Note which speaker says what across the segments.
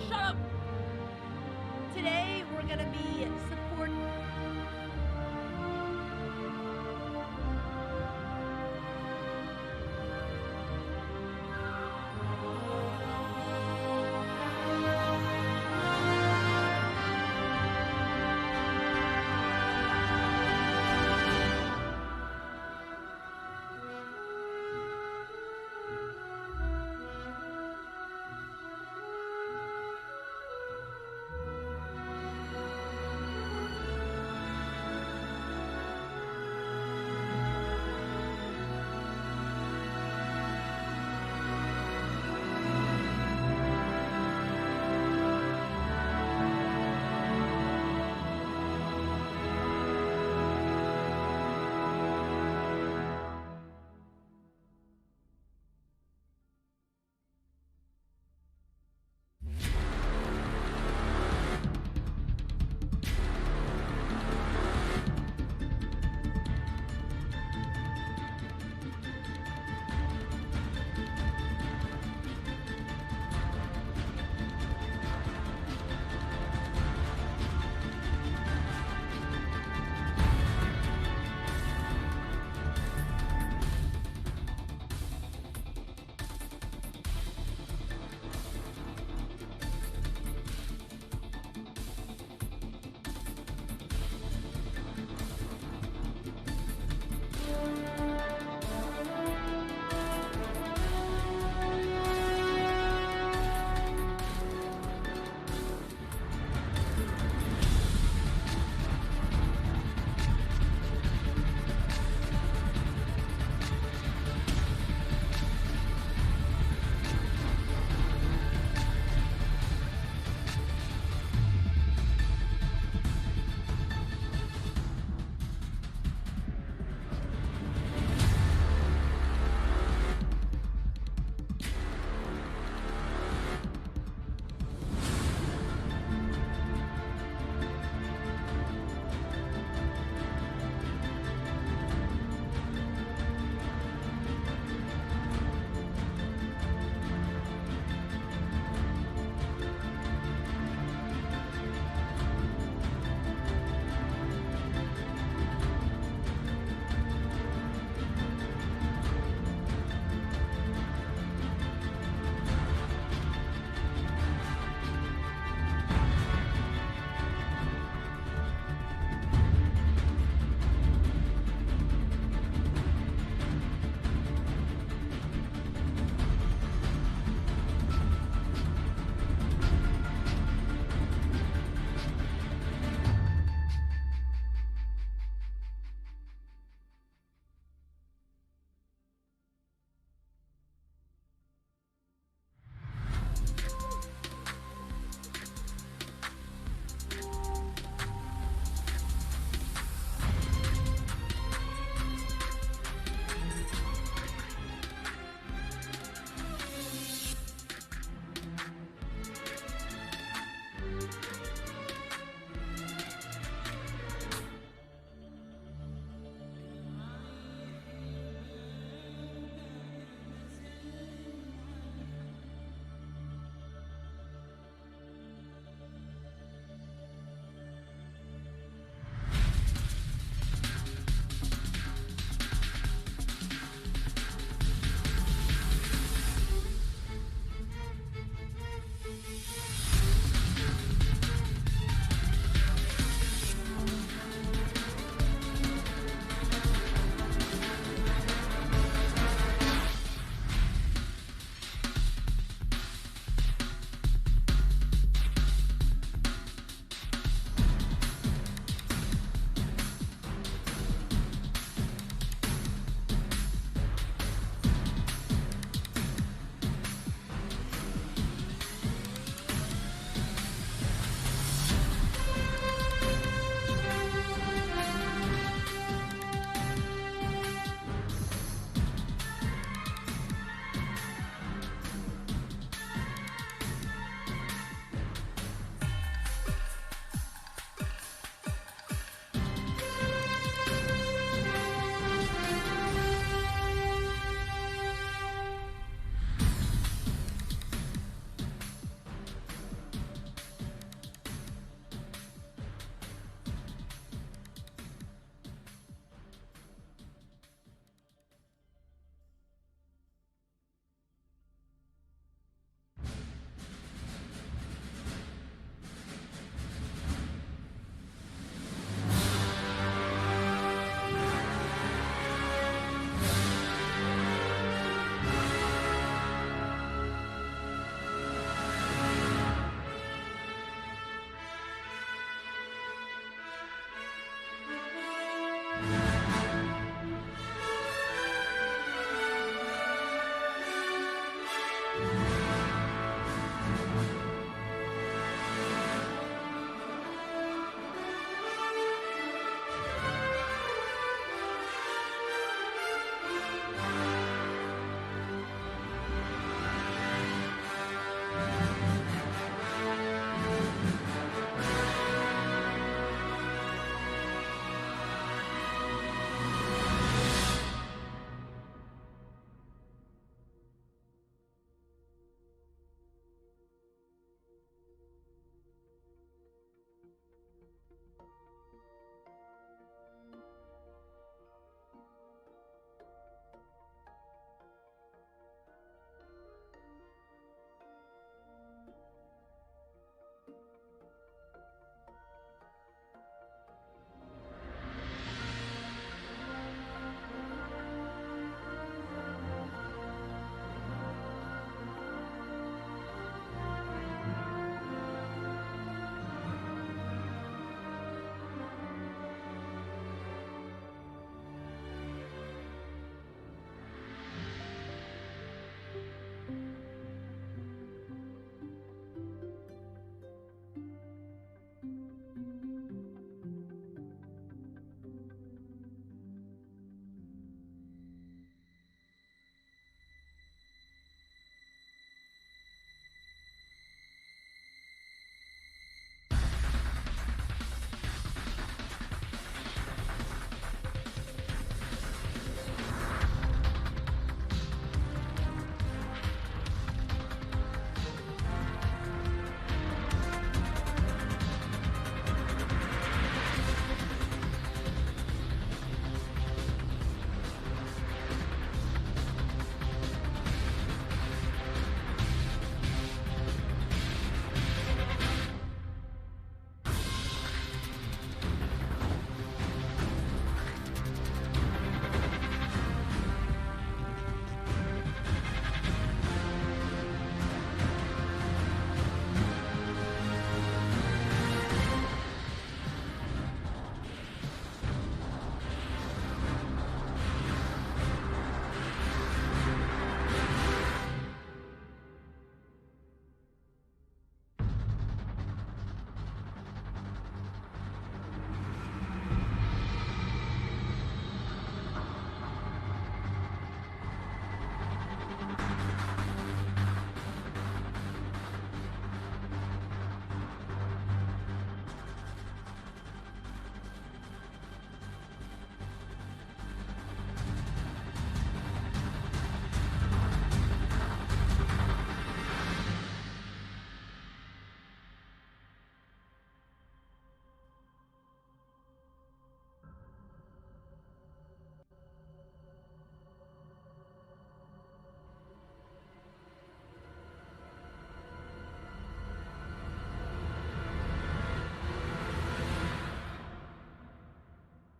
Speaker 1: Shut up! Today we're gonna be supporting.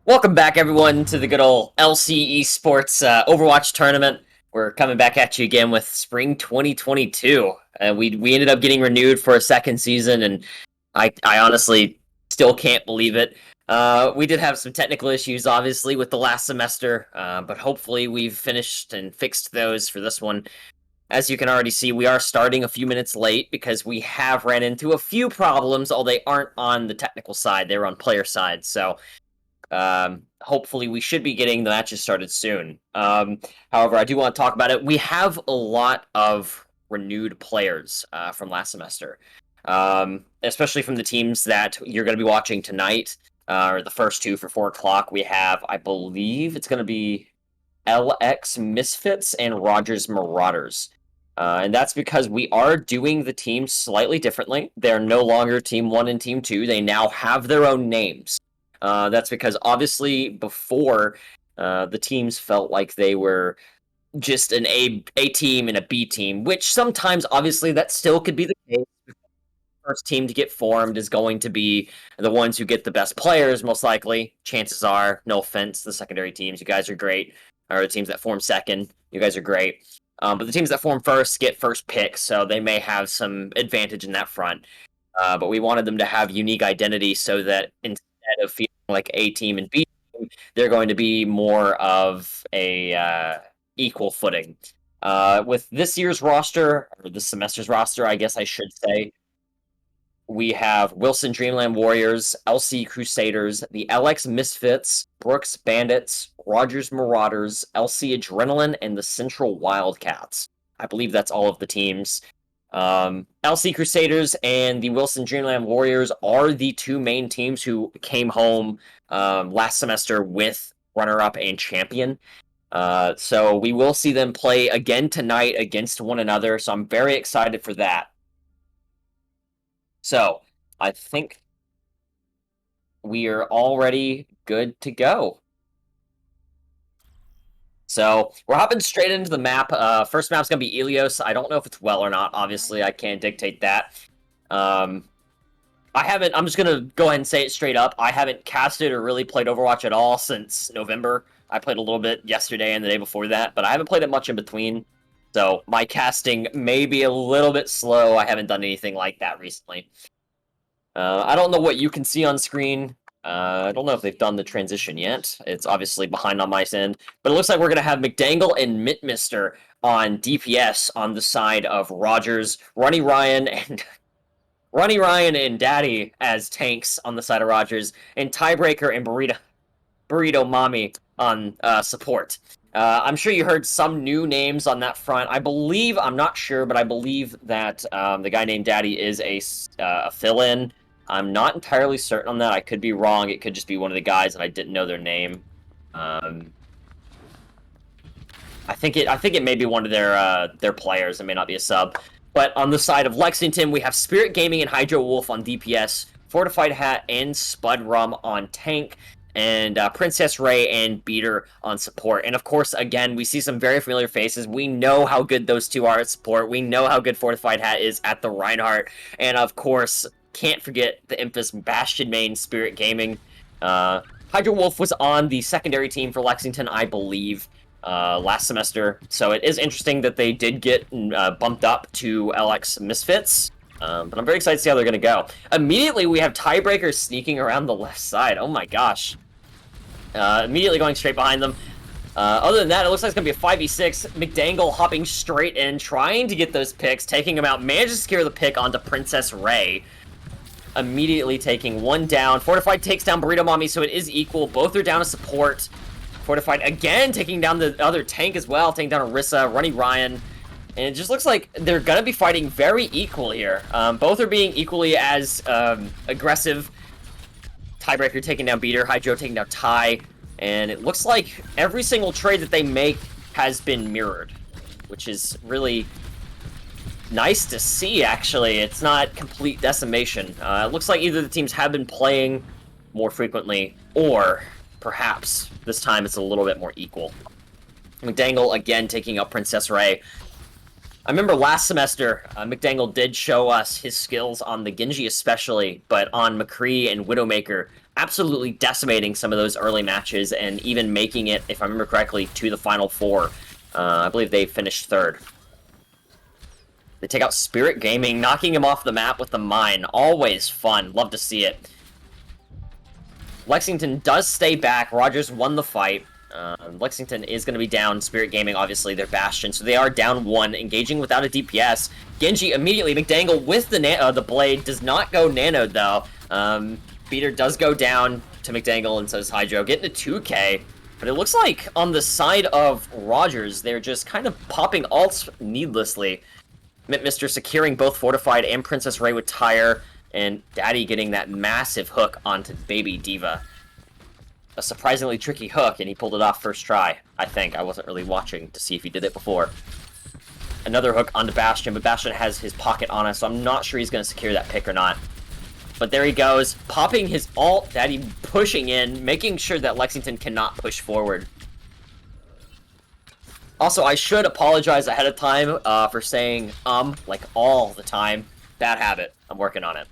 Speaker 2: Welcome back, everyone, to the good old LCE Sports Overwatch tournament. We're coming back at you again with Spring 2022. We ended up getting renewed for a second season, and I honestly still can't believe it. We did have some technical issues, obviously, with the last semester, but hopefully we've finished and fixed those for this one. As you can already see, we are starting a few minutes late because we have ran into a few problems, although they aren't on the technical side, they're on player side, so hopefully we should be getting the matches started soon. However, I do want to talk about it. We have a lot of renewed players from last semester, especially from the teams that you're going to be watching tonight, or the first two for 4 o'clock. We have, I believe it's going to be LX Misfits and Rogers Marauders. And that's because we are doing the teams slightly differently. They're no longer Team 1 and Team 2. They now have their own names. That's because obviously before the teams felt like they were just an A team and a B team, which sometimes obviously that still could be the case. First team to get formed is going to be the ones who get the best players, most likely. Chances are, no offense, the secondary teams, you guys are great. Or the teams that form second, you guys are great. But the teams that form first get first picks, so they may have some advantage in that front. But we wanted them to have unique identity so that instead of feeling like A team and B team, they're going to be more of a equal footing. With this year's roster, or this semester's roster, I guess I should say, we have Wilson Dreamland Warriors, LC Crusaders, the LX Misfits, Brooks Bandits, Rogers Marauders, LC Adrenaline, and the Central Wildcats. I believe that's all of the teams. LC Crusaders and the Wilson Dreamland Warriors are the two main teams who came home last semester with runner-up and champion. So we will see them play again tonight against one another, so I'm very excited for that. So, I think we are already good to go. So we're hopping straight into the map. First map's gonna be Ilios. I don't know if it's well or not. Obviously, I can't dictate that. I'm just gonna go ahead and say it straight up. I haven't casted or really played Overwatch at all since November. I played a little bit yesterday and the day before that, but I haven't played it much in between. So my casting may be a little bit slow. I haven't done anything like that recently. I don't know what you can see on screen. I don't know if they've done the transition yet. It's obviously behind on my end. But it looks like we're going to have McDangle and Mitmister on DPS on the side of Rogers. Ronnie Ryan and Daddy as tanks on the side of Rogers. And Tiebreaker and Burrito Mommy on support. I'm sure you heard some new names on that front. I'm not sure, but I believe that the guy named Daddy is a fill-in. I'm not entirely certain on that. I could be wrong. It could just be one of the guys, and I didn't know their name. I think it may be one of their players. It may not be a sub. But on the side of Lexington, we have Spirit Gaming and Hydro Wolf on DPS, Fortified Hat and Spud Rum on tank, and Princess Ray and Beater on support. And of course, again, we see some very familiar faces. We know how good those two are at support. We know how good Fortified Hat is at the Reinhardt. And of course, can't forget the infamous Bastion main Spirit Gaming. Hydro Wolf was on the secondary team for Lexington, I believe, last semester. So it is interesting that they did get bumped up to LX Misfits. But I'm very excited to see how they're going to go. Immediately, we have Tiebreaker sneaking around the left side. Oh my gosh. Immediately going straight behind them. Other than that, it looks like it's going to be a 5v6. McDangle hopping straight in, trying to get those picks, taking him out. Manages to secure the pick onto Princess Ray. Immediately taking one down. Fortified takes down Burrito Mommy, so it is equal. Both are down to support. Fortified again taking down the other tank as well, taking down Orisa, Ronnie Ryan. And it just looks like they're going to be fighting very equal here. Both are being equally as aggressive. Tiebreaker taking down Beater, Hydro taking down Ty. And it looks like every single trade that they make has been mirrored, which is really nice to see, actually. It's not complete decimation. It looks like either the teams have been playing more frequently, or perhaps this time it's a little bit more equal. McDangle, again, taking out Princess Ray. I remember last semester, McDangle did show us his skills on the Genji especially, but on McCree and Widowmaker, absolutely decimating some of those early matches, and even making it, if I remember correctly, to the Final Four. I believe they finished third. They take out Spirit Gaming, knocking him off the map with the mine. Always fun. Love to see it. Lexington does stay back. Rogers won the fight. Lexington is going to be down. Spirit Gaming, obviously, they're Bastion, so they are down one, engaging without a DPS. Genji immediately, McDangle with the blade, does not go nanoed, though. Beater does go down to McDangle, and so does Hydro, getting to 2k. But it looks like on the side of Rogers, they're just kind of popping ults needlessly. Mitmister securing both Fortified and Princess Ray with Tire, and Daddy getting that massive hook onto Baby Diva. A surprisingly tricky hook, and he pulled it off first try, I think. I wasn't really watching to see if he did it before. Another hook onto Bastion, but Bastion has his pocket on us, so I'm not sure he's going to secure that pick or not. But there he goes, popping his ult, Daddy pushing in, making sure that Lexington cannot push forward. Also, I should apologize ahead of time for saying like all the time. Bad habit. I'm working on it.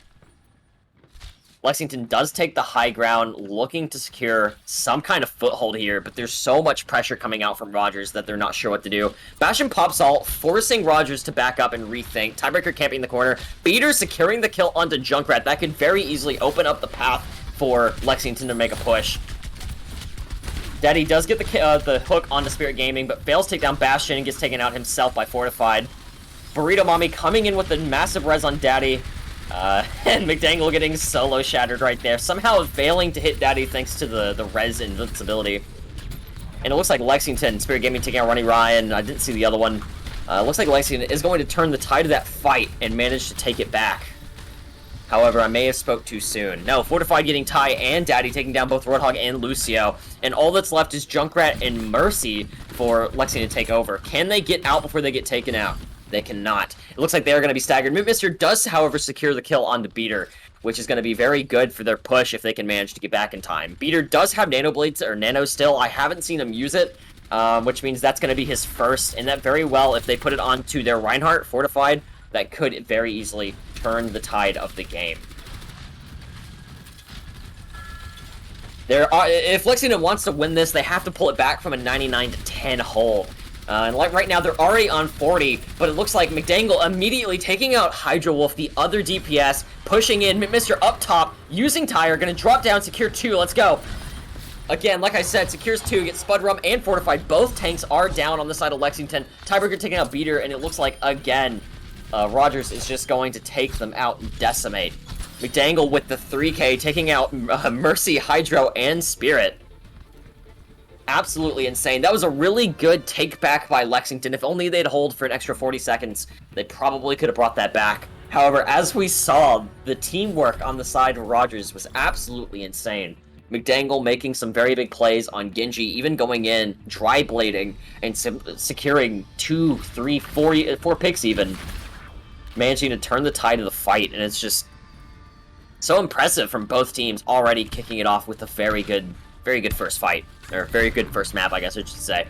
Speaker 2: Lexington does take the high ground, looking to secure some kind of foothold here, but there's so much pressure coming out from Rogers that they're not sure what to do. Bastion pops ult, forcing Rogers to back up and rethink. Tiebreaker camping in the corner. Beater securing the kill onto Junkrat. That could very easily open up the path for Lexington to make a push. Daddy does get the hook onto Spirit Gaming, but fails to take down Bastion and gets taken out himself by Fortified. Burrito Mommy coming in with the massive res on Daddy. And McDangle getting solo shattered right there. Somehow failing to hit Daddy thanks to the res invincibility. And it looks like Lexington, Spirit Gaming taking out Ronnie Ryan. I didn't see the other one. It looks like Lexington is going to turn the tide of that fight and manage to take it back. However, I may have spoke too soon. No, Fortified getting Ty and Daddy, taking down both Roadhog and Lucio. And all that's left is Junkrat and Mercy for Lexington to take over. Can they get out before they get taken out? They cannot. It looks like they are going to be staggered. Mister does, however, secure the kill on the Beater, which is going to be very good for their push if they can manage to get back in time. Beater does have Nano Blades, or Nano still. I haven't seen him use it, which means that's going to be his first, and that very well, if they put it onto their Reinhardt Fortified, that could very easily turn the tide of the game. If Lexington wants to win this, they have to pull it back from a 99-10 hold. And like right now, they're already on 40, but it looks like McDangle immediately taking out Hydro Wolf, the other DPS, pushing in. Mr. up top, using Tire, gonna drop down, secure 2, let's go. Again, like I said, secures 2, gets Spud Rum and Fortified. Both tanks are down on the side of Lexington. Tiebreaker taking out Beater, and it looks like, again, Rogers is just going to take them out and decimate. McDangle with the 3K, taking out Mercy, Hydro, and Spirit. Absolutely insane. That was a really good take back by Lexington. If only they'd hold for an extra 40 seconds, they probably could have brought that back. However, as we saw, the teamwork on the side of Rogers was absolutely insane. McDangle making some very big plays on Genji, even going in, dry blading, and securing 2, 3, 4 picks even. Managing to turn the tide of the fight, and it's just so impressive from both teams already kicking it off with a very good first fight. Or very good first map, I guess I should say.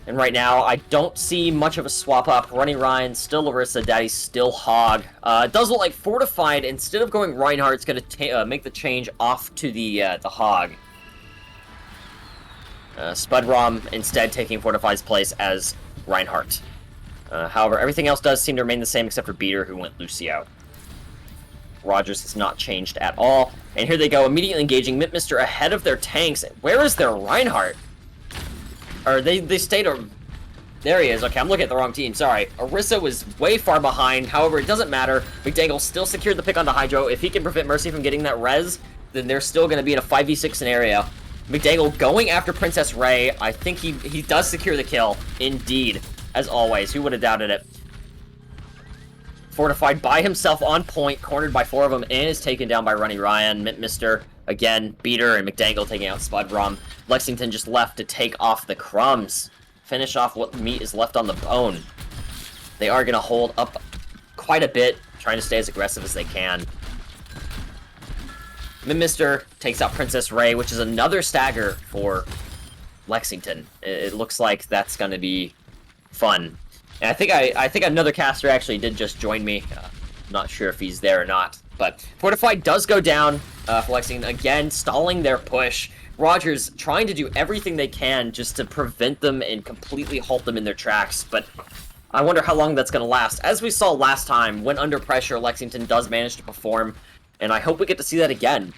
Speaker 2: And right now, I don't see much of a swap up. Running Ryan, still Larissa, Daddy still Hog. It does look like Fortified, instead of going Reinhardt, it's going to make the change off to the Hog. Spudrom instead taking Fortified's place as Reinhardt. However, everything else does seem to remain the same except for Beater, who went Lucio. Rogers has not changed at all. And here they go, immediately engaging Mister ahead of their tanks. Where is their Reinhardt? Or they stayed... There he is. Okay, I'm looking at the wrong team. Sorry. Orisa was way far behind. However, it doesn't matter. McDangle still secured the pick onto Hydro. If he can prevent Mercy from getting that res, then they're still going to be in a 5v6 scenario. McDangle going after Princess Ray. I think he does secure the kill. Indeed. As always. Who would have doubted it? Fortified by himself on point, cornered by 4 of them, and is taken down by Runny Ryan. Mister, again, Beater, and McDangle taking out Spud Rum. Lexington just left to take off the crumbs. Finish off what meat is left on the bone. They are going to hold up quite a bit, trying to stay as aggressive as they can. Mister takes out Princess Ray, which is another stagger for Lexington. It looks like that's going to be fun. And I think another caster actually did just join me. Not sure if he's there or not. But Fortified does go down for Lexington. Again, stalling their push. Rogers trying to do everything they can just to prevent them and completely halt them in their tracks. But I wonder how long that's going to last. As we saw last time, when under pressure, Lexington does manage to perform. And I hope we get to see that again.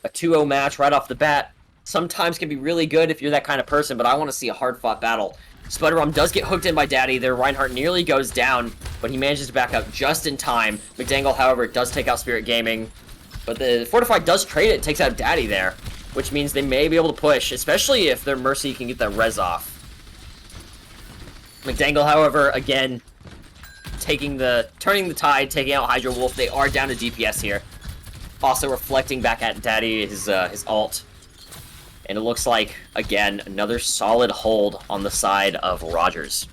Speaker 2: A 2-0 match right off the bat sometimes can be really good if you're that kind of person, but I want to see a hard-fought battle. Spudrum does get hooked in by Daddy. Their Reinhardt nearly goes down, but he manages to back out just in time. McDangle, however, does take out Spirit Gaming. But the Fortified does trade it, takes out Daddy there, which means they may be able to push, especially if their Mercy can get that res off. McDangle, however, again, turning the tide, taking out Hydro Wolf. They are down to DPS here. Also reflecting back at Daddy, his ult. And it looks like, again, another solid hold on the side of Rogers.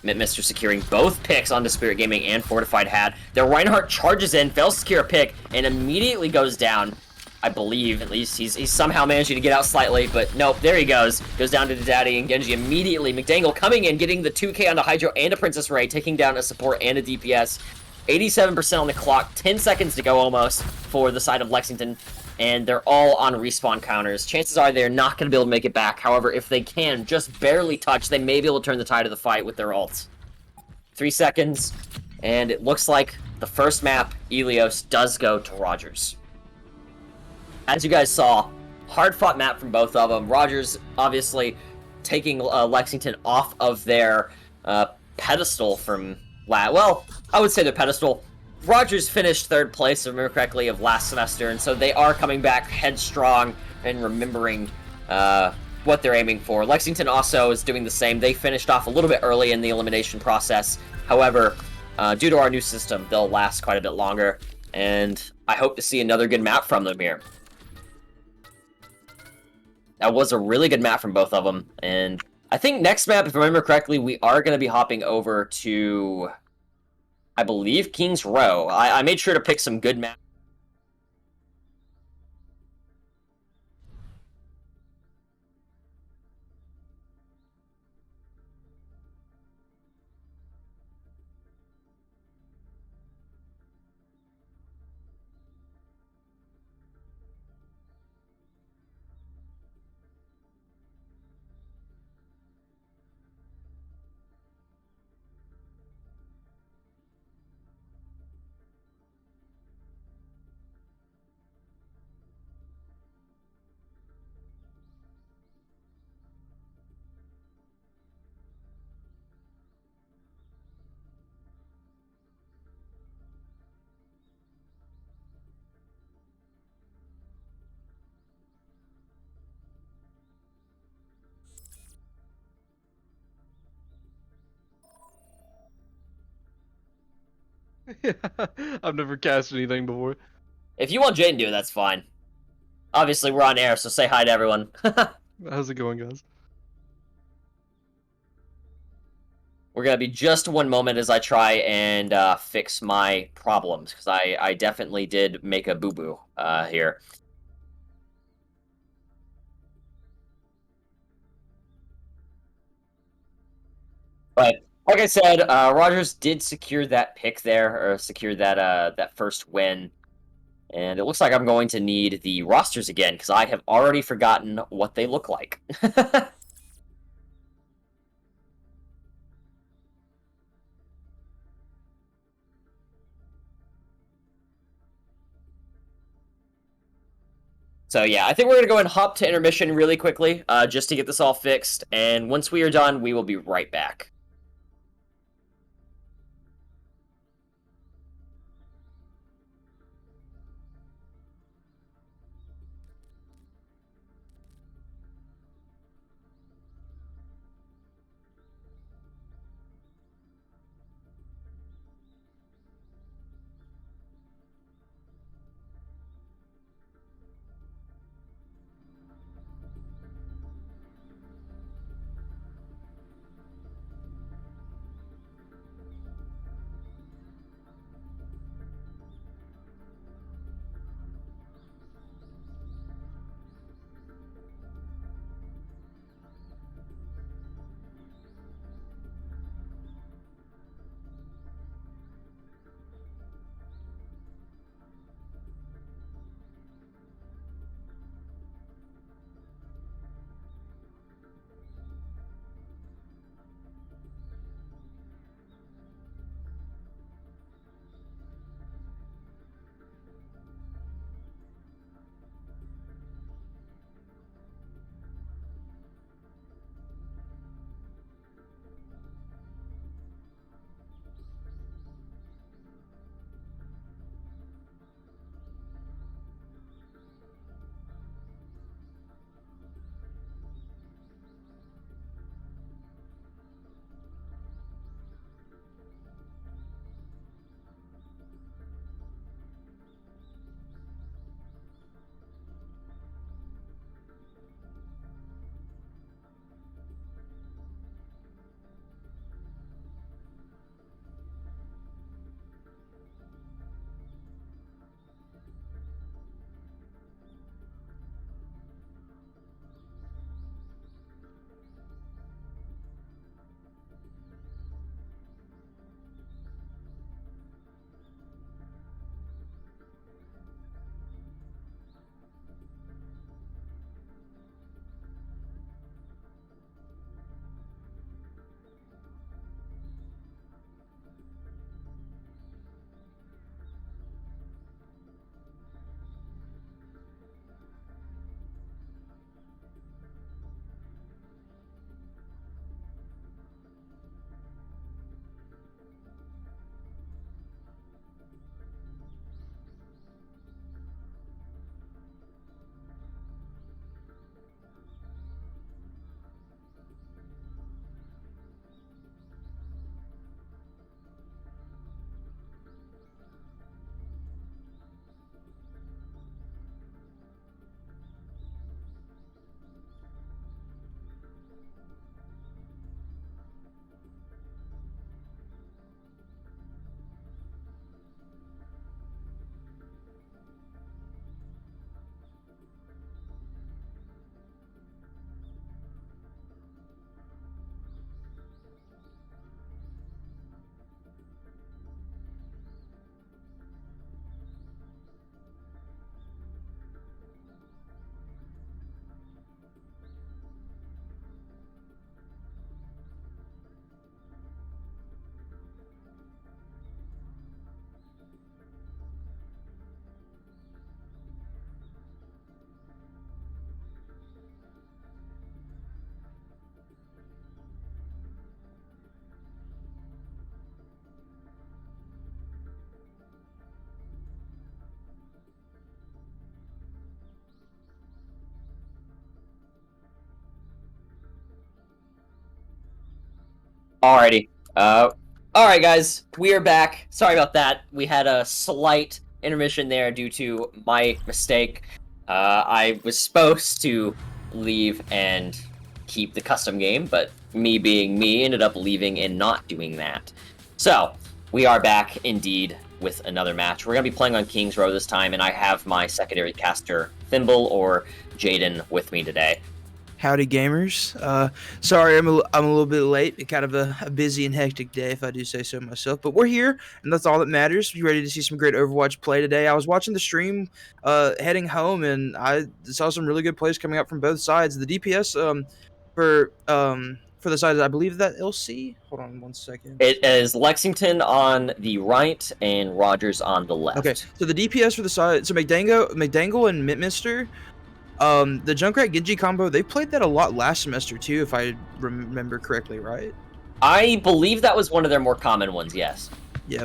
Speaker 2: Mister securing both picks onto Spirit Gaming and Fortified had. Their Reinhardt charges in, fails to secure a pick, and immediately goes down. I believe, at least. He's somehow managing to get out slightly, but nope, there he goes. Goes down to the Daddy and Genji immediately. McDangle coming in, getting the 2K onto Hydro and a Princess Ray, taking down a support and a DPS. 87% on the clock, 10 seconds to go almost for the side of Lexington. And they're all on respawn counters. Chances are they're not going to be able to make it back. However, if they can just barely touch, they may be able to turn the tide of the fight with their ults. 3 seconds, and it looks like the first map, Ilios, does go to Rogers. As you guys saw, hard-fought map from both of them. Rogers, obviously, taking Lexington off of their pedestal from... Well, I would say their pedestal. Rogers finished 3rd place, if I remember correctly, of last semester, and so they are coming back headstrong and remembering what they're aiming for. Lexington also is doing the same. They finished off a little bit early in the elimination process. However, due to our new system, they'll last quite a bit longer, and I hope to see another good map from them here. That was a really good map from both of them, and I think next map, if I remember correctly, we are going to be hopping over to, I believe, King's Row. I made sure to pick some good maps.
Speaker 3: Yeah, I've never cast anything before.
Speaker 2: If you want Jane to do it, that's fine. Obviously, we're on air, so say hi to everyone.
Speaker 3: How's it going, guys?
Speaker 2: We're going to be just one moment as I try and fix my problems, because I definitely did make a boo-boo here. But like I said, Rogers did secure that pick there, or secure that first win. And it looks like I'm going to need the rosters again, because I have already forgotten what they look like. So yeah, I think we're going to go and hop to intermission really quickly, just to get this all fixed. And once we are done, we will be right back. Alrighty. Alright, guys. We are back. Sorry about that. We had a slight intermission there due to my mistake. I was supposed to leave and keep the custom game, but me being me ended up leaving and not doing that. So, we are back indeed with another match. We're going to be playing on King's Row this time, and I have my secondary caster, Thimble or Jaden, with me today.
Speaker 4: Howdy, gamers. Sorry, I'm a little bit late. It's kind of a busy and hectic day, if I do say so myself. But we're here, and that's all that matters. You ready to see some great Overwatch play today? I was watching the stream heading home, and I saw some really good plays coming up from both sides. The DPS for the side, I believe that LC. Hold on 1 second.
Speaker 2: It is Lexington on the right and Rogers on the left.
Speaker 4: Okay, so the DPS for the side, so McDangle and Mitmister. The Junkrat Genji combo, they played that a lot last semester too, if I remember correctly, right?
Speaker 2: I believe that was one of their more common ones, yes.
Speaker 4: Yeah,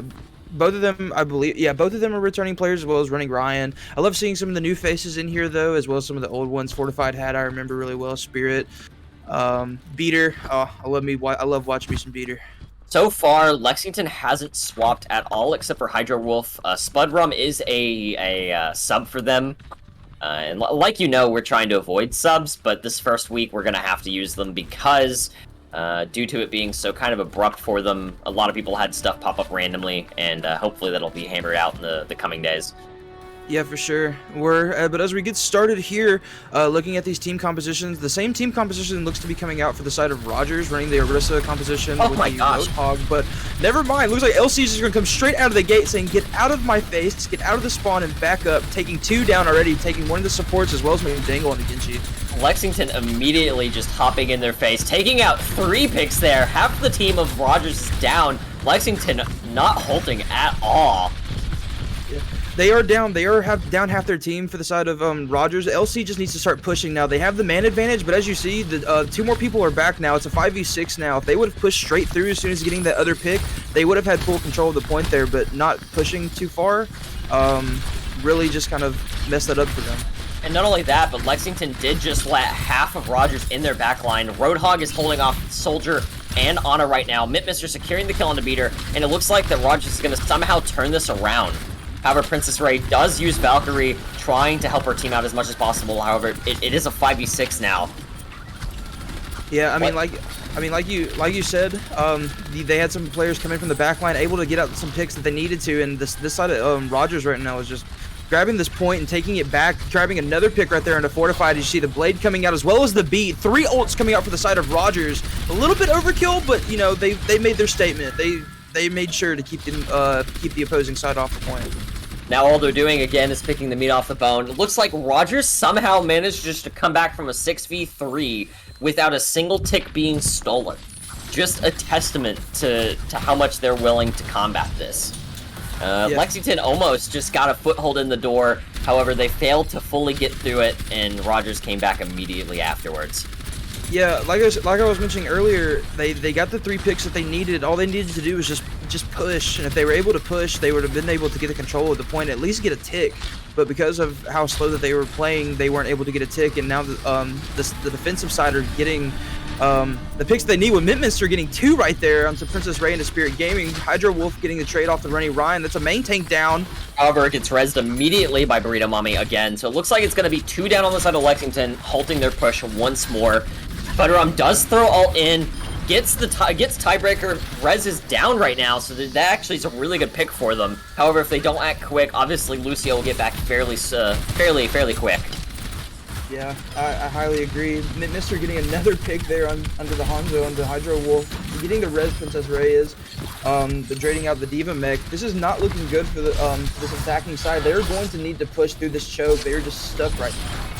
Speaker 4: both of them, I believe, yeah, both of them are returning players as well as running Ryan. I love seeing some of the new faces in here though, as well as some of the old ones. Fortified Hat, I remember really well. Spirit, Beater. Oh, I love watching me some Beater.
Speaker 2: So far, Lexington hasn't swapped at all except for Hydro Wolf. Spudrum is a sub for them. And like you know, we're trying to avoid subs, but this first week we're going to have to use them because due to it being so kind of abrupt for them, a lot of people had stuff pop up randomly, and hopefully that'll be hammered out in the coming days.
Speaker 4: Yeah, for sure. But as we get started here, looking at these team compositions, the same team composition looks to be coming out for the side of Rogers, running the Orisa composition with the Roadhog. But never mind. Looks like LC is just going to come straight out of the gate saying, get out of my face, get out of the spawn and back up, taking 2 down already, taking one of the supports as well as making Dangle on the Genji.
Speaker 2: Lexington immediately just hopping in their face, taking out 3 picks there. Half the team of Rogers is down. Lexington not halting at all.
Speaker 4: Yeah. They are down. They are down half their team for the side of Rogers. LC just needs to start pushing now. They have the man advantage, but as you see, the 2 more people are back now. It's a 5v6 now. If they would have pushed straight through as soon as getting that other pick, they would have had full control of the point there, but not pushing too far really just kind of messed that up for them.
Speaker 2: And not only that, but Lexington did just let half of Rogers in their backline. Roadhog is holding off Soldier and Ana right now. Mitmister securing the kill on the beater, and it looks like that Rogers is going to somehow turn this around. However, Princess Ray does use Valkyrie, trying to help her team out as much as possible. However, it is a 5v6 now.
Speaker 4: Yeah, like you said, they had some players come in from the back line, able to get out some picks that they needed to, and this side of Rogers right now is just grabbing this point and taking it back, grabbing another pick right there into Fortified. You see the blade coming out as well as the beat. 3 ults coming out for the side of Rogers. A little bit overkill, but you know they made their statement. They made sure to keep the opposing side off the point.
Speaker 2: Now all they're doing again is picking the meat off the bone. It looks like Rogers somehow managed just to come back from a 6v3 without a single tick being stolen. Just a testament to how much they're willing to combat this.
Speaker 4: Yeah.
Speaker 2: Lexington almost just got a foothold in the door. However, they failed to fully get through it, and Rogers came back immediately afterwards.
Speaker 4: Yeah, like I was mentioning earlier, they got the 3 picks that they needed. All they needed to do was just push, and if they were able to push, they would have been able to get the control of the point, at least get a tick. But because of how slow that they were playing, they weren't able to get a tick, and now the defensive side are getting the picks they need, with Mitminster getting 2 right there onto Princess Ray into Spirit Gaming. Hydro Wolf getting the trade off the running Ryan. That's a main tank down.
Speaker 2: However, it gets rezzed immediately by Burrito Mommy again, so it looks like it's going to be 2 down on the side of Lexington, halting their push once more. Butterum does throw ult in, gets tiebreaker. Rez is down right now, so that actually is a really good pick for them. However, if they don't act quick, obviously Lucio will get back fairly quick.
Speaker 4: Yeah, I highly agree. Mister getting another pick there under the Hanzo, on the Hydro Wolf. Getting the res Princess Ray is. The trading out the Diva mech. This is not looking good for this attacking side. They're going to need to push through this choke. They're just stuck right now.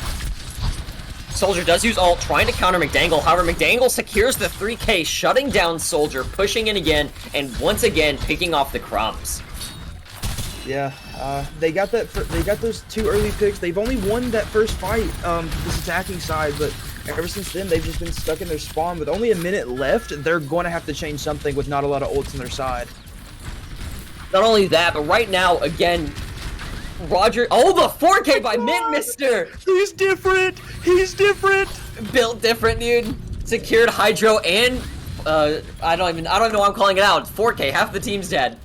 Speaker 2: Soldier does use ult, trying to counter McDangle. However, McDangle secures the 3K, shutting down Soldier, pushing in again, and once again picking off the crumbs.
Speaker 4: Yeah, they got those 2 early picks. They've only won that first fight, this attacking side, but ever since then they've just been stuck in their spawn. With only a minute left, they're going to have to change something with not a lot of ults on their side.
Speaker 2: Not only that, but right now, again, Roger. Oh, the 4K by Mitmister!
Speaker 4: He's different! He's different!
Speaker 2: Built different, dude. Secured Hydro and I don't even know why I'm calling it out. It's 4K. Half the team's dead.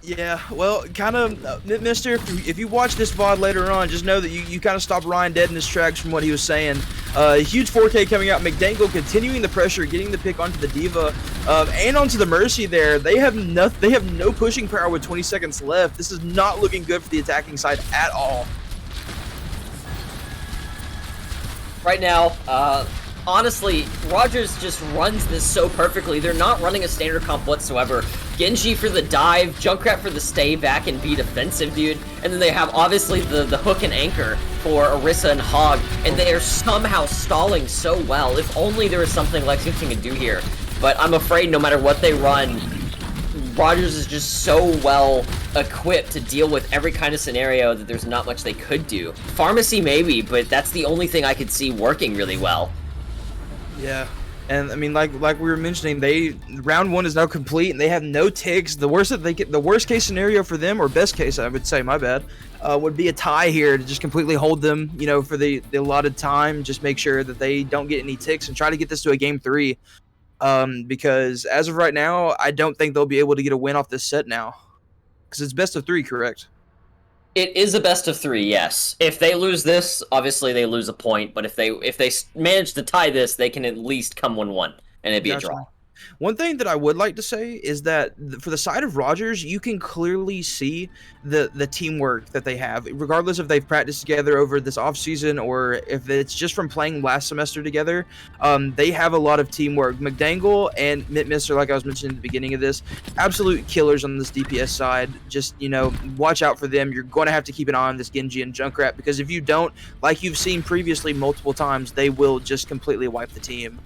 Speaker 4: Yeah, well, kind of, Mister. If you watch this VOD later on, just know that you kind of stopped Ryan dead in his tracks from what he was saying. Huge 4K coming out. McDangle continuing the pressure, getting the pick onto the Diva, and onto the Mercy. There, they have no pushing power with 20 seconds left. This is not looking good for the attacking side at all.
Speaker 2: Right now, honestly, Rogers just runs this so perfectly. They're not running a standard comp whatsoever. Genji for the dive, Junkrat for the stay back and be defensive, dude. And then they have, obviously, the hook and anchor for Orisa and Hog. And they are somehow stalling so well. If only there was something Lexington could do here. But I'm afraid no matter what they run, Rogers is just so well equipped to deal with every kind of scenario that there's not much they could do. Pharmacy maybe, but that's the only thing I could see working really well.
Speaker 4: Yeah, and I mean, like we were mentioning, round 1 is now complete, and they have no ticks. The worst case scenario for them, or best case, I would say, my bad, would be a tie here to just completely hold them, for the allotted time. Just make sure that they don't get any ticks and try to get this to a game 3. Because as of right now, I don't think they'll be able to get a win off this set now, because it's best of 3, correct?
Speaker 2: It is a best of 3, yes. If they lose this, obviously they lose a point, but if they manage to tie this, they can at least come 1-1, and it'd be
Speaker 4: Gotcha.
Speaker 2: a draw.
Speaker 4: One thing that I would like to say is that for the side of Rogers, you can clearly see the teamwork that they have, regardless if they've practiced together over this off season or if it's just from playing last semester together. They have a lot of teamwork. McDangle and Mister, like I was mentioning at the beginning of this, absolute killers on this DPS side. Just, watch out for them. You're going to have to keep an eye on this Genji and Junkrat, because if you don't, like you've seen previously multiple times, they will just completely wipe the team.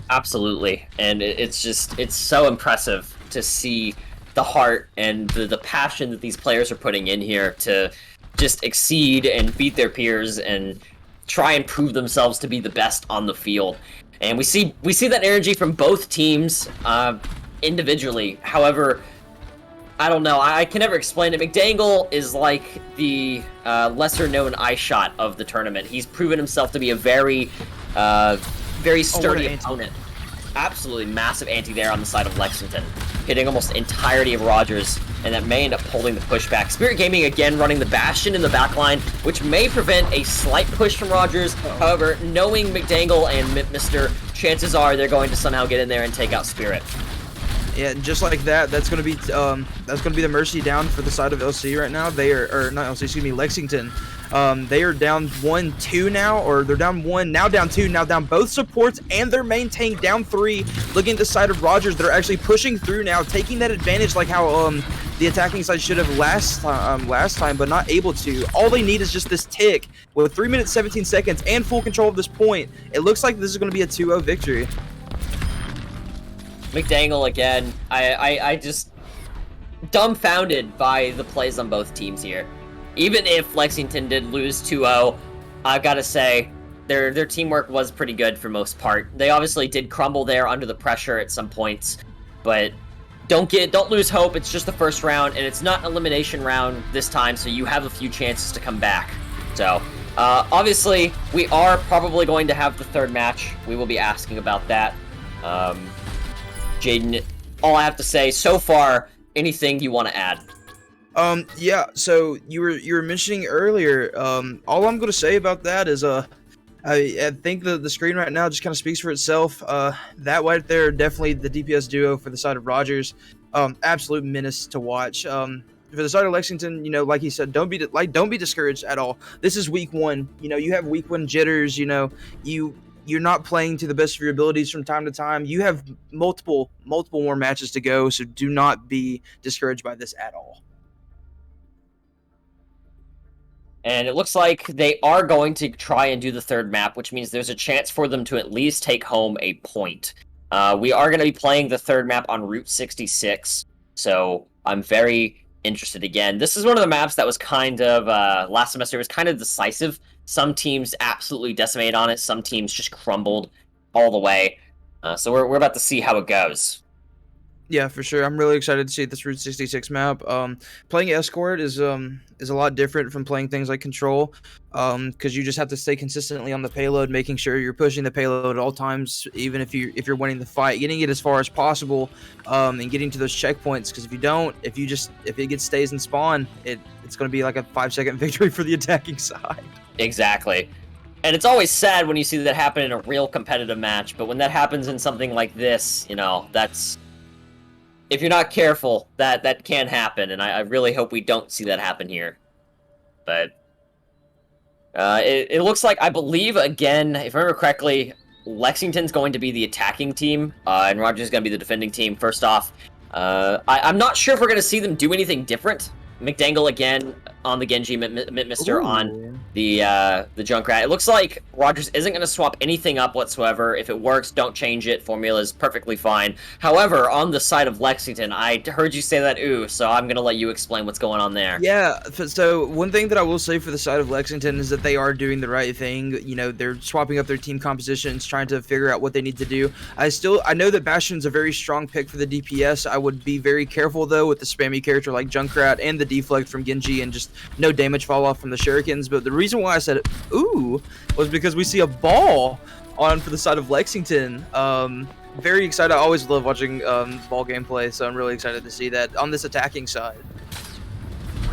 Speaker 2: Absolutely, and it's so impressive to see the heart and the passion that these players are putting in here to just exceed and beat their peers and try and prove themselves to be the best on the field. And we see that energy from both teams individually. However, I don't know, I can never explain it. McDangle is like the lesser-known eyeshot of the tournament. He's proven himself to be a very sturdy opponent. Absolutely massive anti there on the side of Lexington, hitting almost the entirety of Rogers, and that may end up holding the pushback. Spirit Gaming again running the Bastion in the backline, which may prevent a slight push from Rogers. However, knowing McDangle and Mister, chances are they're going to somehow get in there and take out Spirit.
Speaker 4: Yeah, just like that, that's gonna be the Mercy down for the side of LC right now. They are, or not LC, excuse me, Lexington. They are down 1-2 now, or they're down 1, now down 2, now down both supports, and their main tank down 3. Looking at the side of Rogers, they're actually pushing through now, taking that advantage like how the attacking side should have last time, but not able to. All they need is just this tick with 3 minutes 17 seconds and full control of this point. It looks like this is going to be a 2-0 victory.
Speaker 2: McDangle again. I just dumbfounded by the plays on both teams here. Even if Lexington did lose 2-0, I've got to say their teamwork was pretty good for most part. They obviously did crumble there under the pressure at some points, but don't lose hope. It's just the first round, and it's not an elimination round this time, so you have a few chances to come back. So obviously we are probably going to have the third match. We will be asking about that. Jaden, all I have to say so far, anything you want to add?
Speaker 4: Yeah, so you were mentioning earlier, all I'm going to say about that is, I think the screen right now just kind of speaks for itself. That right there, definitely the DPS duo for the side of Rogers, absolute menace to watch. For the side of Lexington, like he said, don't be discouraged at all. This is week 1. You have week 1 jitters. You're not playing to the best of your abilities from time to time. You have multiple more matches to go, so do not be discouraged by this at all.
Speaker 2: And it looks like they are going to try and do the third map, which means there's a chance for them to at least take home a point. We are going to be playing the third map on Route 66, so I'm very interested again. This is one of the maps that was kind of, last semester, it was kind of decisive. Some teams absolutely decimated on it, some teams just crumbled all the way. So we're about to see how it goes.
Speaker 4: Yeah, for sure. I'm really excited to see this Route 66 map. Playing Escort is a lot different from playing things like Control, because you just have to stay consistently on the payload, making sure you're pushing the payload at all times, even if you're winning the fight, getting it as far as possible, and getting to those checkpoints. Because if you don't, if it gets stays in spawn, it's going to be like a 5-second victory for the attacking side.
Speaker 2: Exactly. And it's always sad when you see that happen in a real competitive match, but when that happens in something like this, you know, that's... If you're not careful, that can happen, and I really hope we don't see that happen here. But it looks like, I believe, again, if I remember correctly, Lexington's going to be the attacking team, and Rogers is going to be the defending team. First off, I'm not sure if we're going to see them do anything different. McDangle again on the Genji, Mister on the Junkrat. It looks like Rogers isn't going to swap anything up whatsoever. If it works, don't change it. Formula is perfectly fine. However, on the side of Lexington, I heard you say that ooh, so I'm going to let you explain what's going on there.
Speaker 4: Yeah, so one thing that I will say for the side of Lexington is that they are doing the right thing. You know, they're swapping up their team compositions, trying to figure out what they need to do. I know that Bastion's a very strong pick for the DPS. I would be very careful, though, with the spammy character like Junkrat and the deflect from Genji and just no damage fall off from the shurikens. But the reason why I said ooh was because we see a ball on for the side of Lexington. Very excited. I always love watching ball gameplay, so I'm really excited to see that on this attacking side.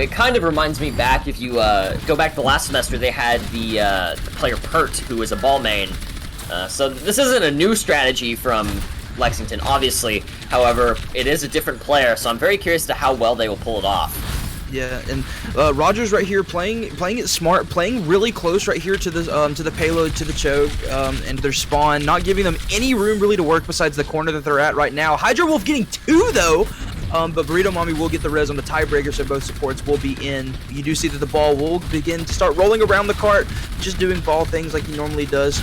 Speaker 2: It kind of reminds me back, if you go back to last semester, they had the player Pert, who was a ball main. So this isn't a new strategy from Lexington, obviously. However, it is a different player, so I'm very curious to how well they will pull it off.
Speaker 4: Yeah, and Rogers right here playing it smart, playing really close right here to the payload, to the choke, and their spawn, not giving them any room really to work besides the corner that they're at right now. Hydra Wolf getting 2 though, but Burrito Mommy will get the res on the tiebreaker, so both supports will be in. You do see that the ball will begin to start rolling around the cart, just doing ball things like he normally does,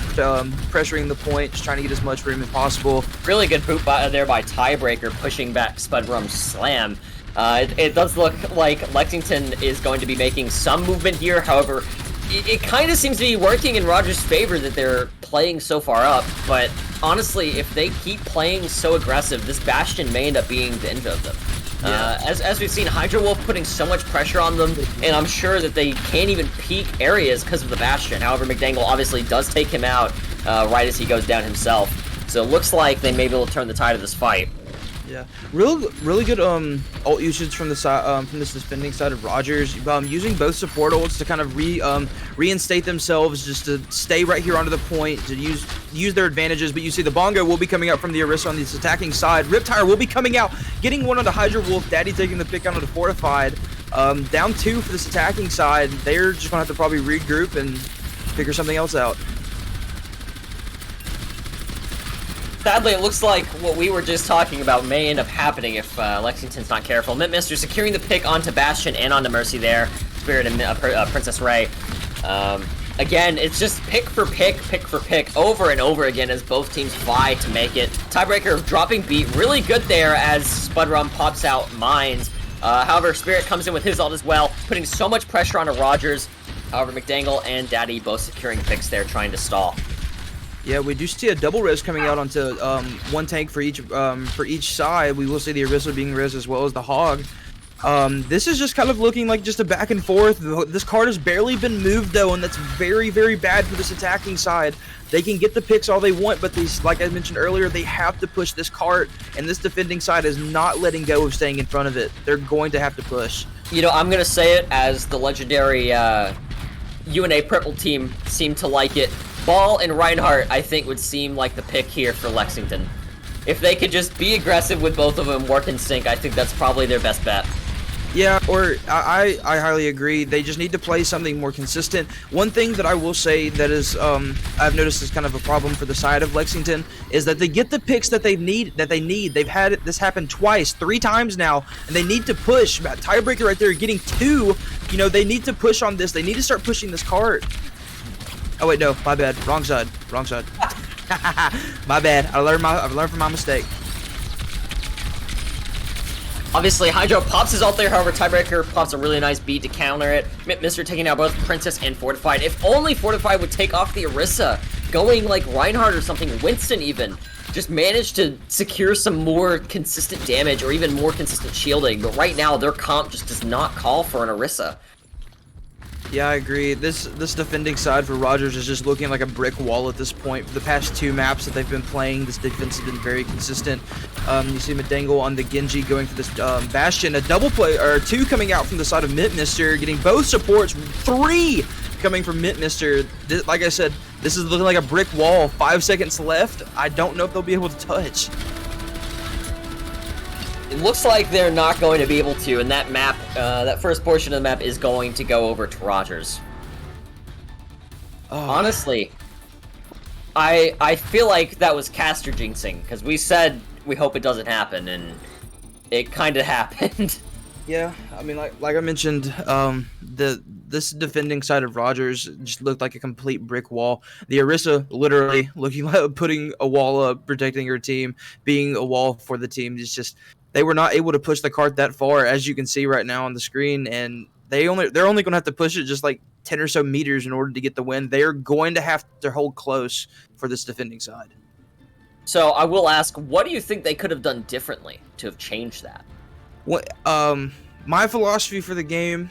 Speaker 4: pressuring the point, just trying to get as much room as possible.
Speaker 2: Really good boot there by tiebreaker, pushing back Spudrum's slam. It does look like Lexington is going to be making some movement here. However, it kind of seems to be working in Rogers' favor that they're playing so far up. But honestly, if they keep playing so aggressive, this Bastion may end up being the end of them. Yeah. As we've seen, Hydra Wolf putting so much pressure on them, and I'm sure that they can't even peek areas because of the Bastion. However, McDangle obviously does take him out right as he goes down himself. So it looks like they may be able to turn the tide of this fight.
Speaker 4: Yeah, really good ult usage from the side from this defending side of Rogers. Using both support ults to kind of reinstate themselves, just to stay right here onto the point, to use their advantages. But you see the Bongo will be coming out from the Orisa on this attacking side. Riptire will be coming out, getting one on the Hydra Wolf. Daddy taking the pick out on the Fortified. Down 2 for this attacking side. They're just gonna have to probably regroup and figure something else out.
Speaker 2: Sadly, it looks like what we were just talking about may end up happening if Lexington's not careful. Mister securing the pick onto Bastion and onto Mercy there. Spirit and Princess Ray. Again, it's just pick for pick, over and over again as both teams vie to make it. Tiebreaker dropping beat, really good there as Spudrum pops out mines. However, Spirit comes in with his ult as well, putting so much pressure onto Rogers. However, McDangle and Daddy both securing picks there, trying to stall.
Speaker 4: Yeah, we do see a double res coming out onto one tank for each side. We will see the Orisa being res as well as the Hog. This is just kind of looking like just a back and forth. This card has barely been moved though, and that's very, very bad for this attacking side. They can get the picks all they want, but these, like I mentioned earlier, they have to push this cart, and this defending side is not letting go of staying in front of it. They're going to have to push.
Speaker 2: You know, I'm gonna say it as the legendary UNA Purple team seem to like it. Ball and Reinhardt, I think, would seem like the pick here for Lexington. If they could just be aggressive with both of them, work in sync, I think that's probably their best bet.
Speaker 4: Yeah, or I highly agree. They just need to play something more consistent. One thing that I will say that is I've noticed is kind of a problem for the side of Lexington is that they get the picks that they need. They've had this happen twice, 3 times now, and they need to push. Tiebreaker right there, getting 2. You know, they need to push on this. They need to start pushing this cart. Oh wait, no, my bad. Wrong side. My bad. I've learned from my mistake.
Speaker 2: Obviously, Hydro pops his ult there, however, Tiebreaker pops a really nice beat to counter it. Mister taking out both Princess and Fortified. If only Fortified would take off the Orisa, going like Reinhardt or something, Winston even, just managed to secure some more consistent damage or even more consistent shielding, but right now their comp just does not call for an Orisa.
Speaker 4: Yeah, I agree. This defending side for Rogers is just looking like a brick wall at this point. For the past 2 maps that they've been playing, this defense has been very consistent. You see Madangle on the Genji going for this Bastion, a double play, or 2 coming out from the side of Mintmister, getting both supports, 3 coming from Mintmister. Like I said, this is looking like a brick wall. 5 seconds left. I don't know if they'll be able to touch.
Speaker 2: It looks like they're not going to be able to, and that map, that first portion of the map is going to go over to Rogers.
Speaker 4: Oh.
Speaker 2: Honestly, I feel like that was caster jinxing, because we said we hope it doesn't happen, and it kind of happened.
Speaker 4: Yeah, I mean, like I mentioned, this defending side of Rogers just looked like a complete brick wall. The Orisa literally looking like putting a wall up, protecting her team, being a wall for the team. It's just they were not able to push the cart that far, as you can see right now on the screen, and they're only going to have to push it just like 10 or so meters in order to get the win. They are going to have to hold close for this defending side.
Speaker 2: So I will ask, what do you think they could have done differently to have changed that?
Speaker 4: What my philosophy for the game,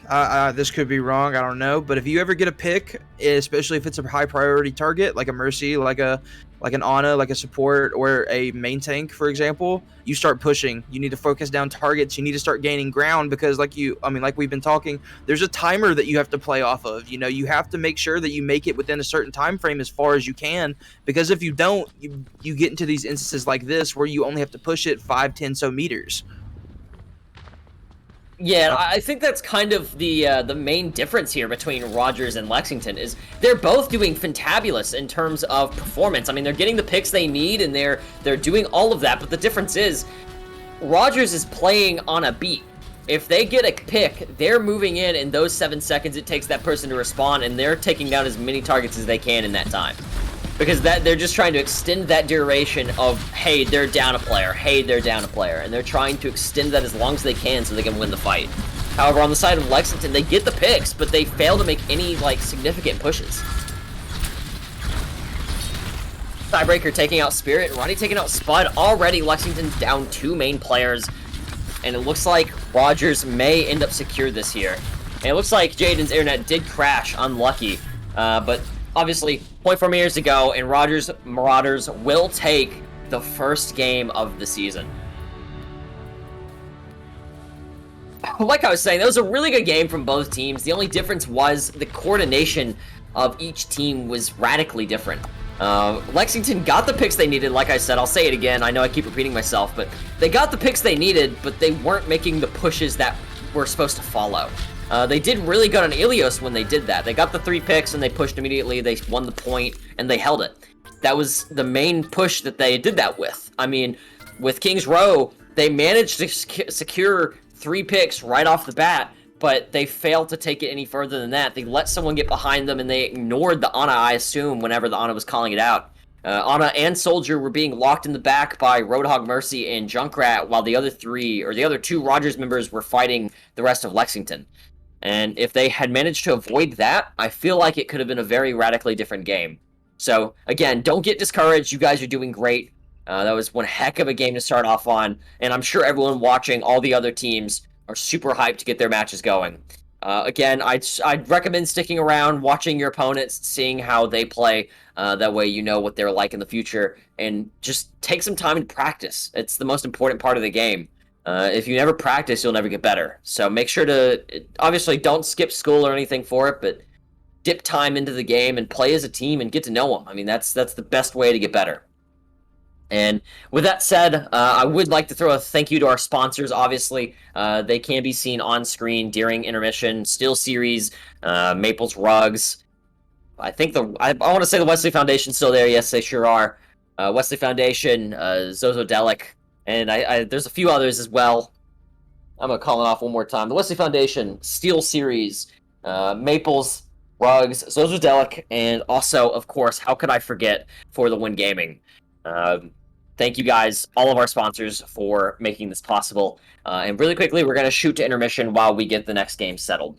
Speaker 4: this could be wrong, I don't know, but if you ever get a pick, especially if it's a high priority target like a Mercy, like an Ana, like a support, or a main tank, for example, you start pushing. You need to focus down targets. You need to start gaining ground because, like we've been talking, there's a timer that you have to play off of. You know, you have to make sure that you make it within a certain time frame as far as you can, because if you don't, you get into these instances like this where you only have to push it 5-10 so meters.
Speaker 2: Yeah, I think that's kind of the main difference here between Rogers and Lexington is they're both doing fantabulous in terms of performance. I mean, they're getting the picks they need, and they're doing all of that, but the difference is Rogers is playing on a beat. If they get a pick, they're moving in those 7 seconds it takes that person to respond, and they're taking down as many targets as they can in that time. Because they're just trying to extend that duration of, hey, they're down a player, hey, they're down a player, and they're trying to extend that as long as they can so they can win the fight. However, on the side of Lexington, they get the picks, but they fail to make any, like, significant pushes. Tiebreaker taking out Spirit, Ronnie taking out Spud. Already, Lexington's down 2 main players, and it looks like Rogers may end up secure this here. And it looks like Jaden's internet did crash, unlucky, but obviously, 0.4 meters to go, and Rogers Marauders will take the first game of the season. Like I was saying, that was a really good game from both teams. The only difference was the coordination of each team was radically different. Lexington got the picks they needed, like I said. I'll say it again. I know I keep repeating myself, but they got the picks they needed, but they weren't making the pushes that were supposed to follow. They did really good on Ilios when they did that. They got the 3 picks and they pushed immediately. They won the point and they held it. That was the main push that they did that with. I mean, with Kings Row, they managed to secure 3 picks right off the bat, but they failed to take it any further than that. They let someone get behind them and they ignored the Ana, I assume, whenever the Ana was calling it out. Ana and Soldier were being locked in the back by Roadhog, Mercy, and Junkrat, while the other 2 Rogers members were fighting the rest of Lexington. And if they had managed to avoid that, I feel like it could have been a very radically different game. So, again, don't get discouraged. You guys are doing great. That was one heck of a game to start off on. And I'm sure everyone watching, all the other teams, are super hyped to get their matches going. Again, I'd recommend sticking around, watching your opponents, seeing how they play. That way you know what they're like in the future. And just take some time to practice. It's the most important part of the game. If you never practice, you'll never get better. So make sure to, obviously, don't skip school or anything for it, but dip time into the game and play as a team and get to know them. I mean, that's the best way to get better. And with that said, I would like to throw a thank you to our sponsors, obviously. They can be seen on screen during intermission. Steel Series, Maples Rugs. I think I want to say the Wesley Foundation's still there. Yes, they sure are. Wesley Foundation, Zozo Delic. And there's a few others as well. I'm going to call it off one more time. The Wesley Foundation, Steel Series, Maples, Rugs, Zozodelic, and also, of course, how could I forget, For the Win Gaming. Thank you guys, all of our sponsors, for making this possible. And really quickly, we're going to shoot to intermission while we get the next game settled.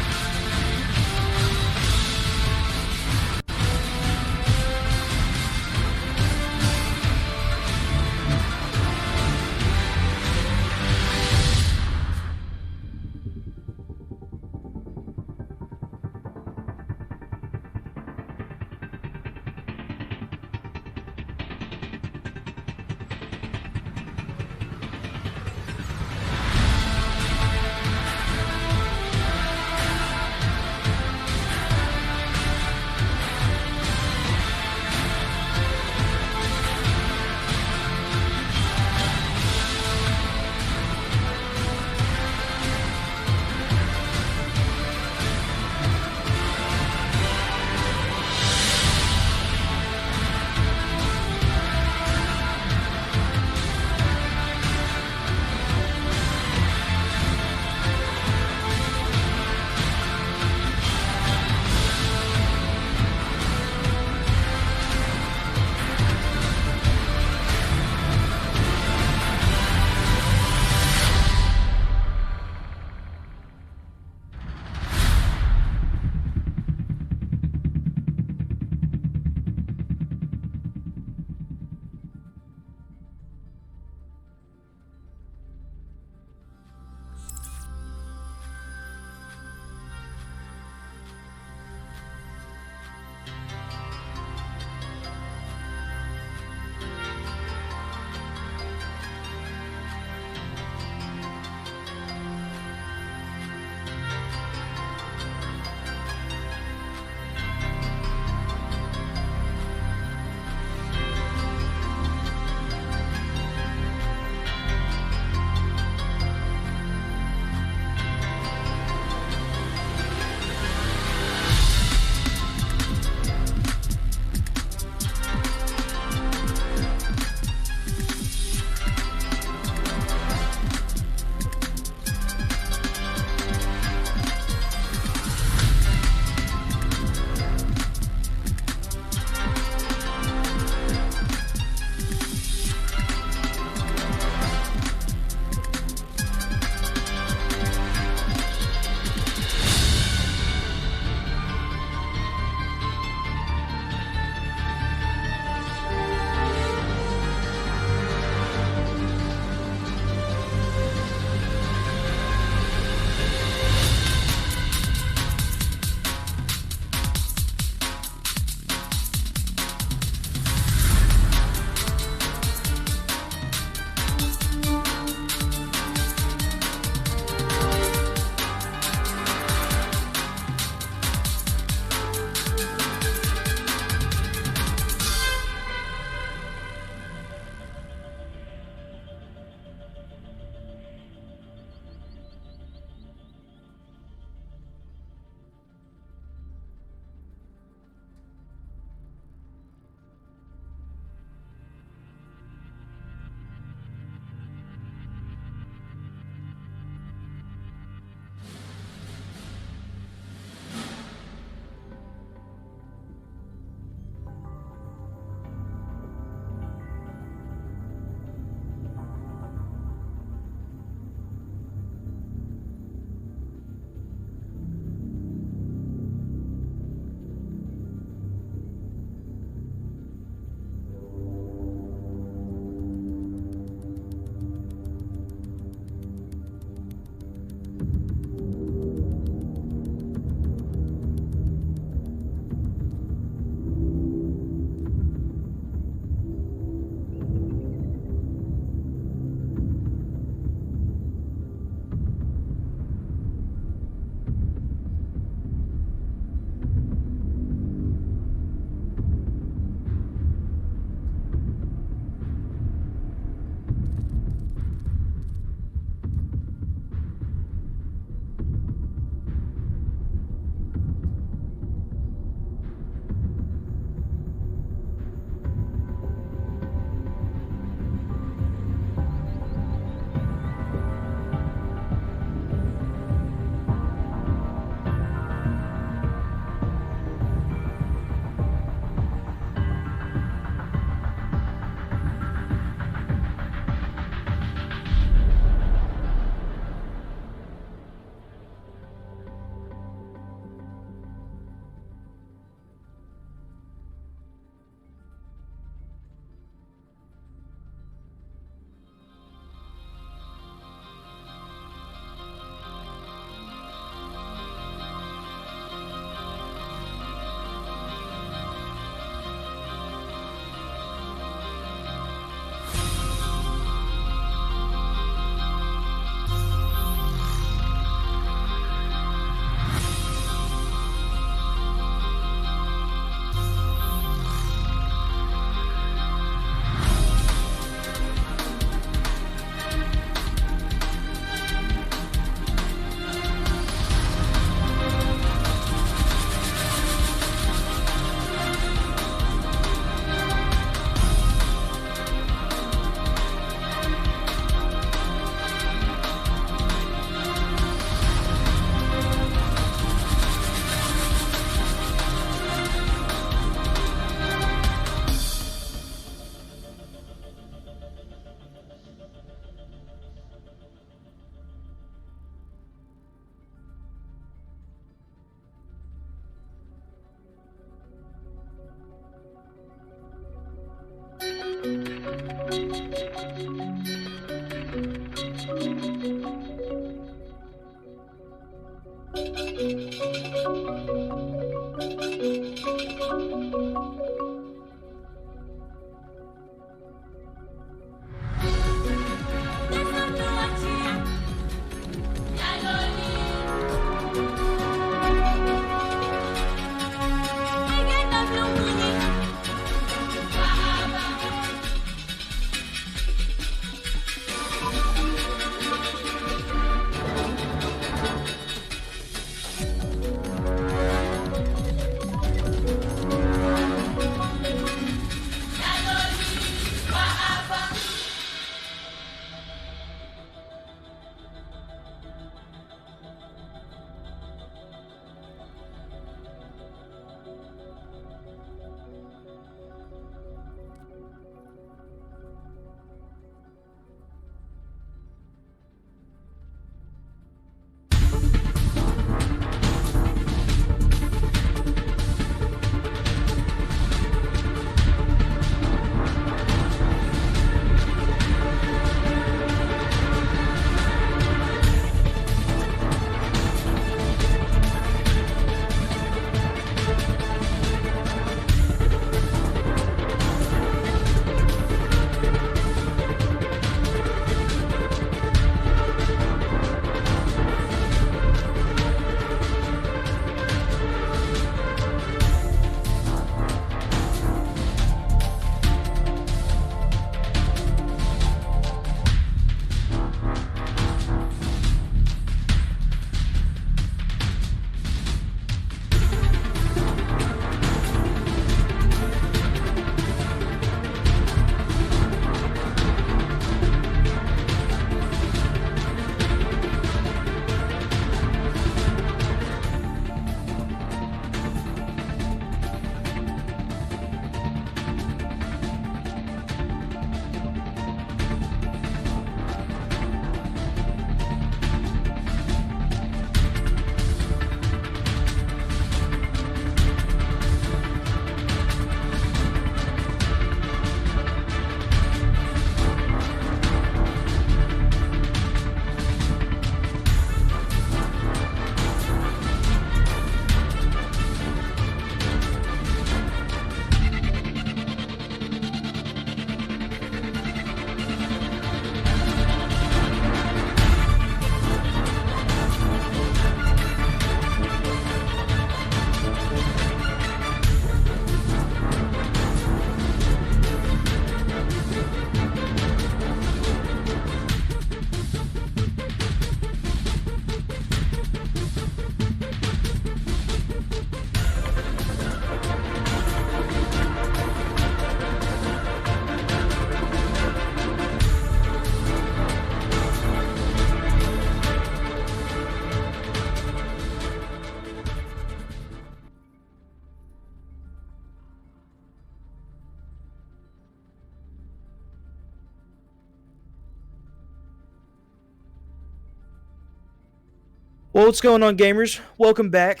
Speaker 4: Well, what's going on, gamers? Welcome back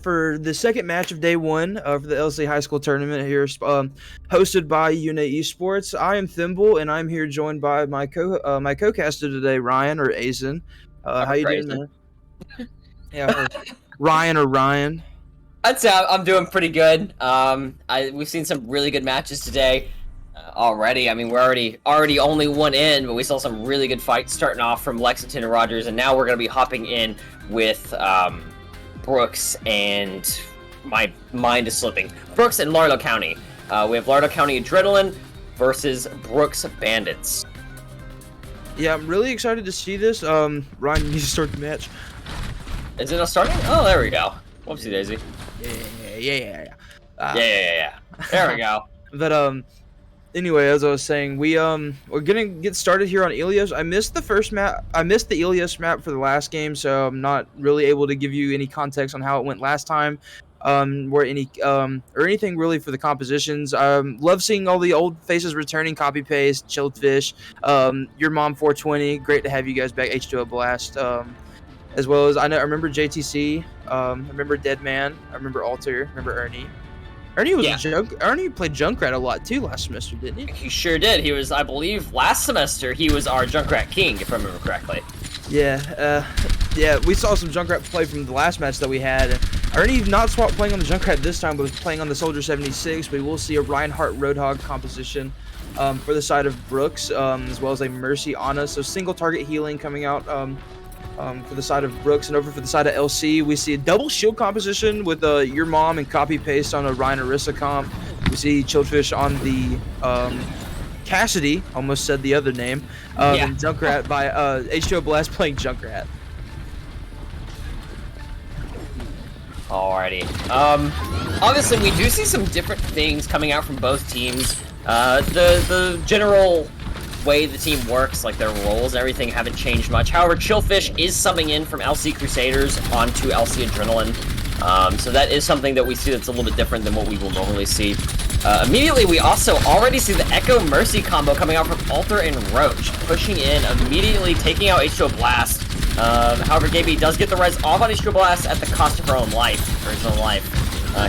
Speaker 4: for the second match of day one for the LC High School Tournament here, hosted by Unit Esports. I am Thimble, and I'm here joined by my co-caster today, Ryan or Azen. How you doing, man? Yeah, Ryan or Ryan.
Speaker 2: I'd say I'm doing pretty good. We've seen some really good matches today already. I mean, we're already only one in, but we saw some really good fights starting off from Lexington and Rogers, and now we're going to be hopping in with Brooks, and my mind is slipping. Brooks and Lauderdale County. We have Lauderdale County Adrenaline versus Brooks Bandits.
Speaker 4: Yeah, I'm really excited to see this. Ryan, you need to start the match.
Speaker 2: Is it not starting? Oh, there we go. Whoopsie daisy.
Speaker 4: Yeah.
Speaker 2: There we go.
Speaker 4: But anyway, as I was saying, we're gonna get started here on Ilios. I missed the first map. I missed the Ilios map for the last game, so I'm not really able to give you any context on how it went last time, or anything really for the compositions. Love seeing all the old faces returning. Copy paste, chilled fish, your mom 420. Great to have you guys back. H2O Blast. As well as I remember JTC, I remember Dead Man, I remember Alter, I remember Ernie. Ernie was
Speaker 2: Yeah.
Speaker 4: Ernie played Junkrat a lot too last semester, didn't he?
Speaker 2: He sure did. He was, I believe, last semester he was our Junkrat King, if I remember correctly.
Speaker 4: Yeah, yeah, we saw some Junkrat play from the last match that we had. Ernie not swapped playing on the Junkrat this time, but was playing on the Soldier 76. We will see a Reinhardt Roadhog composition for the side of Brooks, as well as a Mercy Ana. So single target healing coming out for the side of Brooks, and over for the side of LC, we see a double shield composition with Your Mom and copy paste on a Ryan Orisa comp. We see Chillfish on the Cassidy, almost said the other name, and Junkrat by H2O Blast playing Junkrat.
Speaker 2: Alrighty. Obviously, we do see some different things coming out from both teams. The general way the team works, like their roles and everything, haven't changed much. However, Chillfish is subbing in from LC Crusaders onto LC Adrenaline. So that is something that we see that's a little bit different than what we will normally see. Immediately, we also already see the Echo Mercy combo coming out from Alter and Roach, pushing in, immediately taking out H2O Blast. However, Gaby does get the res off on H2O Blast at the cost of her own life, or his own life.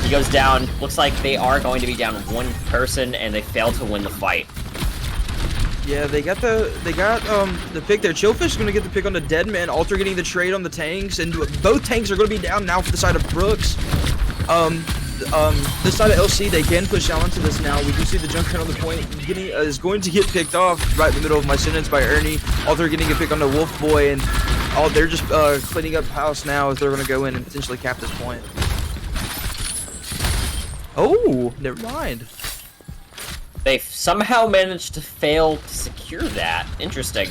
Speaker 2: He goes down. Looks like they are going to be down one person, and they fail to win the fight.
Speaker 4: Yeah, they got the pick there. Chillfish is gonna get the pick on the Deadman. Alter getting the trade on the tanks, and both tanks are gonna be down now for the side of Brooks. This side of LC, they can push out into this now. We do see the Junkrat on the point. Is going to get picked off right in the middle of my sentence by Ernie. Alter getting a pick on the Wolf Boy, and they're just cleaning up house now as they're gonna go in and potentially cap this point. Oh, never mind.
Speaker 2: They somehow managed to fail to secure that. Interesting.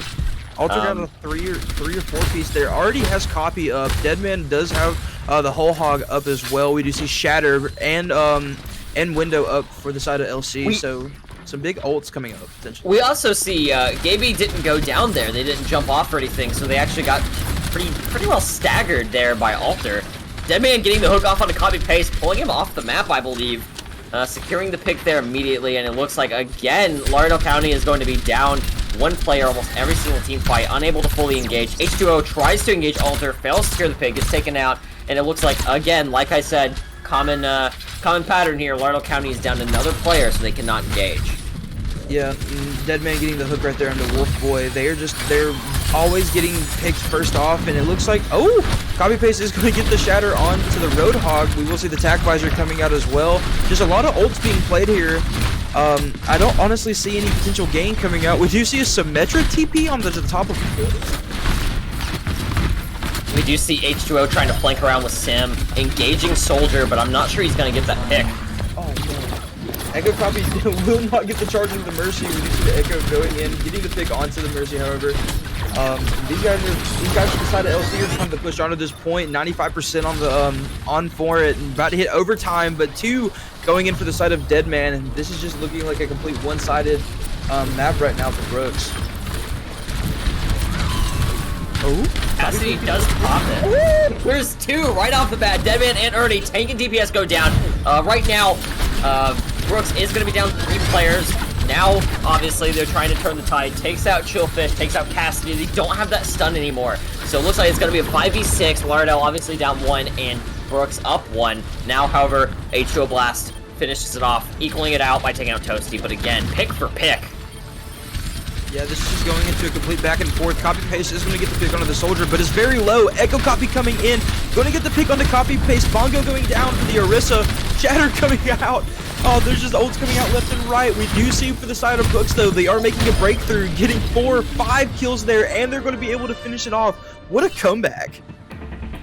Speaker 4: Alter got a three or four piece there. Already has copy up. Deadman does have the whole hog up as well. We do see Shatter and Window up for the side of LC. So some big ults coming up potentially.
Speaker 2: We also see Gaby didn't go down there. They didn't jump off or anything, so they actually got pretty well staggered there by Alter. Deadman getting the hook off on a copy paste, pulling him off the map, I believe. Securing the pick there immediately, and it looks like, again, Lauderdale County is going to be down one player almost every single team fight, unable to fully engage. H2O tries to engage Alter, fails to secure the pick, gets taken out, and it looks like, again, like I said, common pattern here. Lauderdale County is down another player, so they cannot engage.
Speaker 4: Yeah, Deadman getting the hook right there on the Wolf Boy. They're always getting picked first off, and it looks like, copy paste is going to get the Shatter on to the Roadhog. We will see the Tac Visor coming out as well. Just a lot of ults being played here. I don't honestly see any potential gain coming out. We do see a Symmetra TP on the top of the field.
Speaker 2: We do see H2O trying to flank around with Sim, engaging Soldier, but I'm not sure he's going to get that pick.
Speaker 4: Oh, no. Echo copy will not get the charge into the Mercy. We do see the Echo going in, getting the pick onto the Mercy, however. These guys from the side of LC are trying to push onto this point. 95% on the on for it, and about to hit overtime, but 2 going in for the side of Deadman, and this is just looking like a complete one-sided map right now for Brooks.
Speaker 2: Cassidy does pop it. There's 2 right off the bat. Deadman and Ernie, tank and DPS go down. Right now, Brooks is going to be down 3 players. Now, obviously, they're trying to turn the tide. Takes out Chillfish, takes out Cassidy. They don't have that stun anymore. So it looks like it's going to be a 5v6. Lauderdale obviously down 1, and Brooks up 1. Now, however, H2O Blast finishes it off, equaling it out by taking out Toasty. But again, pick for pick.
Speaker 4: Yeah, this is just going into a complete back and forth. Copy paste is going to get the pick onto the Soldier, but it's very low. Echo copy coming in, going to get the pick on the copy paste. Bongo going down for the Orisa. Shatter coming out. Oh, there's just ults coming out left and right. We do see for the side of Brooks, though, they are making a breakthrough, getting 4 or 5 kills there, and they're going to be able to finish it off. What a comeback.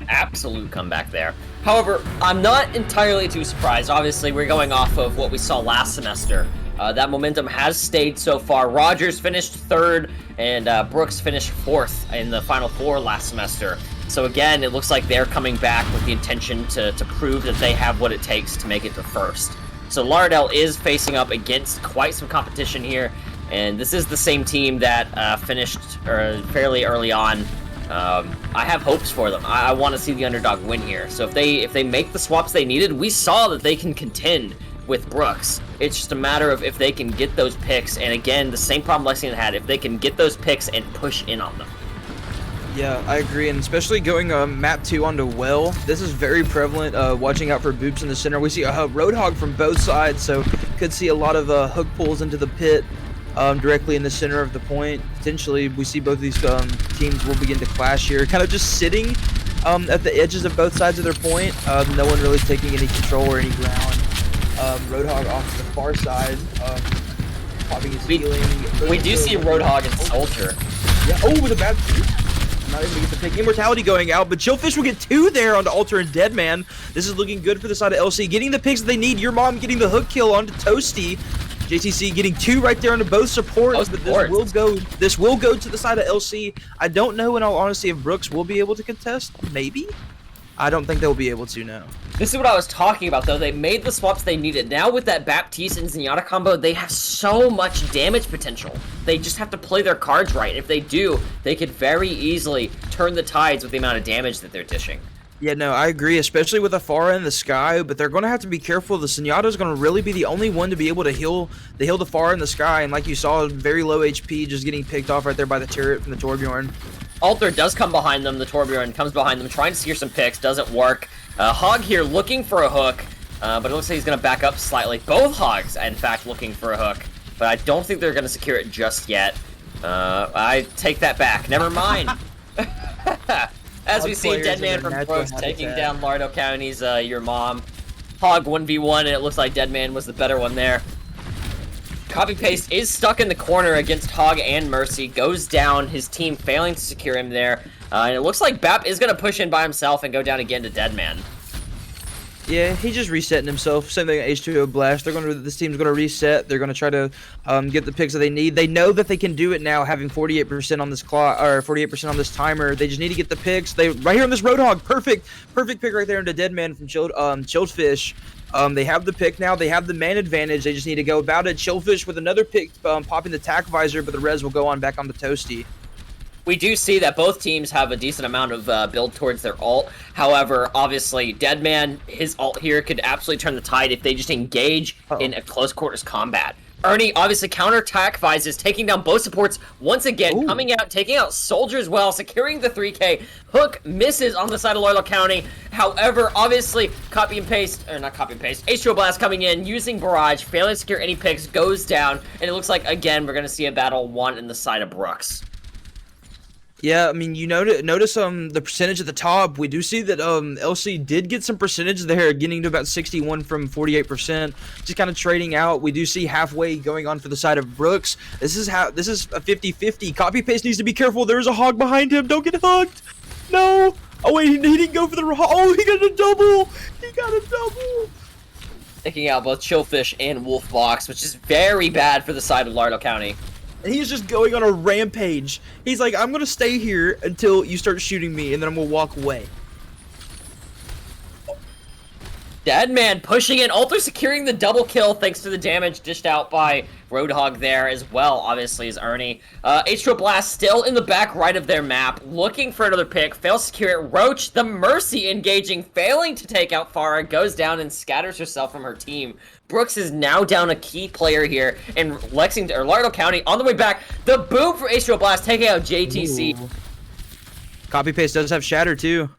Speaker 2: Absolute comeback there. However, I'm not entirely too surprised. Obviously, we're going off of what we saw last semester. That momentum has stayed so far. Rogers finished 3rd, and Brooks finished 4th in the Final 4 last semester. So again, it looks like they're coming back with the intention to prove that they have what it takes to make it to 1st. So Lauderdale is facing up against quite some competition here, and this is the same team that finished fairly early on. I have hopes for them. I want to see the underdog win here. So if they make the swaps they needed, we saw that they can contend with Brooks. It's just a matter of if they can get those picks, and again, the same problem Lexington had, if they can get those picks and push in on them.
Speaker 4: Yeah, I agree, and especially going map 2 onto well, this is very prevalent, watching out for boops in the center. We see a Roadhog from both sides, so could see a lot of hook pulls into the pit directly in the center of the point. Potentially, we see both of these teams will begin to clash here, kind of just sitting at the edges of both sides of their point. No one really taking any control or any ground. Roadhog off to the far side, popping his healing.
Speaker 2: We do see Roadhog and Soldier.
Speaker 4: Yeah, oh, with a bad... Not able to get the pick. Immortality going out, but Chillfish will get 2 there onto Alter and Deadman. This is looking good for the side of LC. Getting the picks that they need. Your mom getting the hook kill onto Toasty. JTC getting 2 right there onto both supports, but this will go to the side of LC. I don't know, in all honesty, if Brooks will be able to contest. Maybe. I don't think they'll be able to, no.
Speaker 2: This is what I was talking about, though. They made the swaps they needed. Now with that Baptiste and Zenyatta combo, they have so much damage potential. They just have to play their cards right. If they do, they could very easily turn the tides with the amount of damage that they're dishing.
Speaker 4: Yeah, no, I agree, especially with Afara in the sky, but they're going to have to be careful. The Zenyatta is going to really be the only one to be able to heal the Afara in the sky, and like you saw, very low HP, just getting picked off right there by the turret from the Torbjorn.
Speaker 2: Alter does come behind them, the Torbjorn comes behind them, trying to secure some picks, doesn't work. Hog here looking for a hook, but it looks like he's going to back up slightly. Both Hogs, in fact, looking for a hook, but I don't think they're going to secure it just yet. I take that back. Never mind. As we see, Deadman from Brooks taking down Lauderdale County's Your Mom. Hog 1v1, and it looks like Deadman was the better one there. Copy Paste is stuck in the corner against Hog and Mercy. Goes down, his team failing to secure him there. And it looks like Bap is going to push in by himself and go down again to Deadman.
Speaker 4: Yeah, he's just resetting himself. Same thing at H2O Blast. This team's going to reset. They're going to try to get the picks that they need. They know that they can do it now, having 48% on this clock or 48% on this timer. They just need to get the picks. Right here on this Roadhog, perfect pick right there into Deadman from Chilled Fish. They have the pick now. They have the man advantage. They just need to go about it. Chillfish with another pick, popping the tack visor, but the res will go on back on the Toasty.
Speaker 2: We do see that both teams have a decent amount of build towards their ult. However, obviously, Deadman, his ult here could absolutely turn the tide if they just engage in a close quarters combat. Ernie, obviously, counter-attack visors, taking down both supports once again, coming out, taking out Soldier as well, securing the 3K. Hook misses on the side of Lauderdale County. However, obviously, not copy and paste, H2O Blast coming in, using Barrage, failing to secure any picks, goes down, and it looks like, again, we're going to see a battle won in the side of Brooks.
Speaker 4: Yeah, I mean, you notice the percentage at the top. We do see that LC did get some percentage there, getting to about 61 from 48%. Just kind of trading out. We do see halfway going on for the side of Brooks. This is a 50-50. Copy Paste needs to be careful. There's a Hog behind him. Don't get hugged. No. Oh wait, he didn't go for the Hog. Oh, he got a double. He got a double.
Speaker 2: Taking out both Chillfish and Wolfbox, which is very bad for the side of Lauderdale County.
Speaker 4: And he's just going on a rampage. He's like, I'm going to stay here until you start shooting me, and then I'm going to walk away.
Speaker 2: Deadman pushing in, Alter securing the double kill thanks to the damage dished out by Roadhog there as well, obviously, is Ernie. H2O Blast still in the back right of their map, looking for another pick, fails to secure it. Roach, the Mercy engaging, failing to take out Farah, goes down and scatters herself from her team. Brooks is now down a key player here, and Lauderdale County on the way back. The boom for H2O Blast taking out JTC.
Speaker 4: Ooh. Copy Paste does have Shatter too.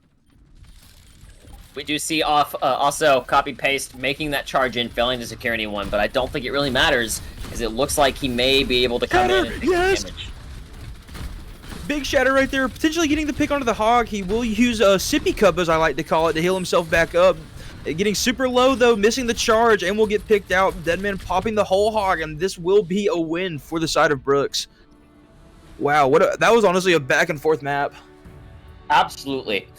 Speaker 2: We do see also Copy Paste making that charge in, failing to secure anyone, but I don't think it really matters, as it looks like he may be able to come in and take damage.
Speaker 4: Big Shatter right there, potentially getting the pick onto the Hog. He will use a sippy cup, as I like to call it, to heal himself back up. Getting super low though, missing the charge, and will get picked out. Deadman popping the whole Hog, and this will be a win for the side of Brooks. Wow, that was honestly a back and forth map.
Speaker 2: Absolutely.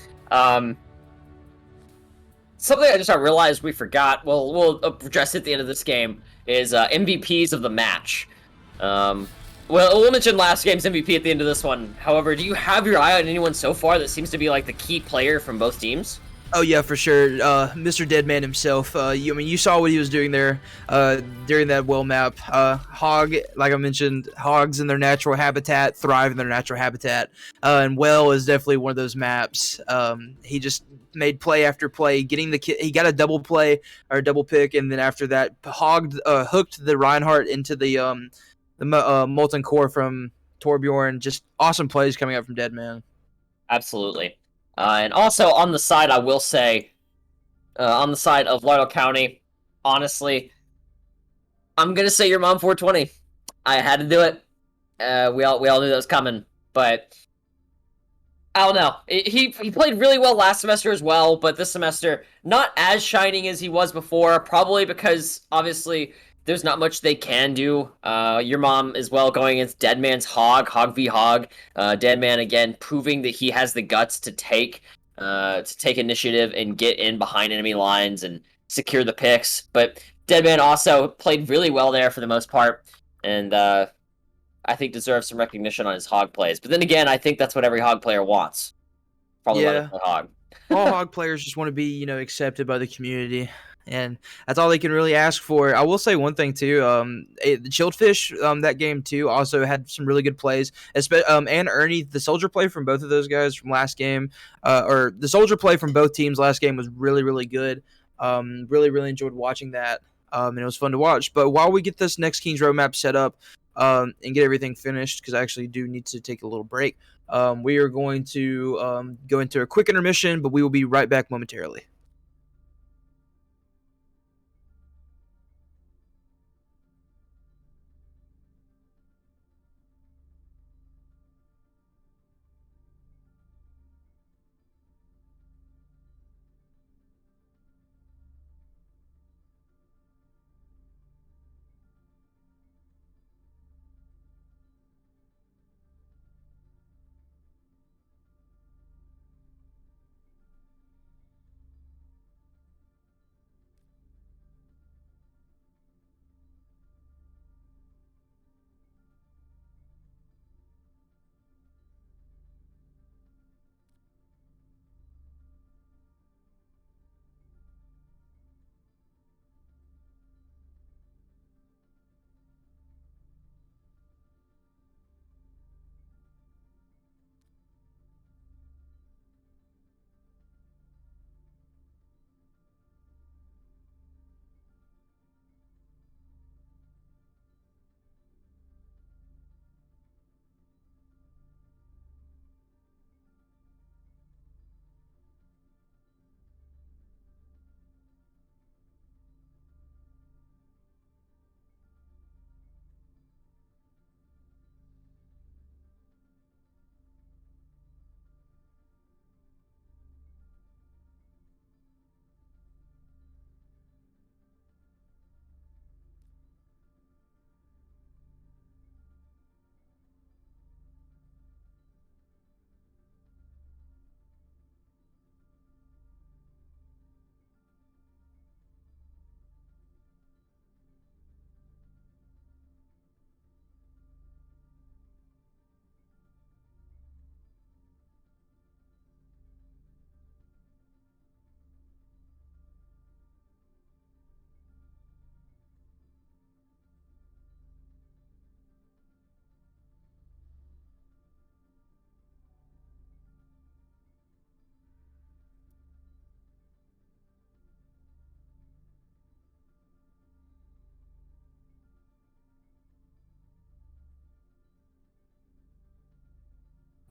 Speaker 2: Something I just realized we forgot, we'll address it at the end of this game, is MVPs of the match. We'll mention last game's MVP at the end of this one. However, do you have your eye on anyone so far that seems to be like the key player from both teams?
Speaker 4: Oh yeah, for sure. Mr. Deadman himself. You saw what he was doing there during that well map. Hog, like I mentioned, hogs in their natural habitat thrive in their natural habitat, and well is definitely one of those maps. He just made play after play, getting he got a double play or a double pick, and then after that, hooked the Reinhardt into the Molten Core from Torbjorn. Just awesome plays coming out from Deadman.
Speaker 2: Absolutely. And also on the side, I will say, on the side of Lauderdale County, honestly, I'm gonna say your mom 420. I had to do it. We all knew that was coming, but I don't know. He played really well last semester as well, but this semester not as shining as he was before. Probably because obviously there's not much they can do. Your mom as well going against Deadman's Hog v Hog. Deadman again proving that he has the guts to take initiative and get in behind enemy lines and secure the picks. But Deadman also played really well there for the most part, and I think deserves some recognition on his hog plays. But then again, I think that's what every hog player wants. Probably let
Speaker 4: Yeah.
Speaker 2: him play hog.
Speaker 4: All hog players just want to be, accepted by the community, and that's all they can really ask for. I will say one thing too. The Chilledfish, that game too, also had some really good plays. And Ernie, the soldier play from both of those guys from last game, or the soldier play from both teams last game was really, really good. Really enjoyed watching that. And it was fun to watch. But while we get this next Kings Row map set up, and get everything finished, because I actually do need to take a little break. We are going to go into a quick intermission, but we will be right back momentarily.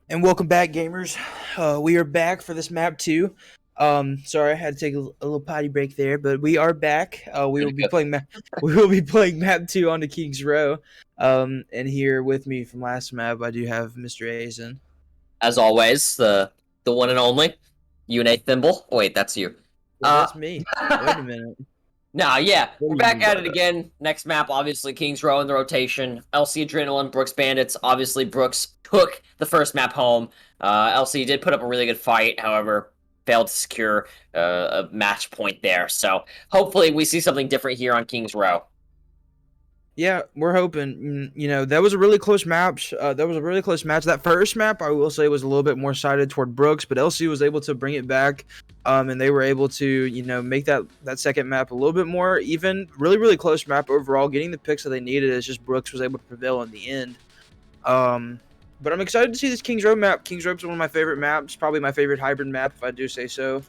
Speaker 4: And welcome back, gamers. We are back for this map 2. Sorry, I had to take a little potty break there, but we are back. We will be playing we will be playing map 2 on the Kings Row. And here with me from last map, I do have Mr. Azen.
Speaker 2: As always, the one and only UNA Thimble. Wait, that's you.
Speaker 4: That's me. Wait a minute.
Speaker 2: Nah, yeah,
Speaker 4: What
Speaker 2: we're
Speaker 4: do you
Speaker 2: back
Speaker 4: mean
Speaker 2: at
Speaker 4: by
Speaker 2: it
Speaker 4: that?
Speaker 2: again. Next map, obviously, Kings Row in the rotation. LC Adrenaline, Brooks Bandits. Obviously, Brooks took the first map home. LC did put up a really good fight, however, failed to secure a match point there. So hopefully we see something different here on Kings Row.
Speaker 4: Yeah, we're hoping. That was a really close match. That first map, I will say, was a little bit more sided toward Brooks, but LC was able to bring it back, and they were able to, make that second map a little bit more even. Really close map overall. Getting the picks that they needed, it's just Brooks was able to prevail in the end. But I'm excited to see this Kings Row map. Kings Row is one of my favorite maps, probably my favorite hybrid map, if I do say so.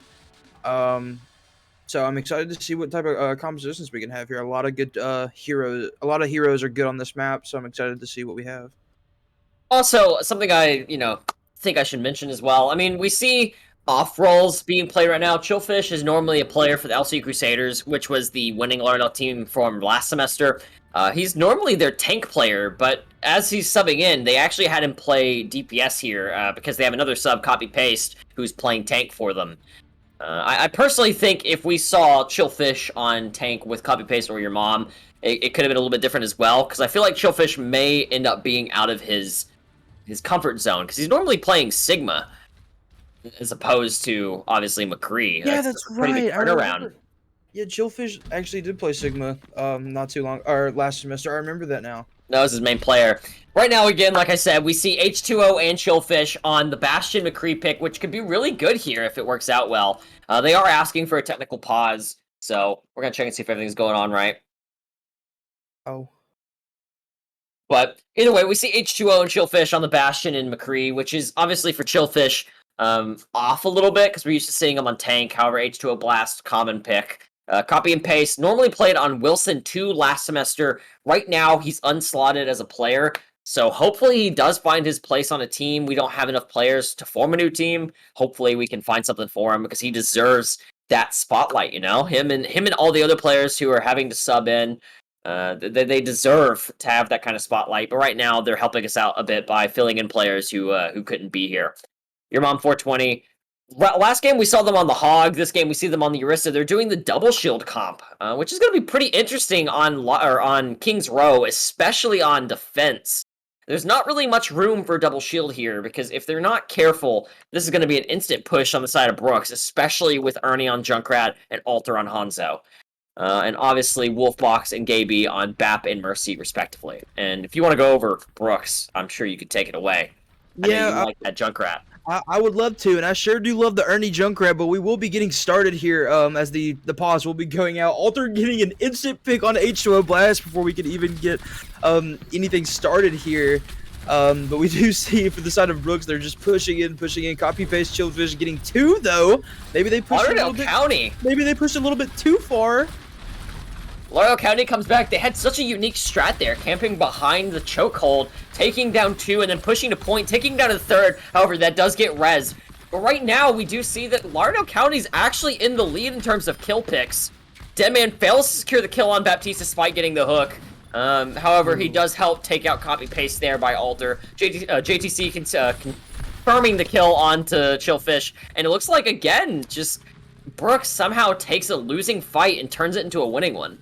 Speaker 4: So I'm excited to see what type of compositions we can have here. A lot of good heroes. A lot of heroes are good on this map, so I'm excited to see what we have.
Speaker 2: Also, something I, think I should mention as well. I mean, we see off roles being played right now. Chillfish is normally a player for the LC Crusaders, which was the winning Lauderdale team from last semester. He's normally their tank player, but as he's subbing in, they actually had him play DPS here because they have another sub, Copy Paste, who's playing tank for them. I personally think if we saw Chillfish on tank with Copy Paste or your mom, it could have been a little bit different as well, because I feel like Chillfish may end up being out of his comfort zone, because he's normally playing Sigma, as opposed to, obviously, McCree.
Speaker 4: Yeah, that's
Speaker 2: a pretty big
Speaker 4: right. I
Speaker 2: turnaround.
Speaker 4: remember. Yeah, Chillfish actually did play Sigma not too long, or last semester. I remember that now.
Speaker 2: That was his main player. Right now, again, like I said, we see H2O and Chillfish on the Bastion McCree pick, which could be really good here if it works out well. They are asking for a technical pause, so we're going to check and see if everything's going on right.
Speaker 4: Oh.
Speaker 2: But either way, we see H2O and Chillfish on the Bastion and McCree, which is obviously for Chillfish off a little bit, because we're used to seeing him on tank. However, H2O Blast, common pick. Copy and Paste, normally played on Wilson 2 last semester. Right now, he's unslotted as a player, so hopefully he does find his place on a team. We don't have enough players to form a new team. Hopefully we can find something for him, because he deserves that spotlight, you know? Him and all the other players who are having to sub in, they deserve to have that kind of spotlight. But right now, they're helping us out a bit by filling in players who couldn't be here. Your Mom 420... Last game, we saw them on the Hog. This game, we see them on the Orisa. They're doing the double shield comp, which is going to be pretty interesting on King's Row, especially on defense. There's not really much room for double shield here, because if they're not careful, this is going to be an instant push on the side of Brooks, especially with Ernie on Junkrat and Alter on Hanzo. And obviously, Wolfbox and Gaby on BAP and Mercy, respectively. And if you want to go over Brooks, I'm sure you could take it away. I know you like that Junkrat.
Speaker 4: I would love to, and I sure do love the Ernie Junkrat, but we will be getting started here as the pause will be going out. Alter getting an instant pick on H2O Blast before we can even get anything started here. But we do see for the side of Brooks, they're just pushing in. Copy Paste, Chillfish getting 2 though. Maybe they pushed a little bit.
Speaker 2: County.
Speaker 4: Maybe they pushed a little bit too far.
Speaker 2: Lauderdale County comes back. They had such a unique strat there, camping behind the chokehold, taking down 2, and then pushing to point, taking down a 3rd. However, that does get res. But right now, we do see that Lauderdale County's actually in the lead in terms of kill picks. Deadman fails to secure the kill on Baptiste despite getting the hook. However, he does help take out Copy Paste there by Alter. JTC confirming the kill onto Chillfish. And it looks like, again, just Brooks somehow takes a losing fight and turns it into a winning one.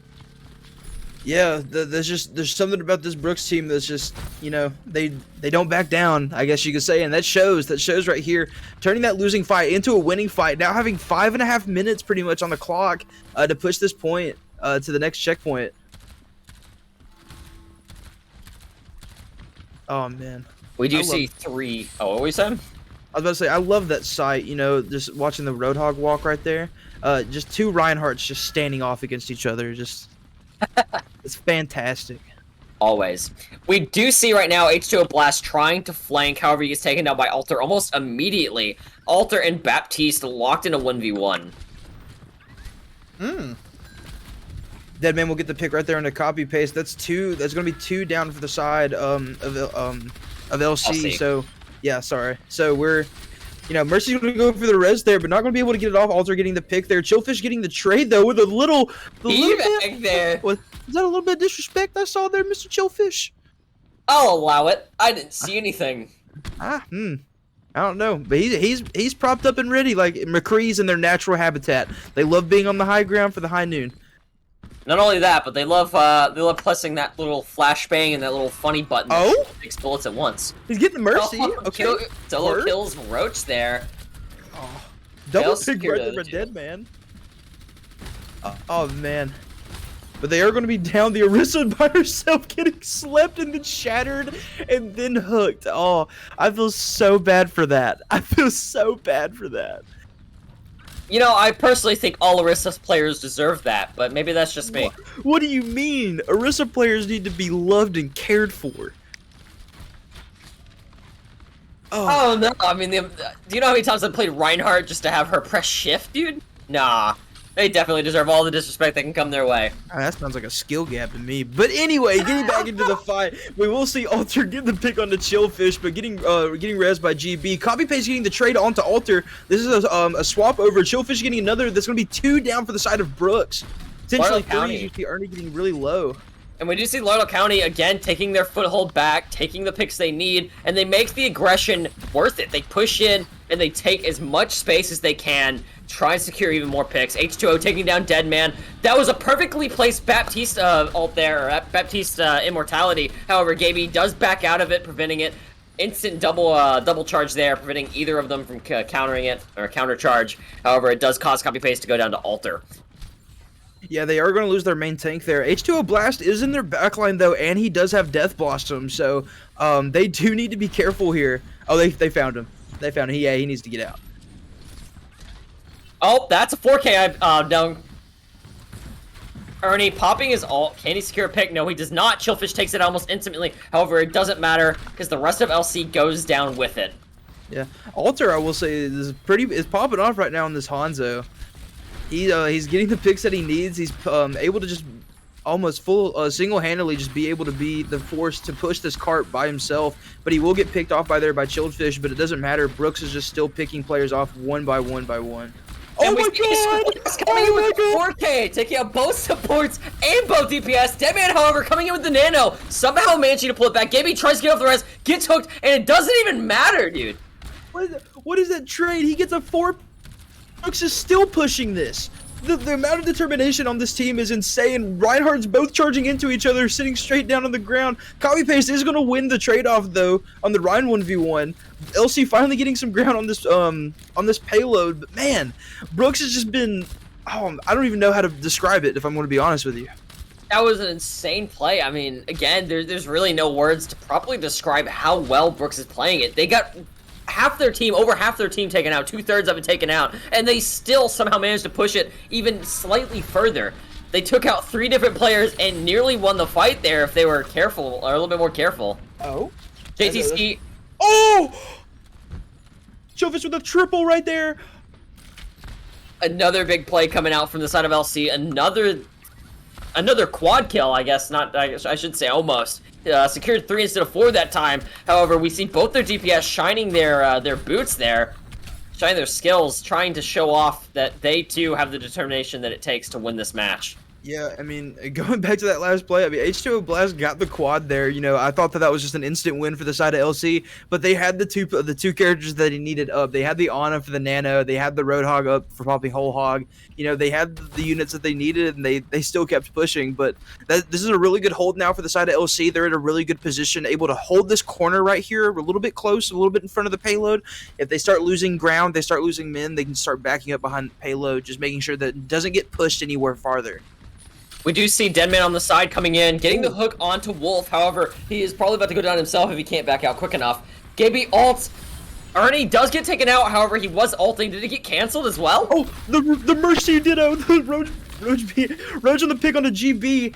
Speaker 4: Yeah, there's something about this Brooks team that's just, you know, they don't back down, I guess you could say, and that shows right here, turning that losing fight into a winning fight, now having 5.5 minutes pretty much on the clock to push this point to the next checkpoint. Oh man,
Speaker 2: we do see 3. Oh, what were we saying?
Speaker 4: I was about to say, I love that sight, you know, just watching the Roadhog walk right there. Just 2 Reinhardts just standing off against each other, just it's fantastic.
Speaker 2: Always. We do see right now H2O Blast trying to flank, however he gets taken down by Alter almost immediately. Alter and Baptiste locked in a 1v1.
Speaker 4: Deadman will get the pick right there on the Copy Paste. That's 2. That's going to be 2 down for the side of LC. So, yeah, sorry. So we're, you know, Mercy's going to go for the res there, but not going to be able to get it off. Alter getting the pick there. Chillfish getting the trade, though, with a little bit
Speaker 2: there.
Speaker 4: Was that a little bit of disrespect I saw there, Mr. Chillfish?
Speaker 2: I'll allow it. I didn't see anything.
Speaker 4: I don't know, but he's propped up and ready like McCree's in their natural habitat. They love being on the high ground for the high noon.
Speaker 2: Not only that, but they love pressing that little flashbang and that little funny button.
Speaker 4: Oh?
Speaker 2: 6 bullets at once.
Speaker 4: He's getting the Mercy.
Speaker 2: Oh,
Speaker 4: okay.
Speaker 2: Solo kills Roach there.
Speaker 4: Oh, double
Speaker 2: Fails
Speaker 4: pick
Speaker 2: to
Speaker 4: right there for Deadman. Oh man. But they are going to be down. The Orisa by herself getting slept and then shattered and then hooked. Oh, I feel so bad for that.
Speaker 2: You know, I personally think all Orisa's players deserve that, but maybe that's just me.
Speaker 4: What do you mean? Orisa players need to be loved and cared for.
Speaker 2: Oh no, I mean, do you know how many times I played Reinhardt just to have her press shift, dude? Nah. They definitely deserve all the disrespect that can come their way.
Speaker 4: That sounds like a skill gap to me. But anyway, getting back into the fight, we will see Alter get the pick on the Chillfish, but getting rezzed by GB. Copy paste getting the trade onto Alter. This is a swap over. Chillfish getting another. That's going to be 2 down for the side of Brooks. Potentially 3. You see Ernie getting really low.
Speaker 2: And we do see Lauderdale County, again, taking their foothold back, taking the picks they need, and they make the aggression worth it. They push in, and they take as much space as they can, try and secure even more picks. H2O taking down Deadman. That was a perfectly placed Baptiste ult there, or Baptiste Immortality. However, Gaby does back out of it, preventing it. Instant double charge there, preventing either of them from countering it, or counter charge. However, it does cause copy paste to go down to Alter.
Speaker 4: Yeah, they are going to lose their main tank there. H2O Blast is in their backline, though, and he does have Death Blossom, so they do need to be careful here. Oh, they found him. They found him. Yeah, he needs to get out.
Speaker 2: Oh, that's a 4K down. Ernie popping his ult. Can he secure a pick? No, he does not. Chillfish takes it almost instantly. However, it doesn't matter, because the rest of LC goes down with it.
Speaker 4: Yeah. Alter, I will say, is popping off right now in this Hanzo. He's getting the picks that he needs. He's able to just almost single-handedly just be able to be the force to push this cart by himself. But he will get picked off by Chillfish, but it doesn't matter. Brooks is just still picking players off one by one by one.
Speaker 2: Oh my god! Coming in with 4K, taking out both supports and both DPS. Deadman, however, coming in with the nano, somehow managing to pull it back. Gaby tries to get off the res, gets hooked, and it doesn't even matter, dude.
Speaker 4: What is that trade? He gets a 4. Brooks is still pushing this. The amount of determination on this team is insane. Reinhardt's both charging into each other, sitting straight down on the ground. Copy paste is going to win the trade-off though on the Ryan 1v1. LC finally getting some ground on this payload, but man, Brooks has just been. Oh, I don't even know how to describe it if I'm going to be honest with you.
Speaker 2: That was an insane play. I mean, again, there's really no words to properly describe how well Brooks is playing it. They got over half their team taken out, 2/3 of it taken out, and they still somehow managed to push it even slightly further. They took out 3 different players and nearly won the fight there if they were careful, or a little bit more careful.
Speaker 4: Oh?
Speaker 2: JTC.
Speaker 4: Oh! Chillfish with a triple right there.
Speaker 2: Another big play coming out from the side of LC. Another quad kill, I guess. I should say almost. Secured 3 instead of 4 that time. However, we see both their DPS shining their boots there, shining their skills, trying to show off that they too have the determination that it takes to win this match.
Speaker 4: Yeah, I mean, going back to that last play, I mean, H2O Blast got the quad there. You know, I thought that was just an instant win for the side of LC, but they had the two characters that he needed up. They had the Ana for the Nano, they had the Roadhog up for popping Whole Hog. You know, they had the units that they needed, and they still kept pushing. But this is a really good hold now for the side of LC. They're in a really good position, able to hold this corner right here, a little bit close, a little bit in front of the payload. If they start losing ground, they start losing men, they can start backing up behind the payload, just making sure that it doesn't get pushed anywhere farther.
Speaker 2: We do see Deadman on the side coming in, getting the hook onto Wolf. However, he is probably about to go down himself if he can't back out quick enough. Gaby ults. Ernie does get taken out. However, he was ulting. Did it get canceled as well?
Speaker 4: Oh, the Mercy Ditto. Roach on the pick on the GB.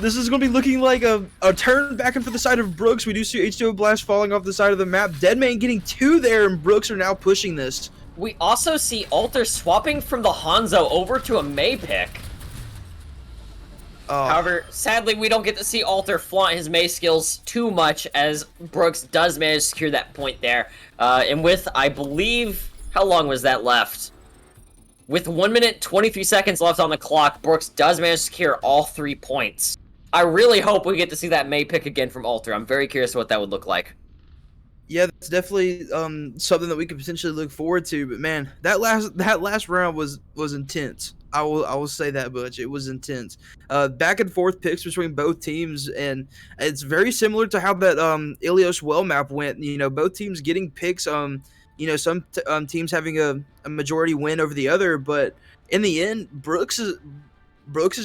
Speaker 4: This is going to be looking like a turn back and for the side of Brooks. We do see H2O Blast falling off the side of the map. Deadman getting 2 there, and Brooks are now pushing this.
Speaker 2: We also see Alter swapping from the Hanzo over to a Mei pick. However, sadly, we don't get to see Alter flaunt his Mei skills too much, as Brooks does manage to secure that point there. And with, I believe, how long was that left? With 1 minute, 23 seconds left on the clock, Brooks does manage to secure all 3 points. I really hope we get to see that Mei pick again from Alter. I'm very curious what that would look like.
Speaker 4: Yeah, that's definitely something that we could potentially look forward to. But man, that last round was intense. I will say that much. It was intense. Back and forth picks between both teams, and it's very similar to how that Ilios well map went. You know, both teams getting picks. You know, some teams having a majority win over the other, but in the end, Brooks is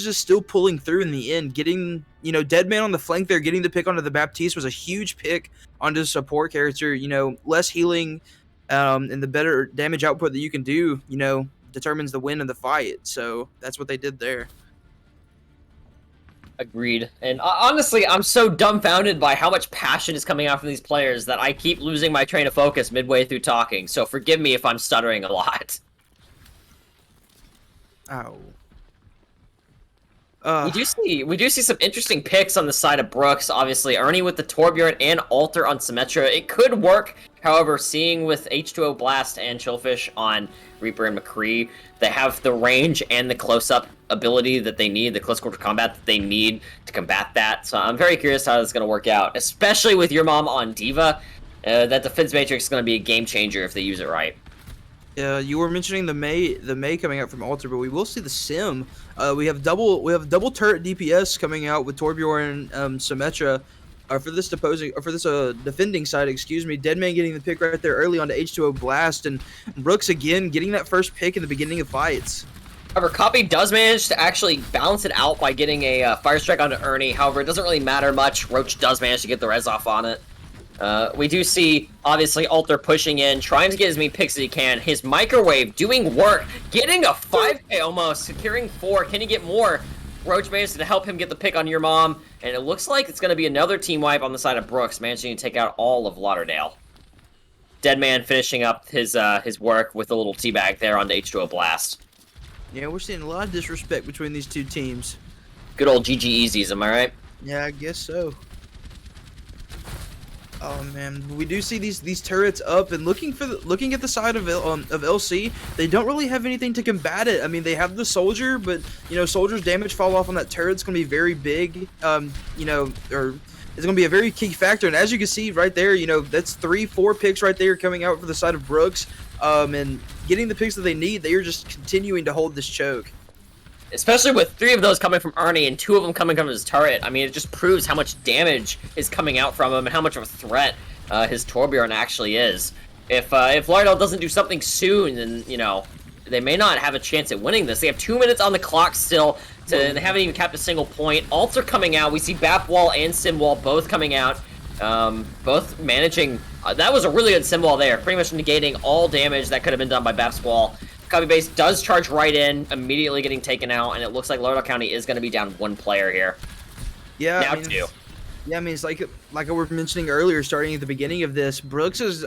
Speaker 4: just still pulling through in the end, getting, you know, Deadman on the flank there, getting the pick onto the Baptiste was a huge pick onto the support character. You know, less healing and the better damage output that you can do, you know, determines the win of the fight. So that's what they did there.
Speaker 2: Agreed. And honestly, I'm so dumbfounded by how much passion is coming out from these players that I keep losing my train of focus midway through talking. So forgive me if I'm stuttering a lot.
Speaker 4: Ow.
Speaker 2: We do see some interesting picks on the side of Brooks. Obviously, Ernie with the Torbjorn and Alter on Symmetra. It could work. However, seeing with H2O Blast and Chillfish on Reaper and McCree, they have the range and the close-up ability that they need, the close quarter combat that they need to combat that. So I'm very curious how this is going to work out, especially with your mom on Diva. That defense matrix is going to be a game changer if they use it right.
Speaker 4: Yeah, you were mentioning the May coming out from Alter, but we will see the Sim. We have double turret DPS coming out with Torbjorn and Symmetra. For this defending side, excuse me, Deadman getting the pick right there early on to H2O Blast, and Brooks again getting that first pick in the beginning of fights.
Speaker 2: However, Copy does manage to actually balance it out by getting a Fire Strike onto Ernie. However, it doesn't really matter much. Roach does manage to get the res off on it. We do see, obviously, Alter pushing in, trying to get as many picks as he can. His Microwave doing work, getting a 5K almost, securing 4. Can he get more? Roach managed to help him get the pick on your mom, and it looks like it's going to be another team wipe on the side of Brooks, managing to take out all of Lauderdale. Deadman finishing up his work with a little teabag there on the H2O Blast.
Speaker 4: Yeah, we're seeing a lot of disrespect between these two teams.
Speaker 2: Good old GG Easies, am I right?
Speaker 4: Yeah, I guess so. Oh man, we do see these turrets up and looking at the side of LC. They don't really have anything to combat it. I mean, they have the soldier, but you know, soldier's damage fall off on that turret's gonna be very big. You know, or it's gonna be a very key factor. And as you can see right there, you know, that's 3-4 picks right there coming out for the side of Brooks. And getting the picks that they need, they are just continuing to hold this choke.
Speaker 2: Especially with 3 of those coming from Arnie and 2 of them coming from his turret. I mean, it just proves how much damage is coming out from him and how much of a threat his Torbjorn actually is. If Lauderdale doesn't do something soon, then, you know, they may not have a chance at winning this. They have 2 minutes on the clock still. They haven't even capped a single point. Alts are coming out. We see Bap Wall and Sim Wall both coming out. Both managing... that was a really good Sim Wall there, pretty much negating all damage that could have been done by Bap's Wall. Copy base does charge right in, immediately getting taken out, and it looks like Lauderdale County is going to be down 1 player here.
Speaker 4: Yeah,
Speaker 2: now 2.
Speaker 4: Yeah, I mean, it's like I was mentioning earlier, starting at the beginning of this, Brooks is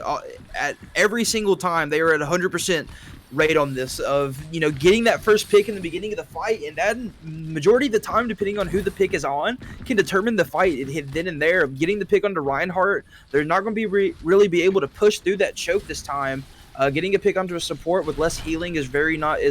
Speaker 4: at every single time they are at 100% rate on this of, you know, getting that first pick in the beginning of the fight, and that majority of the time, depending on who the pick is on, can determine the fight then and there. Getting the pick onto Reinhardt, they're not going to be really be able to push through that choke this time. Getting a pick onto a support with less healing is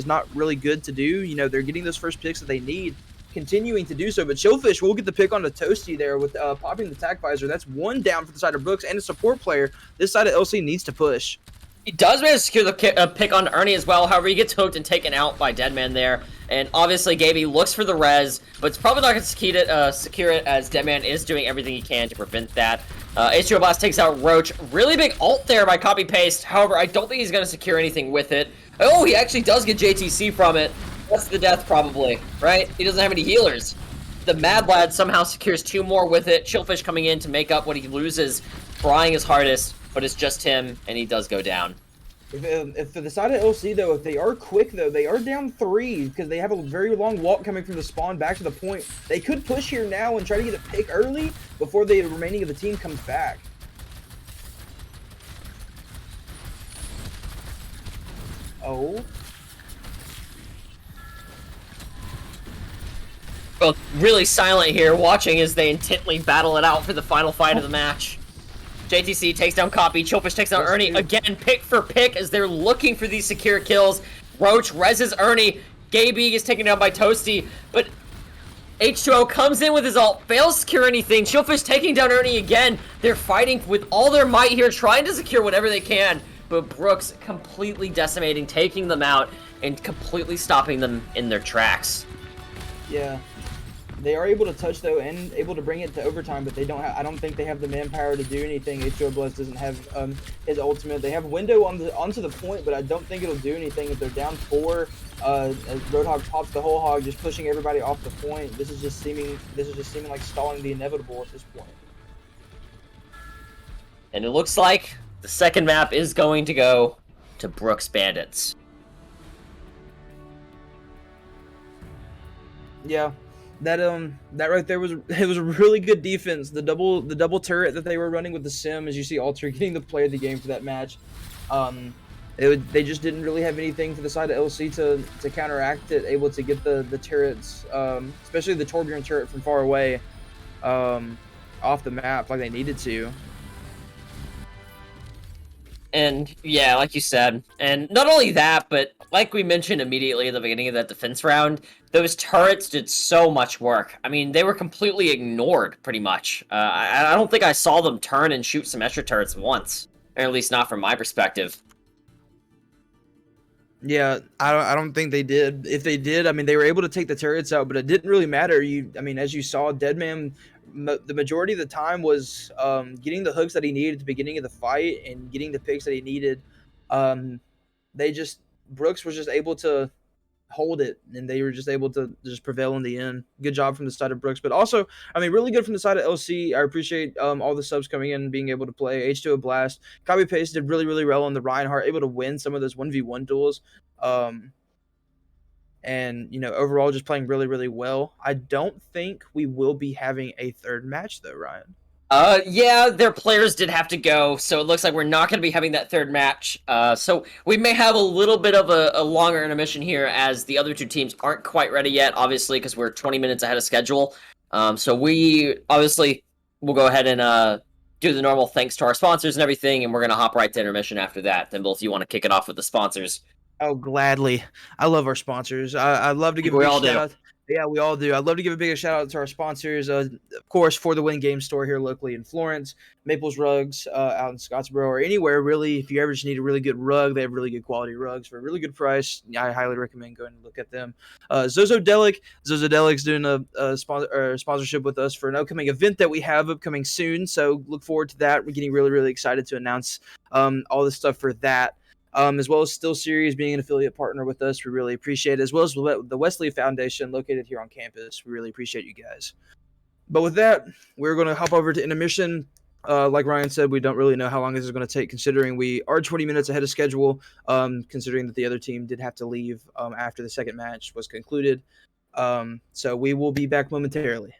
Speaker 4: not really good to do. You know, they're getting those first picks that they need, continuing to do so. But Chillfish will get the pick onto Toasty there with popping the tac visor. That's 1 down for the side of Brooks and a support player. This side of LC needs to push.
Speaker 2: He does manage to secure the pick on Ernie as well. However, he gets hooked and taken out by Deadman there. And obviously, Gaby looks for the res, but it's probably not going to secure it as Deadman is doing everything he can to prevent that. H2O Blast takes out Roach. Really big ult there by Copy Paste. However, I don't think he's going to secure anything with it. Oh, he actually does get JTC from it. That's the death probably, right? He doesn't have any healers. The Mad Lad somehow secures 2 more with it. Chillfish coming in to make up what he loses. Trying his hardest, but it's just him, and he does go down.
Speaker 4: If for the side of LC, though, if they are quick, though, they are down 3 because they have a very long walk coming from the spawn back to the point. They could push here now and try to get a pick early before the remaining of the team comes back. Oh.
Speaker 2: Well, really silent here, watching as they intently battle it out for the final fight of the match. JTC takes down Copy, Chillfish takes down Ernie, again, pick for pick as they're looking for these secure kills. Roach reses Ernie, Gaby is taken down by Toasty, but H2O comes in with his ult, fails to secure anything. Chillfish taking down Ernie again. They're fighting with all their might here, trying to secure whatever they can, but Brooks completely decimating, taking them out, and completely stopping them in their tracks.
Speaker 4: Yeah. They are able to touch, though, and able to bring it to overtime, but they don't have, I don't think they have the manpower to do anything. H2O Bloods doesn't have his ultimate. They have window onto the point, but I don't think it'll do anything if they're down 4. As Roadhog pops the whole hog, just pushing everybody off the point. This is just seeming like stalling the inevitable at this point.
Speaker 2: And it looks like the second map is going to go to Brooks Bandits.
Speaker 4: Yeah. That right there was a really good defense. The double turret that they were running with the Sim, as you see Alter getting the play of the game for that match. They just didn't really have anything for the side of LC to counteract it, able to get the turrets, especially the Torbjorn turret from far away, off the map like they needed to.
Speaker 2: And yeah, like you said, and not only that, but like we mentioned immediately at the beginning of that defense round, those turrets did so much work. I mean, they were completely ignored, pretty much. I don't think I saw them turn and shoot some extra turrets once, or at least not from my perspective.
Speaker 4: Yeah, I don't think they did. If they did, I mean, they were able to take the turrets out, but it didn't really matter. I mean, as you saw, Deadman, the majority of the time was getting the hooks that he needed at the beginning of the fight and getting the picks that he needed. Brooks was just able to hold it, and they were just able to just prevail in the end. Good job from the side of Brooks, but also, I mean, really good from the side of LC. I appreciate all the subs coming in and being able to play. H2 Blast, Copy Paste did really, really well on the Reinhardt, able to win some of those 1v1 duels. And, overall just playing really, really well. I don't think we will be having a third match, though, Ryan.
Speaker 2: Yeah, their players did have to go, so it looks like we're not going to be having that third match. So we may have a little bit of a longer intermission here, as the other two teams aren't quite ready yet, obviously, because we're 20 minutes ahead of schedule. So we, obviously, will go ahead and do the normal thanks to our sponsors and everything, and we're going to hop right to intermission after that. Then, both, you want to kick it off with the sponsors?
Speaker 4: Oh, gladly. I love our sponsors. I'd love to give a big shout out. Yeah, we all do. I'd love to give a big shout out to our sponsors. Of course, For the Win Game Store here locally in Florence, Maples Rugs out in Scottsboro, or anywhere really. If you ever just need a really good rug, they have really good quality rugs for a really good price. I highly recommend going and look at them. Zozodelic's doing a sponsorship with us for an upcoming event that we have upcoming soon. So look forward to that. We're getting really, really excited to announce all this stuff for that. As well as Still Series being an affiliate partner with us. We really appreciate it, as well as the Wesley Foundation located here on campus. We really appreciate you guys. But with that, we're going to hop over to intermission. Like Ryan said, we don't really know how long this is going to take, considering we are 20 minutes ahead of schedule, considering that the other team did have to leave after the second match was concluded. So we will be back momentarily.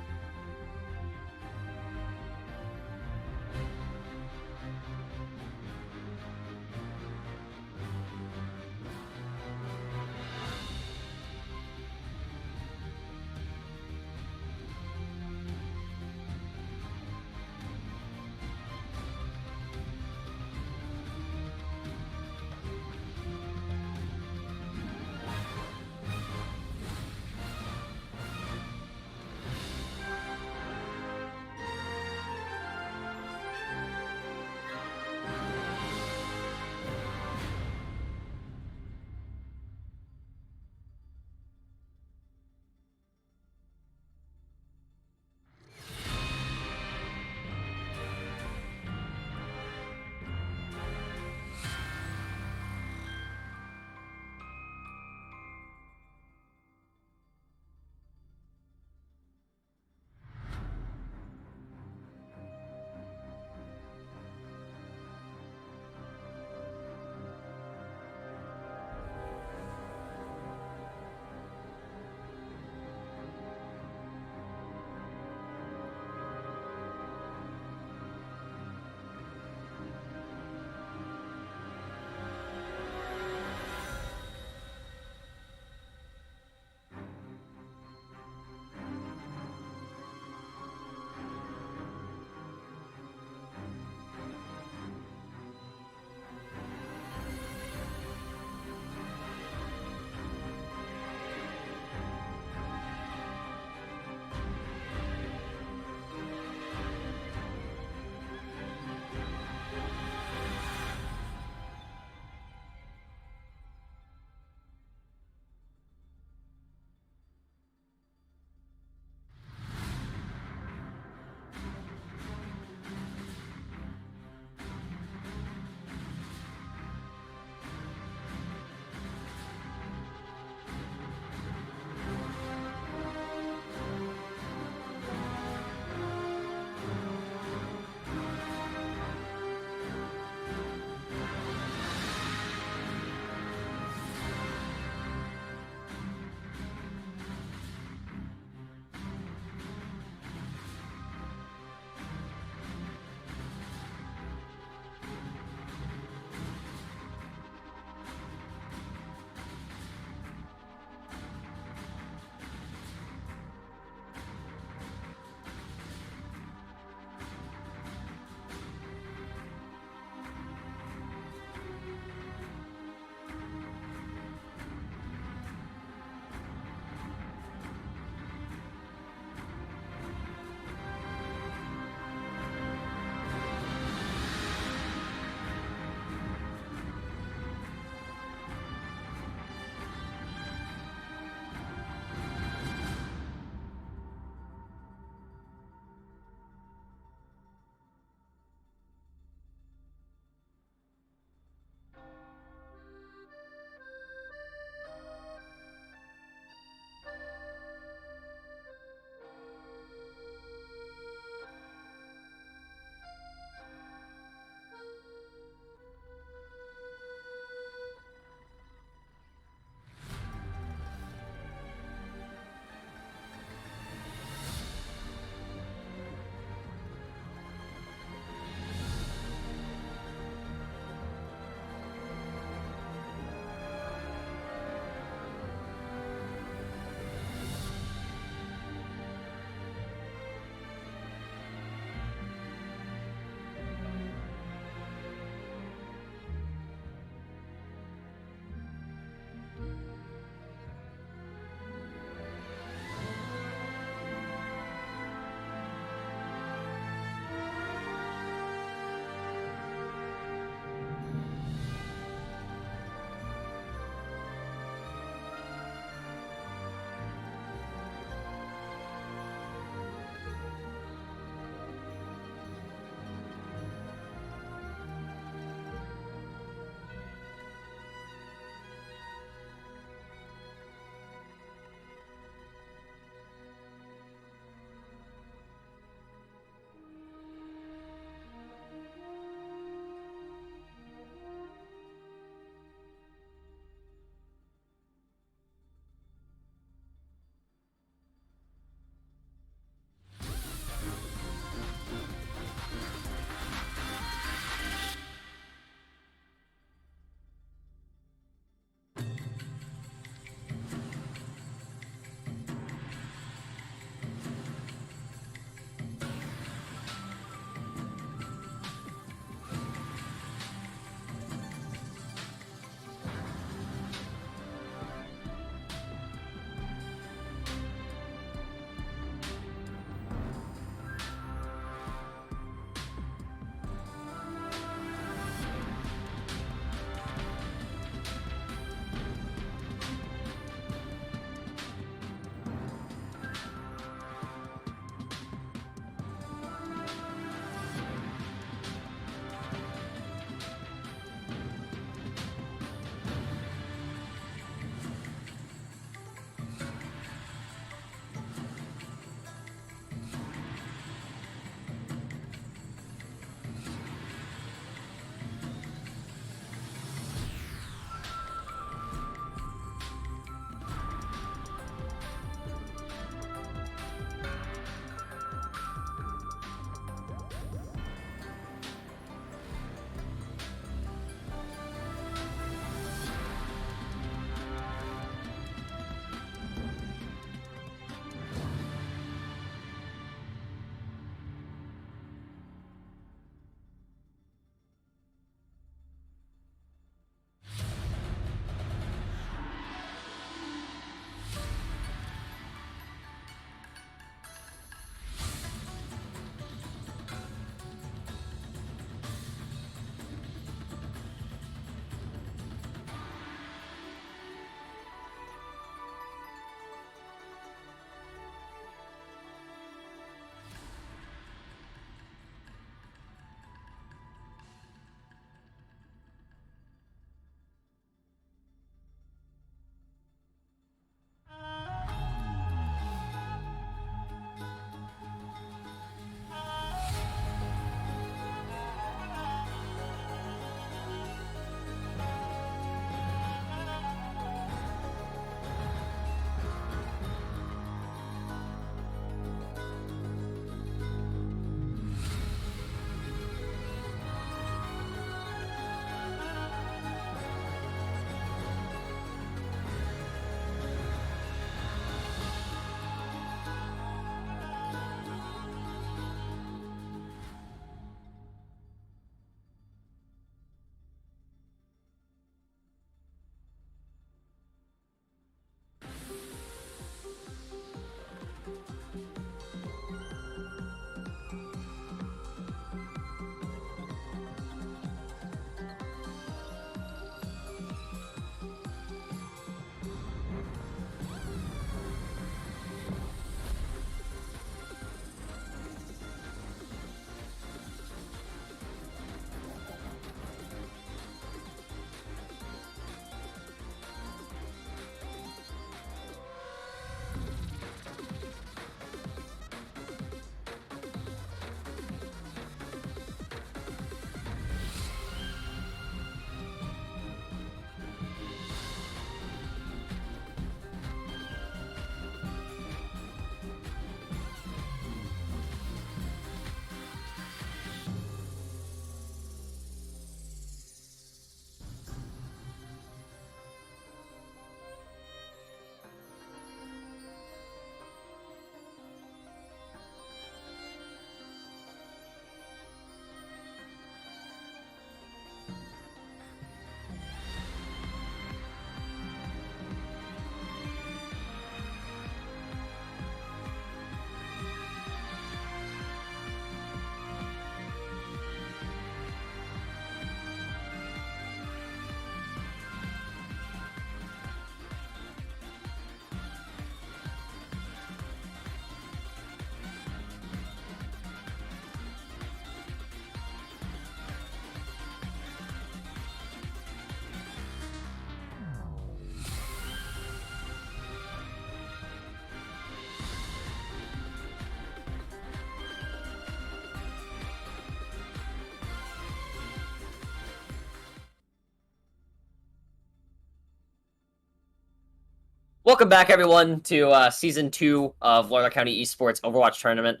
Speaker 2: Welcome back, everyone, to Season 2 of Lauderdale County Esports Overwatch Tournament.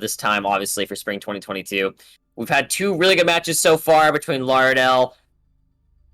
Speaker 2: This time, obviously, for Spring 2022. We've had two really good matches so far between Lauderdale,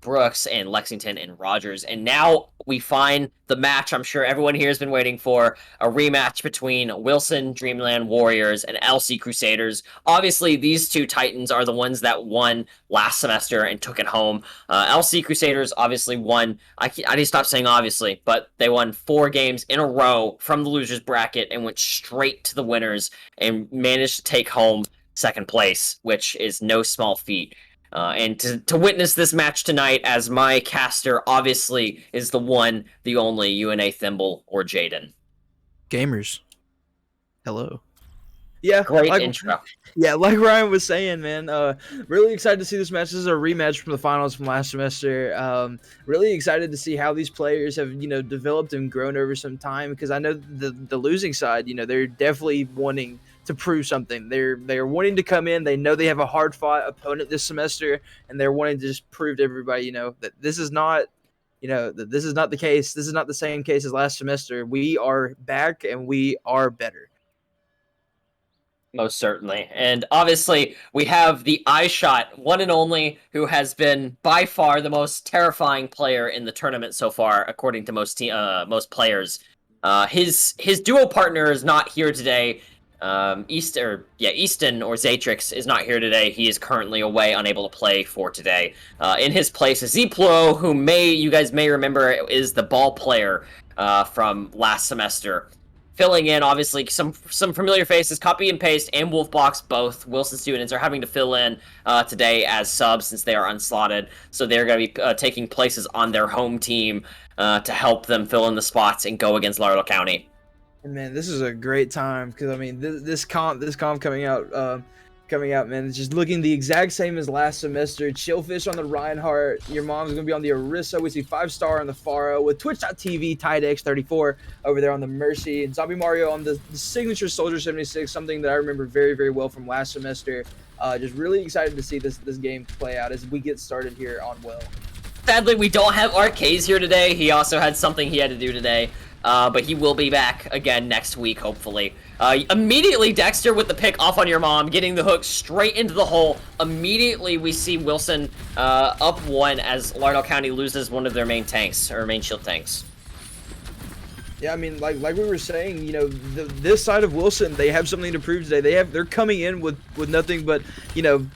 Speaker 2: Brooks, and Lexington and Rogers. And now we find the match I'm sure everyone here has been waiting for, a rematch between Wilson Dreamland Warriors and LC Crusaders. Obviously, these two Titans are the ones that won last semester and took it home. LC Crusaders obviously won. I need to stop saying obviously, but they won 4 games in a row from the losers bracket and went straight to the winners and managed to take home second place, which is no small feat. And to witness this match tonight, as my caster obviously is the one, the only UNA Thimble or Jaden.
Speaker 4: Gamers. Hello. Yeah,
Speaker 2: Great intro.
Speaker 4: Yeah, like Ryan was saying, man, really excited to see this match. This is a rematch from the finals from last semester. Really excited to see how these players have, developed and grown over some time, because I know the losing side, they're definitely wanting to prove something. They're wanting to come in. They know they have a hard fought opponent this semester, and they're wanting to just prove to everybody, that this is not, that this is not the case. This is not the same case as last semester. We are back and we are better.
Speaker 2: Most certainly. And obviously, we have the eye shot, one and only, who has been by far the most terrifying player in the tournament so far, according to most players. His duo partner is not here today. Easton or Zatrix is not here today. He is currently away, unable to play for today. In his place is Ziplo, who you guys may remember is the ball player from last semester. Filling in, obviously, some familiar faces, Copy and Paste and Wolfbox, both Wilson students, are having to fill in today as subs since they are unslotted. So they're going to be taking places on their home team to help them fill in the spots and go against Lauderdale County.
Speaker 4: And man, this is a great time, because I mean, this comp coming out, man, it's just looking the exact same as last semester. Chillfish on the Reinhardt. Your mom's gonna be on the Orisa. We see 5-star on the Faro with Twitch.tv Tidex34 over there on the Mercy, and Zombie Mario on the signature Soldier 76. Something that I remember very, very well from last semester. Just really excited to see this game play out as we get started here on Well.
Speaker 2: Sadly, we don't have RKs here today. He also had something he had to do today. But he will be back again next week, hopefully. Immediately, Dexter with the pick off on your mom, getting the hook straight into the hole. Immediately, we see Wilson up 1 as Lauderdale County loses one of their main tanks, or main shield tanks.
Speaker 4: Yeah, I mean, like we were saying, this side of Wilson, they have something to prove today. They're coming in with nothing but,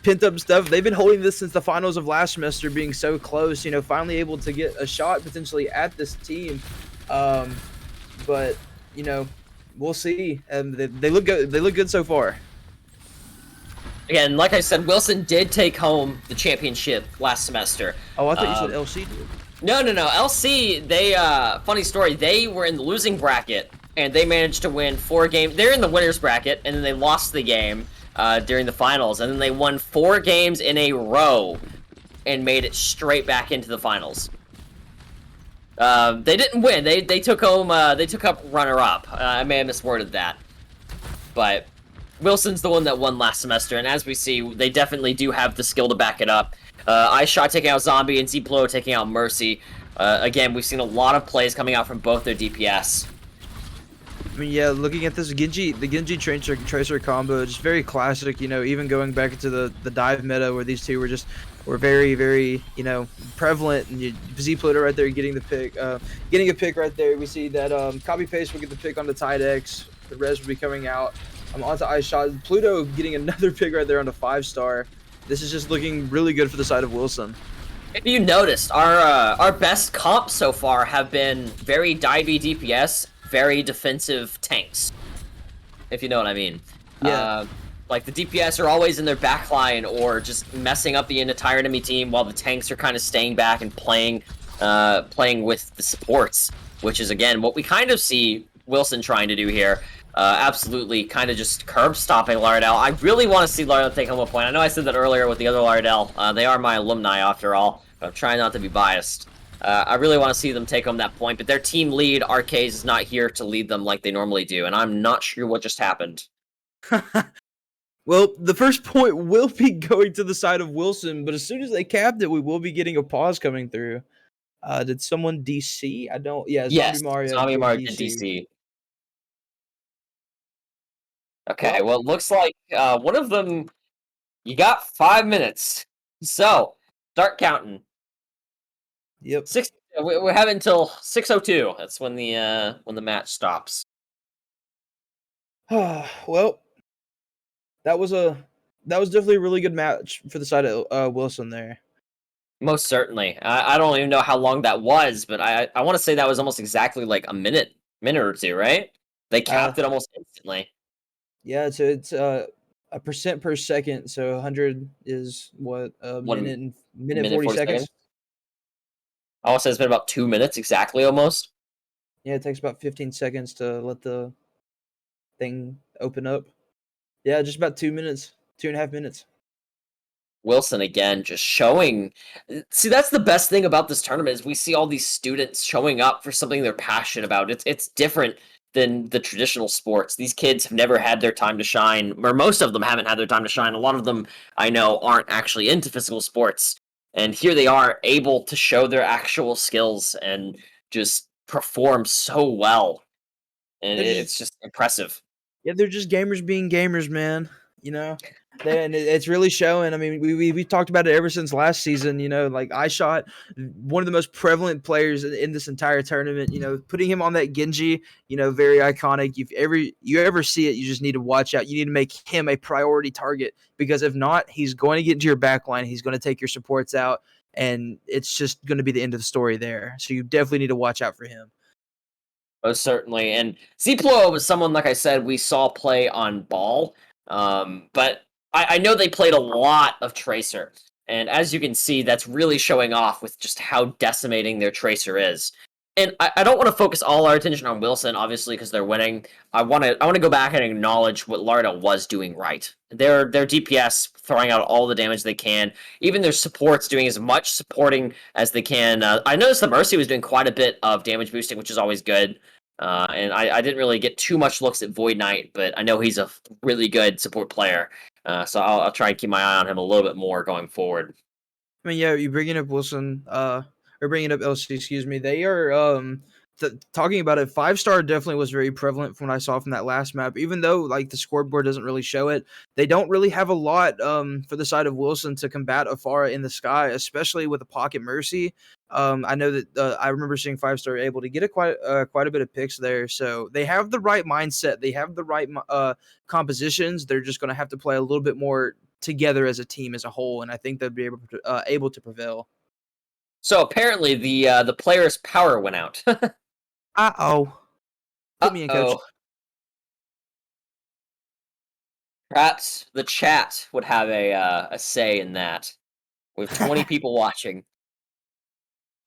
Speaker 4: pent up stuff. They've been holding this since the finals of last semester, being so close. Finally able to get a shot potentially at this team. But we'll see. And they look good. They look good so far.
Speaker 2: Again, like I said, Wilson did take home the championship last semester.
Speaker 4: Oh, I thought you said LC did.
Speaker 2: No. LC, they funny story. They were in the losing bracket and they managed to win 4 games. They're in the winners bracket, and then they lost the game during the finals, and then they won 4 games in a row and made it straight back into the finals. They didn't win. They took home. They took up runner-up. I may have misworded that, but Wilson's the one that won last semester, and as we see, they definitely do have the skill to back it up. iShot taking out Zombie and Ziplo taking out Mercy. Again, we've seen a lot of plays coming out from both their DPS.
Speaker 4: I mean, yeah, looking at this the Genji Tracer combo, just very classic. Even going back into the dive meta where these two were very, very, prevalent. And Ziplo right there getting the pick, getting a pick right there. We see that Copy Paste will get the pick on the Tidex. The res will be coming out. Onto iShot. Pluto getting another pick right there on the 5-star. This is just looking really good for the side of Wilson.
Speaker 2: If you noticed, our best comps so far have been very divey DPS, very defensive tanks. If you know what I mean.
Speaker 4: Yeah.
Speaker 2: Like the DPS are always in their backline or just messing up the entire enemy team, while the tanks are kind of staying back and playing with the supports, which is again what we kind of see Wilson trying to do here. Absolutely, kind of just curb stopping Lauderdale. I really want to see Lauderdale take home a point. I know I said that earlier with the other Lauderdale. They are my alumni after all, but I'm trying not to be biased. I really want to see them take home that point, but their team lead, RKs, is not here to lead them like they normally do, and I'm not sure what just happened.
Speaker 4: Well, the first point will be going to the side of Wilson, but as soon as they capped it, we will be getting a pause coming through. Did someone DC? I don't. Yeah, Zombie
Speaker 2: Yes,
Speaker 4: Mario
Speaker 2: Zombie
Speaker 4: did
Speaker 2: Mario did
Speaker 4: DC.
Speaker 2: DC. Okay,
Speaker 4: Well,
Speaker 2: well, it looks like one of them. You got 5 minutes, so start counting.
Speaker 4: yep.
Speaker 2: Six. We have until 6:02. That's when the match stops.
Speaker 4: Well, that was a that was definitely a really good match for the side of Wilson there.
Speaker 2: Most certainly. I don't even know how long that was, but I want to say that was almost exactly like a minute or two, right? They
Speaker 4: Uh,
Speaker 2: capped it almost instantly.
Speaker 4: yeah, it's a percent per second, so 100 is what a
Speaker 2: One
Speaker 4: minute
Speaker 2: minute
Speaker 4: 40
Speaker 2: 40 seconds.
Speaker 4: seconds.
Speaker 2: I want to say it's been about 2 minutes exactly, almost.
Speaker 4: Yeah, it takes about 15 seconds to let the thing open up. Yeah, just about 2 minutes, 2.5 minutes.
Speaker 2: Wilson again, just showing. See, that's the best thing about this tournament is we see all these students showing up for something they're passionate about. It's different than the traditional sports. These kids have never had their time to shine, or most of them haven't had their time to shine. A lot of them I know aren't actually into physical sports, and here they are able to show their actual skills and just perform so well, and
Speaker 4: They're just
Speaker 2: it's just impressive.
Speaker 4: Yeah, they're just gamers being gamers, man. You know, and it's really showing. I mean, we talked about it ever since last season. You know, like I shot one of the most prevalent players in this entire tournament. You know, putting him on that Genji. You know, very iconic. You ever see it, you just need to watch out. You need to make him a priority target because if not, he's going to get into your backline. He's going to take your supports out, and it's just going to be the end of the story there. So you definitely need to watch out for him.
Speaker 2: Most certainly. And Ziplo was someone, like I said, we saw play on ball. But I know they played a lot of Tracer. And as you can see, that's really showing off with just how decimating their Tracer is. And I don't want to focus all our attention on Wilson, obviously, because they're winning. I want to go back and acknowledge what Lauderdale was doing right. Their DPS throwing out all the damage they can. Even their supports doing as much supporting as they can. I noticed the Mercy was doing quite a bit of damage boosting, which is always good. And I didn't really get too much looks at Void Knight, but I know he's a really good support player. So I'll try and keep my eye on him a little bit more going forward.
Speaker 4: I mean, yeah, you bringing up Wilson, or bringing up LC, excuse me. They are talking about it. 5-star definitely was very prevalent from what I saw from that last map. Even though like the scoreboard doesn't really show it, they don't really have a lot for the side of Wilson to combat Afara in the sky, especially with a pocket mercy. I know that I remember seeing 5-star able to get quite a bit of picks there. So they have the right mindset. They have the right compositions. They're just going to have to play a little bit more together as a team as a whole, and I think they'll be able to prevail.
Speaker 2: So apparently the player's power went out.
Speaker 4: Uh-oh. Put me in, coach.
Speaker 2: Uh-oh. Perhaps the chat would have a say in that. With 20 people watching,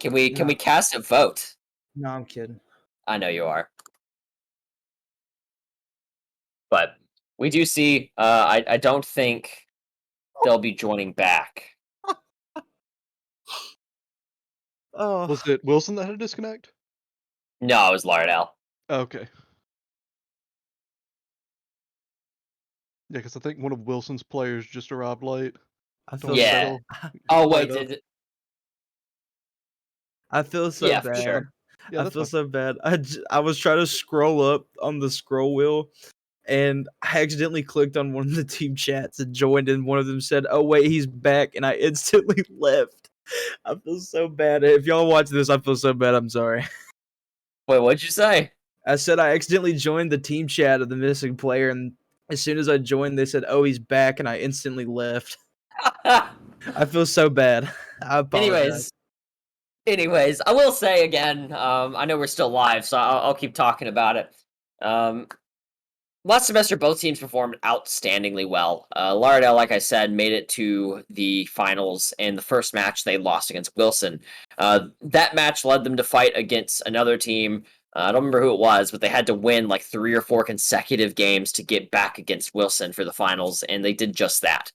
Speaker 2: can we
Speaker 4: No,
Speaker 2: cast a vote?
Speaker 4: no, I'm kidding.
Speaker 2: I know you are, but we do see. I don't think they'll be joining back.
Speaker 4: Oh,
Speaker 3: Was it Wilson that had a disconnect?
Speaker 2: No, it was Lauderdale.
Speaker 3: Okay. Yeah, because I think one of Wilson's players just arrived late.
Speaker 4: I
Speaker 3: to
Speaker 4: feel
Speaker 2: Yeah.
Speaker 4: so.
Speaker 3: settle.
Speaker 2: Oh
Speaker 4: Hold
Speaker 2: wait,
Speaker 4: up.
Speaker 2: did
Speaker 4: I feel so
Speaker 2: yeah, for
Speaker 4: bad.
Speaker 2: sure.
Speaker 3: Yeah,
Speaker 4: I
Speaker 3: that's
Speaker 4: feel
Speaker 3: fine.
Speaker 4: so bad. I was trying to scroll up on the scroll wheel, and I accidentally clicked on one of the team chats and joined, and one of them said, "Oh wait, he's back," and I instantly left. I feel so bad. If y'all watch this, I feel so bad. I'm sorry.
Speaker 2: Wait, what'd you say?
Speaker 4: I said I accidentally joined the team chat of the missing player, and as soon as I joined, they said, "Oh, he's back," and I instantly left. I feel so bad. I apologize.
Speaker 2: anyways, I will say again. I know we're still live, so I'll keep talking about it. Um, Last semester, both teams performed outstandingly well. Lauderdale, like I said, made it to the finals, and the first match they lost against Wilson. That match led them to fight against another team. I don't remember who it was, but they had to win like 3 or 4 consecutive games to get back against Wilson for the finals, and they did just that.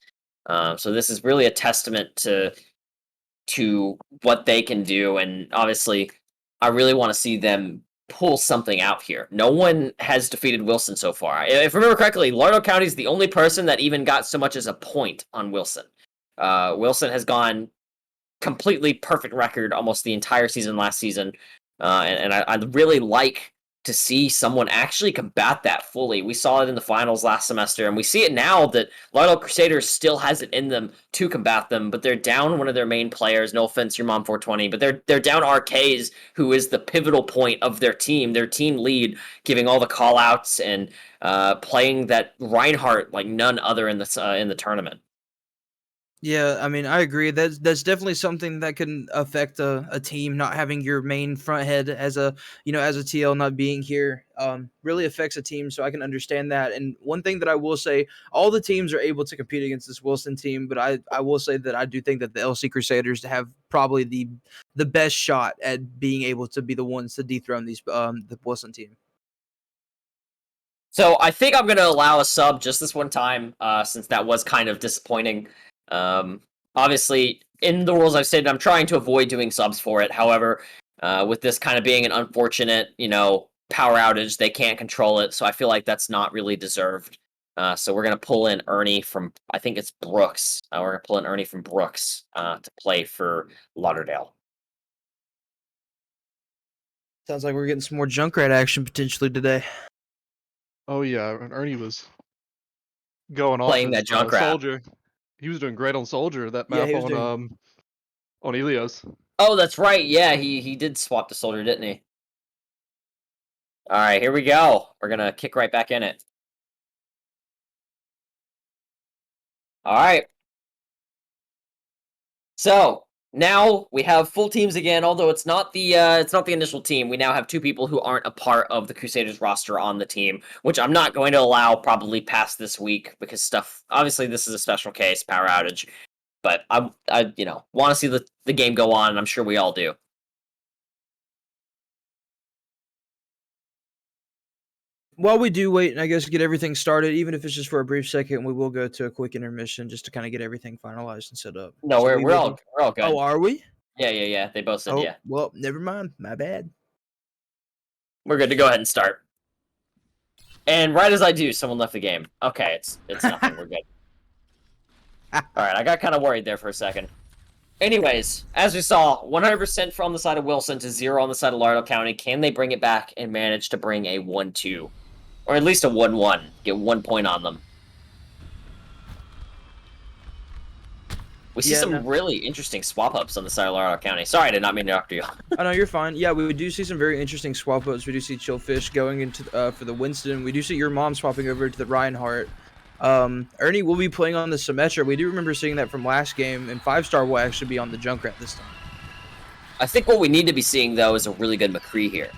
Speaker 2: So this is really a testament to what they can do, and obviously, I really want to see them pull something out here. No one has defeated Wilson so far. If I remember correctly, Lauderdale County is the only person that even got so much as a point on Wilson. Wilson has gone completely perfect record almost the entire season last season. And I'd really like to see someone actually combat that fully. We saw it in the finals last semester, and we see it now that Lauderdale Crusaders still has it in them to combat them, but they're down one of their main players. No offense, your mom 420, but they're down RKs, who is the pivotal point of their team lead, giving all the call outs and playing that Reinhardt like none other in the tournament.
Speaker 4: Yeah, I mean, I agree. That's definitely something that can affect a team not having your main front head as a as a TL not being here. Really affects a team, so I can understand that. And one thing that I will say, all the teams are able to compete against this Wilson team, but I will say that I do think that the LC Crusaders have probably the best shot at being able to be the ones to dethrone these the Wilson team.
Speaker 2: So I think I'm going to allow a sub just this one time, since that was kind of disappointing. Obviously, in the rules I've stated, I'm trying to avoid doing subs for it. However, with this kind of being an unfortunate, power outage, they can't control it, so I feel like that's not really deserved. So we're going to pull in Ernie from, I think it's Brooks. We're going to pull in Ernie from Brooks to play for Lauderdale.
Speaker 4: Sounds like we're getting some more Junkrat action potentially today.
Speaker 3: Oh yeah, and Ernie was going off
Speaker 2: Playing
Speaker 3: as,
Speaker 2: that Junkrat.
Speaker 3: Soldier. He was doing great on Soldier, that
Speaker 4: Yeah,
Speaker 3: map
Speaker 4: he was
Speaker 3: on Elios.
Speaker 2: Oh, that's right. Yeah, he did swap to Soldier, didn't he? All right, here we go. We're going to kick right back in it. All right. So now we have full teams again, although it's not the initial team. We now have two people who aren't a part of the Crusaders roster on the team, which I'm not going to allow probably past this week because obviously this is a special case, power outage. But I want to see the game go on, and I'm sure we all do.
Speaker 4: While we do wait and I guess get everything started, even if it's just for a brief second, we will go to a quick intermission just to kind of get everything finalized and set up.
Speaker 2: No,
Speaker 4: So
Speaker 2: we're all good.
Speaker 4: Oh, are we?
Speaker 2: Yeah. They both said
Speaker 4: Oh,
Speaker 2: yeah.
Speaker 4: well, never mind. My bad.
Speaker 2: We're good to go ahead and start. And right as I do, someone left the game. Okay, it's nothing. We're good. All right, I got kind of worried there for a second. Anyways, as we saw, 100% from the side of Wilson to 0 on the side of Lauderdale County. Can they bring it back and manage to bring a 1-2? Or at least a 1-1. Get 1 point on them. We see some really interesting swap-ups on the side of Lauderdale County. Sorry, I did not mean to interrupt you.
Speaker 4: Oh, no, you're fine. Yeah, we do see some very interesting swap-ups. We do see Chillfish going into for the Winston. We do see your mom swapping over to the Reinhardt. Ernie will be playing on the Symmetra. We do remember seeing that from last game, and 5-star will actually be on the Junkrat this time.
Speaker 2: I think what we need to be seeing, though, is a really good McCree here.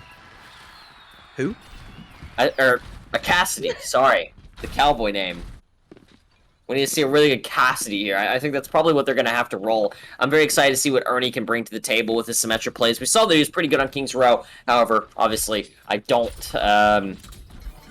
Speaker 4: Who?
Speaker 2: A Cassidy, sorry. The cowboy name. We need to see a really good Cassidy here. I think that's probably what they're going to have to roll. I'm very excited to see what Ernie can bring to the table with his Symmetra plays. We saw that he was pretty good on King's Row. However, obviously, I don't...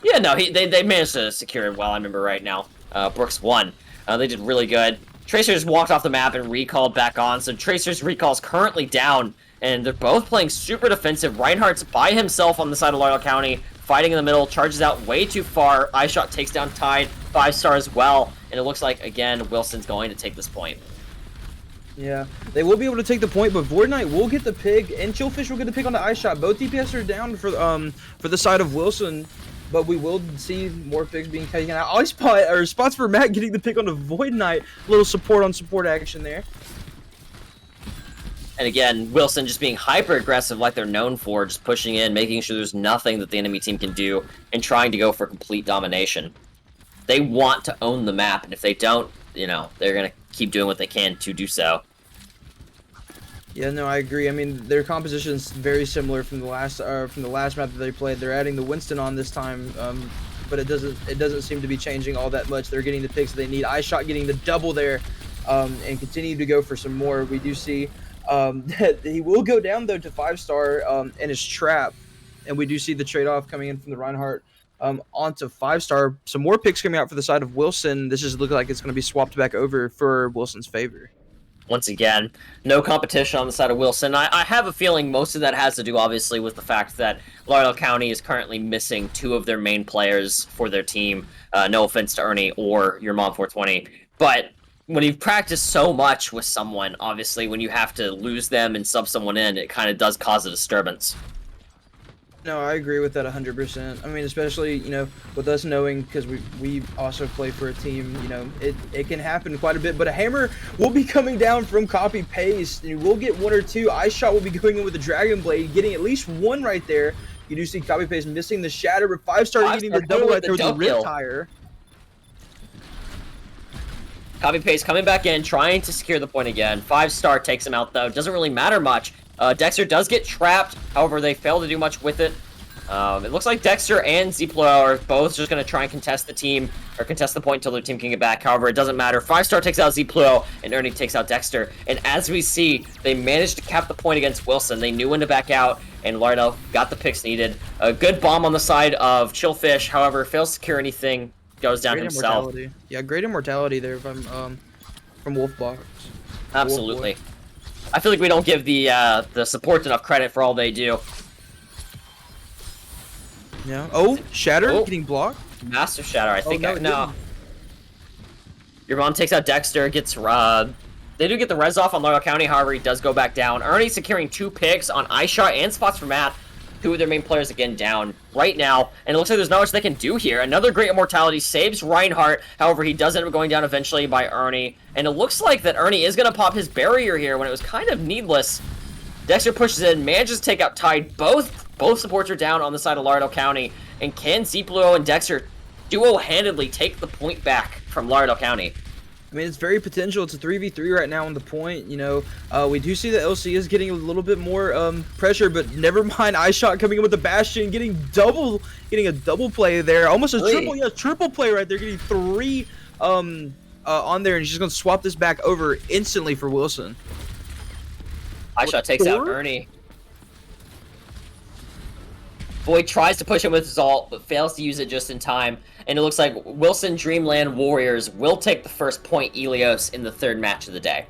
Speaker 2: Yeah, no, they managed to secure it well, I remember right now. Brooks won. They did really good. Tracer's walked off the map and recalled back on, so Tracer's recall's currently down, and they're both playing super defensive. Reinhardt's by himself on the side of Lauderdale County, fighting in the middle, charges out way too far. iShot takes down Tide, 5-star as well, and it looks like, again, Wilson's going to take this point.
Speaker 4: Yeah, they will be able to take the point, but Void Knight will get the pick, and Chillfish will get the pick on the iShot. Both DPS are down for the side of Wilson. But we will see more picks being taken out. Spots for Matt getting the pick on the Void Knight. Little support on support action there.
Speaker 2: And again, Wilson just being hyper aggressive like they're known for, just pushing in, making sure there's nothing that the enemy team can do, and trying to go for complete domination. They want to own the map, and if they don't, they're going to keep doing what they can to do so.
Speaker 4: Yeah, no, I agree. I mean, their composition is very similar from the last map that they played. They're adding the Winston on this time, but it doesn't seem to be changing all that much. They're getting the picks that they need. iShot getting the double there, and continue to go for some more. We do see that he will go down though to 5-star in his trap, and we do see the trade-off coming in from the Reinhardt onto 5-star. Some more picks coming out for the side of Wilson. This just looks like it's going to be swapped back over for Wilson's favor.
Speaker 2: Once again, no competition on the side of Wilson. I have a feeling most of that has to do, obviously, with the fact that Lauderdale County is currently missing 2 of their main players for their team. No offense to Ernie or your mom 420. But when you've practiced so much with someone, obviously when you have to lose them and sub someone in, it kind of does cause a disturbance.
Speaker 4: No, I agree with that 100%. I mean, especially, you know, with us knowing, because we also play for a team, you know, it can happen quite a bit. But a hammer will be coming down from copy paste, and we'll get one or two. Ice shot will be going in with the dragon blade, getting at least one right there. You do see copy paste missing the shatter, but 5-star getting the double right there with the rip tire.
Speaker 2: Copy paste coming back in, trying to secure the point again. 5-star takes him out though. Doesn't really matter much. Dexter does get trapped. However, they fail to do much with it. It looks like Dexter and Ziplo are both just going to try and contest the point until their team can get back. However, it doesn't matter. 5-star takes out Ziplo, and Ernie takes out Dexter. And as we see, they managed to cap the point against Wilson. They knew when to back out, and Lauderdale got the picks needed. A good bomb on the side of Chillfish, however, fails to secure anything. Goes down
Speaker 4: Great
Speaker 2: himself.
Speaker 4: Immortality. Yeah, great immortality there from Wolfbox.
Speaker 2: Absolutely. I feel like we don't give the support enough credit for all they do.
Speaker 4: Yeah. Oh, Shatter
Speaker 2: Oh.
Speaker 4: getting blocked.
Speaker 2: Massive shatter. I think.
Speaker 4: no, it
Speaker 2: No.
Speaker 4: didn't.
Speaker 2: Your mom takes out Dexter. Gets They do get the res off on Lauderdale County. However, he does go back down. Ernie securing 2 picks on iShot and spots for Matt. 2 of their main players again down right now, and it looks like there's not much they can do here. Another great immortality saves Reinhardt. However, he does end up going down eventually by Ernie, and it looks like that Ernie is going to pop his barrier here when it was kind of needless. Dexter pushes in, manages to take out Tide. Both supports are down on the side of Lauderdale County, and can Ziplo and Dexter duo-handedly take the point back from Lauderdale County?
Speaker 4: I mean, it's very potential. It's a 3v3 right now on the point. You know, we do see that LC is getting a little bit more pressure, but never mind. iShot coming in with the Bastion, getting a double play there, almost a triple play right there, getting 3 on there, and she's gonna swap this back over instantly for Wilson.
Speaker 2: iShot takes out Ernie. Void tries to push him with his ult, but fails to use it just in time. And it looks like Wilson Dreamland Warriors will take the first point Elios in the 3rd match of the day.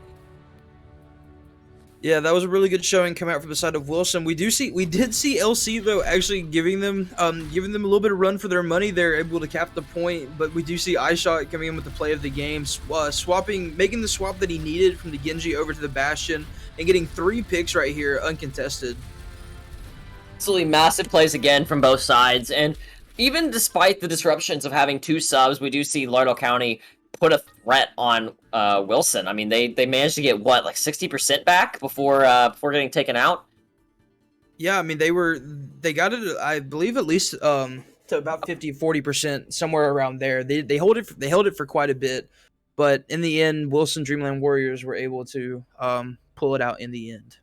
Speaker 4: Yeah, that was a really good showing coming out from the side of Wilson. We did see LC though actually giving them a little bit of run for their money. They're able to cap the point, but we do see iShot coming in with the play of the game, making the swap that he needed from the Genji over to the Bastion, and getting 3 picks right here uncontested.
Speaker 2: Absolutely massive plays again from both sides, and even despite the disruptions of having 2 subs, we do see Lauderdale County put a threat on Wilson. I mean, they managed to get what, like 60% back before getting taken out.
Speaker 4: Yeah, I mean they got it, I believe, at least to about 50-40%, somewhere around there. They held it for quite a bit, but in the end, Wilson Dreamland Warriors were able to pull it out in the end.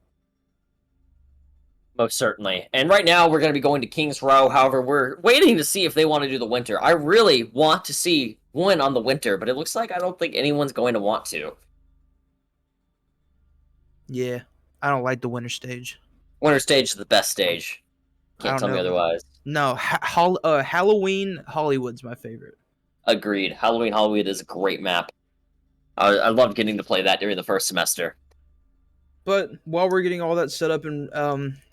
Speaker 2: Most certainly. And right now, we're going to be going to Kings Row. However, we're waiting to see if they want to do the winter. I really want to see one on the winter, but it looks like I don't think anyone's going to want to.
Speaker 4: Yeah, I don't like the winter stage.
Speaker 2: Winter stage is the best stage. Can't tell me otherwise.
Speaker 4: No, Halloween Hollywood's my favorite.
Speaker 2: Agreed. Halloween Hollywood is a great map. I loved getting to play that during the first semester.
Speaker 4: But while we're getting all that set up and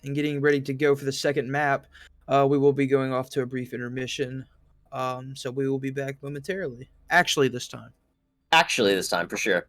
Speaker 4: getting ready to go for the second map, we will be going off to a brief intermission. So we will be back momentarily. Actually, this time,
Speaker 2: for sure.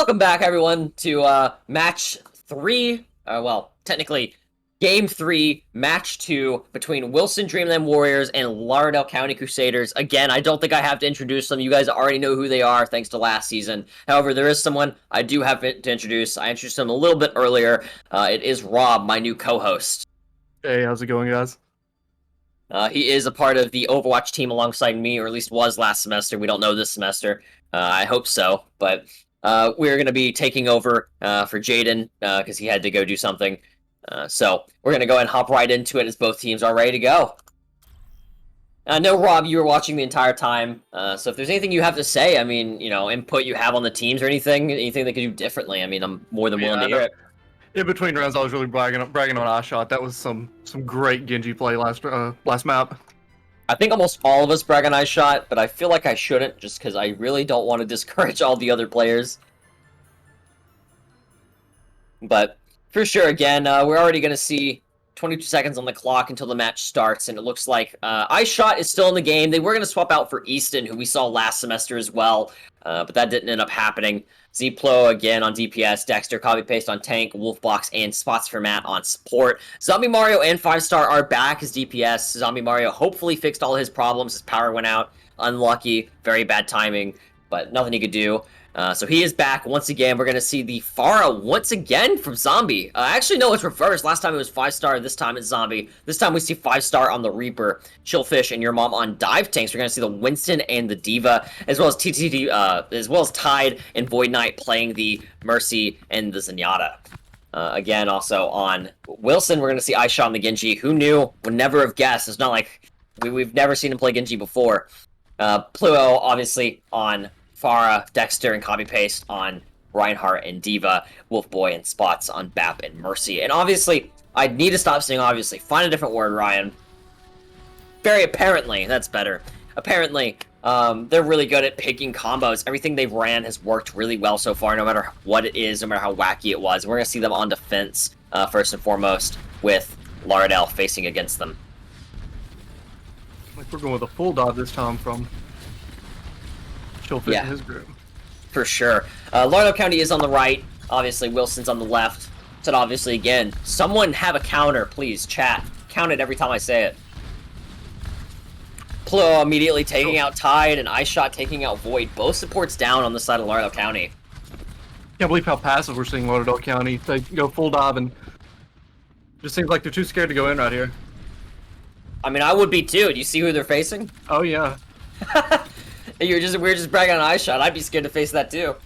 Speaker 2: Welcome back, everyone, to match 3. Well, technically, Game 3, Match 2 between Wilson Dreamland Warriors and Lauderdale County Crusaders. Again, I don't think I have to introduce them. You guys already know who they are, thanks to last season. However, there is someone I do have to introduce. I introduced him a little bit earlier. It is Rob, my new co-host.
Speaker 5: Hey, how's it going, guys?
Speaker 2: He is a part of the Overwatch team alongside me, or at least was last semester. We don't know this semester. I hope so, but we're going to be taking over for Jaden because he had to go do something. So we're going to go ahead and hop right into it as both teams are ready to go. I know, Rob, you were watching the entire time, so if there's anything you have to say, I mean, input you have on the teams or anything they could do differently, I mean, I'm more than willing to hear it.
Speaker 5: In between rounds, I was really bragging on iShot. That was some great Genji play last map.
Speaker 2: I think almost all of us brag on iShot, but I feel like I shouldn't, just because I really don't want to discourage all the other players. But for sure, again, we're already going to see 22 seconds on the clock until the match starts, and it looks like iShot is still in the game. They were going to swap out for Easton, who we saw last semester as well, but that didn't end up happening. Zplo again on DPS, Dexter copy-paste on tank, Wolfbox, and Spots for Matt on support. Zombie Mario and 5-star are back as DPS. Zombie Mario hopefully fixed all his problems. His power went out. Unlucky. Very bad timing, but nothing he could do. So he is back once again. We're going to see the Pharah once again from Zombie. Actually, no, it's reversed. Last time it was 5-star. This time it's Zombie. This time we see 5-star on the Reaper, Chillfish, and Your Mom on Dive Tanks. We're going to see the Winston and the Diva, as well as TTD, as well as Tide and Void Knight playing the Mercy and the Zenyatta. Again, also on Wilson, we're going to see iShot on the Genji. Who knew? Would never have guessed. It's not like we've never seen him play Genji before. Pluo, obviously, on Pharah, Dexter, and copy-paste on Reinhardt and Diva, Wolfboy and Spots on Bap and Mercy. And obviously, I need to stop saying obviously. Find a different word, Ryan. Very apparently, that's better. Apparently, they're really good at picking combos. Everything they've ran has worked really well so far, no matter what it is, no matter how wacky it was. We're going to see them on defense, first and foremost, with Lauderdale facing against them.
Speaker 5: Like we're going with a full dive this time from Chillfish and his group.
Speaker 2: For sure. Lauderdale County is on the right. Obviously, Wilson's on the left. So obviously, again, someone have a counter, please, chat. Count it every time I say it. Pluo immediately taking out Tide, and iShot taking out Void. Both supports down on the side of Lauderdale County.
Speaker 5: Can't believe how passive we're seeing Lauderdale County. They go full dive, and just seems like they're too scared to go in right here.
Speaker 2: I mean, I would be too. Do you see who they're facing?
Speaker 5: Oh yeah.
Speaker 2: We're just bragging on iShot. I'd be scared to face that too.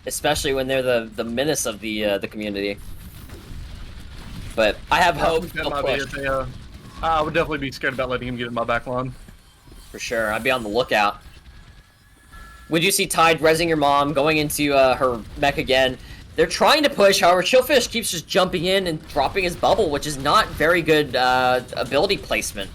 Speaker 2: Especially when they're the menace of the community. But I have hope.
Speaker 5: I would definitely be scared about letting him get in my back line.
Speaker 2: For sure. I'd be on the lookout. Would you see Tide rezzing your mom, going into her mech again? They're trying to push, however, Chillfish keeps just jumping in and dropping his bubble, which is not very good ability placement.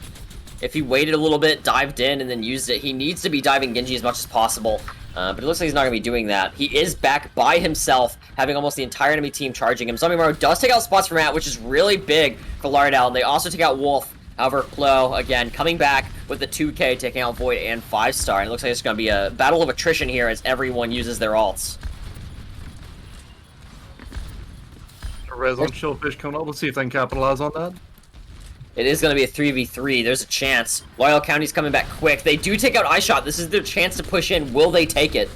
Speaker 2: If he waited a little bit, dived in, and then used it, he needs to be diving Genji as much as possible. But it looks like he's not going to be doing that. He is back by himself, having almost the entire enemy team charging him. Zombie Mario does take out Spots for Matt, which is really big for Lauderdale. And they also take out Wolf. However, Plo, again, coming back with the 2K, taking out Void and 5-star. And it looks like it's going to be a battle of attrition here as everyone uses their alts.
Speaker 5: Res on Chillfish coming up. Let's see if they can capitalize on that.
Speaker 2: It is going to be a 3v3. There's a chance. Lauderdale County's coming back quick. They do take out iShot. This is their chance to push in. Will they take it?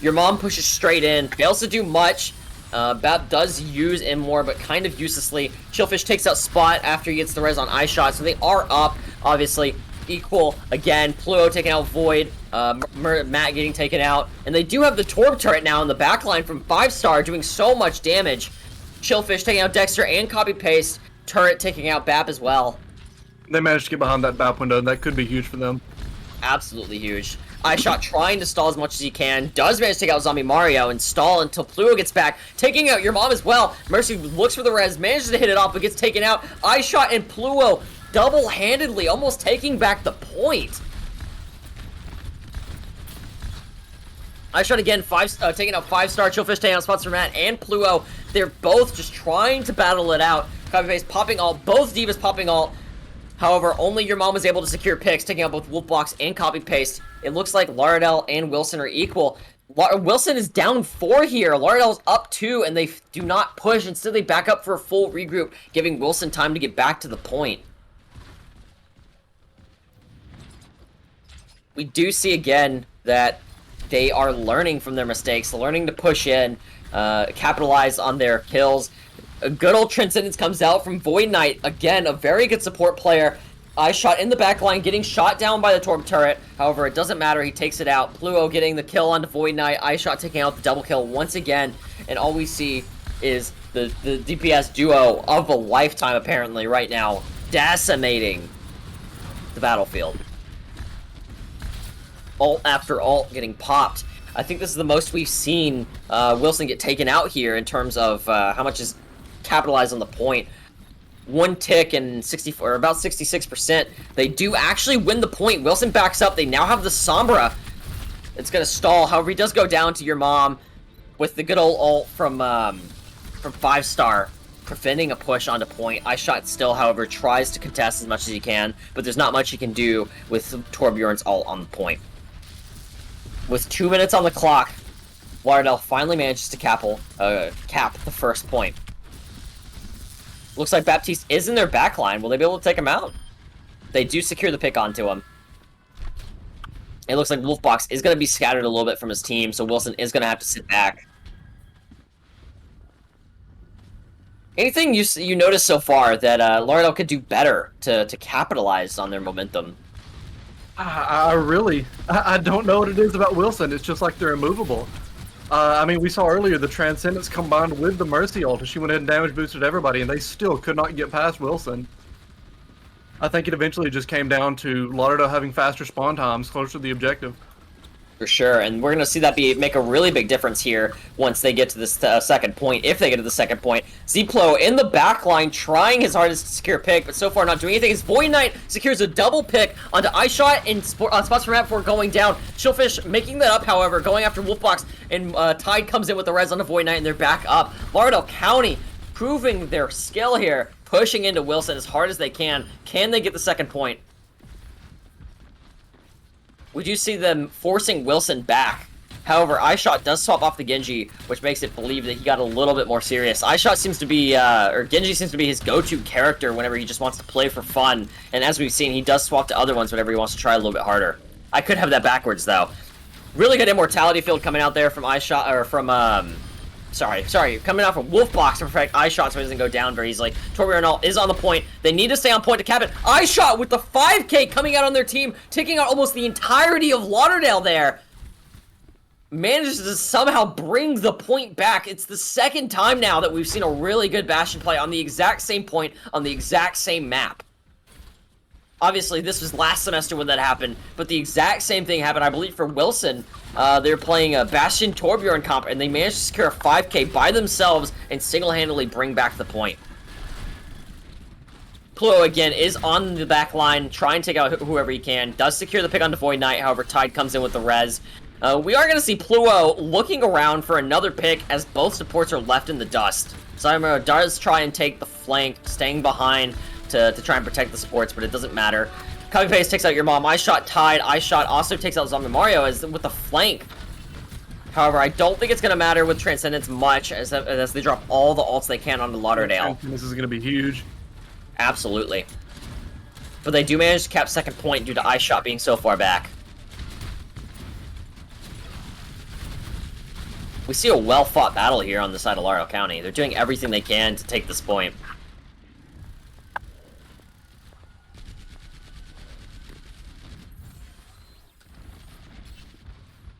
Speaker 2: Your mom pushes straight in. Fails to do much. Bap does use him more, but kind of uselessly. Chillfish takes out Spot after he gets the res on iShot. So they are up, obviously. Equal again. Pluo taking out Void. Matt getting taken out. And they do have the Torb turret now in the backline from 5-star, doing so much damage. Chillfish taking out Dexter and copy-paste. Turret taking out Bap as well.
Speaker 5: They managed to get behind that Bap window, and that could be huge for them.
Speaker 2: Absolutely huge. iShot trying to stall as much as he can. Does manage to take out Zombie Mario and stall until Pluo gets back. Taking out Your Mom as well. Mercy looks for the res, manages to hit it off, but gets taken out. iShot and Pluo double-handedly, almost taking back the point. iShot again, taking out 5-star, Chillfish taking out Spots for Matt and Pluo. They're both just trying to battle it out. Copy-paste popping ult, both Divas popping ult. However, only your mom was able to secure picks, taking out both Wolfbox and Copy Paste. It looks like Lauderdale and Wilson are equal. Wilson is down 4 here. Lauderdale's up 2, and they do not push. Instead, they back up for a full regroup, giving Wilson time to get back to the point. We do see again that they are learning from their mistakes, learning to push in, capitalize on their kills. A good old Transcendence comes out from Void Knight. Again, a very good support player. iShot in the back line, getting shot down by the Torb turret. However, it doesn't matter. He takes it out. Pluo getting the kill onto Void Knight. iShot taking out the double kill once again. And all we see is the DPS duo of a lifetime, apparently, right now, decimating the battlefield. Ult after ult getting popped. I think this is the most we've seen Wilson get taken out here in terms of how much is capitalized on the point. 1 tick and 64, or about 66%. They do actually win the point. Wilson backs up. They now have the Sombra. It's gonna stall. However, he does go down to your mom with the good old ult from 5-star, preventing a push onto point. iShot still, however, tries to contest as much as he can, but there's not much he can do with Torbjorn's ult on the point. With 2 minutes on the clock, Lauderdale finally manages to cap the first point. Looks like Baptiste is in their backline. Will they be able to take him out? They do secure the pick onto him. It looks like Wolfbox is going to be scattered a little bit from his team, so Wilson is going to have to sit back. Anything you noticed so far that Lauderdale could do better to capitalize on their momentum?
Speaker 5: I don't know what it is about Wilson. It's just like they're immovable. I mean, we saw earlier the Transcendence combined with the Mercy ult. She went ahead and damage boosted everybody, and they still could not get past Wilson. I think it eventually just came down to Lauderdale having faster spawn times closer to the objective.
Speaker 2: For sure, and we're going to see that make a really big difference here once they get to this second point, if they get to the second point. Zplo in the back line trying his hardest to secure a pick, but so far not doing anything. As Void Knight secures a double pick onto iShot and spots for map 4 going down. Chillfish making that up, however, going after Wolfbox, and Tide comes in with the res onto Void Knight, and they're back up. Lauderdale County proving their skill here, pushing into Wilson as hard as they can. Can they get the second point? We do see them forcing Wilson back. However, iShot does swap off the Genji, which makes it believe that he got a little bit more serious. iShot seems to be, or Genji seems to be his go-to character whenever he just wants to play for fun. And as we've seen, he does swap to other ones whenever he wants to try a little bit harder. I could have that backwards, though. Really good immortality field coming out there from iShot, or from, coming out from Wolfbox to perfect iShot so he doesn't go down very easily. Torbjorn is on the point. They need to stay on point to cap it. iShot with the 5K coming out on their team, taking out almost the entirety of Lauderdale there. Manages to somehow bring the point back. It's the second time now that we've seen a really good Bastion play on the exact same point, on the exact same map. Obviously, this was last semester when that happened, but the exact same thing happened, I believe, for Wilson. They were playing a Bastion Torbjorn comp, and they managed to secure a 5K by themselves and single-handedly bring back the point. Pluo, again, is on the back line, trying to take out whoever he can. Does secure the pick onto Void Knight, however, Tide comes in with the res. We are going to see Pluo looking around for another pick as both supports are left in the dust. Zymero does try and take the flank, staying behind to try and protect the supports, but it doesn't matter. Copy Paste takes out your mom. iShot Tide. iShot also takes out Zombie Mario with the flank. However, I don't think it's going to matter with Transcendence much as they drop all the ults they can onto Lauderdale.
Speaker 5: This is going to be huge.
Speaker 2: Absolutely. But they do manage to cap second point due to iShot being so far back. We see a well-fought battle here on the side of Lauderdale County. They're doing everything they can to take this point.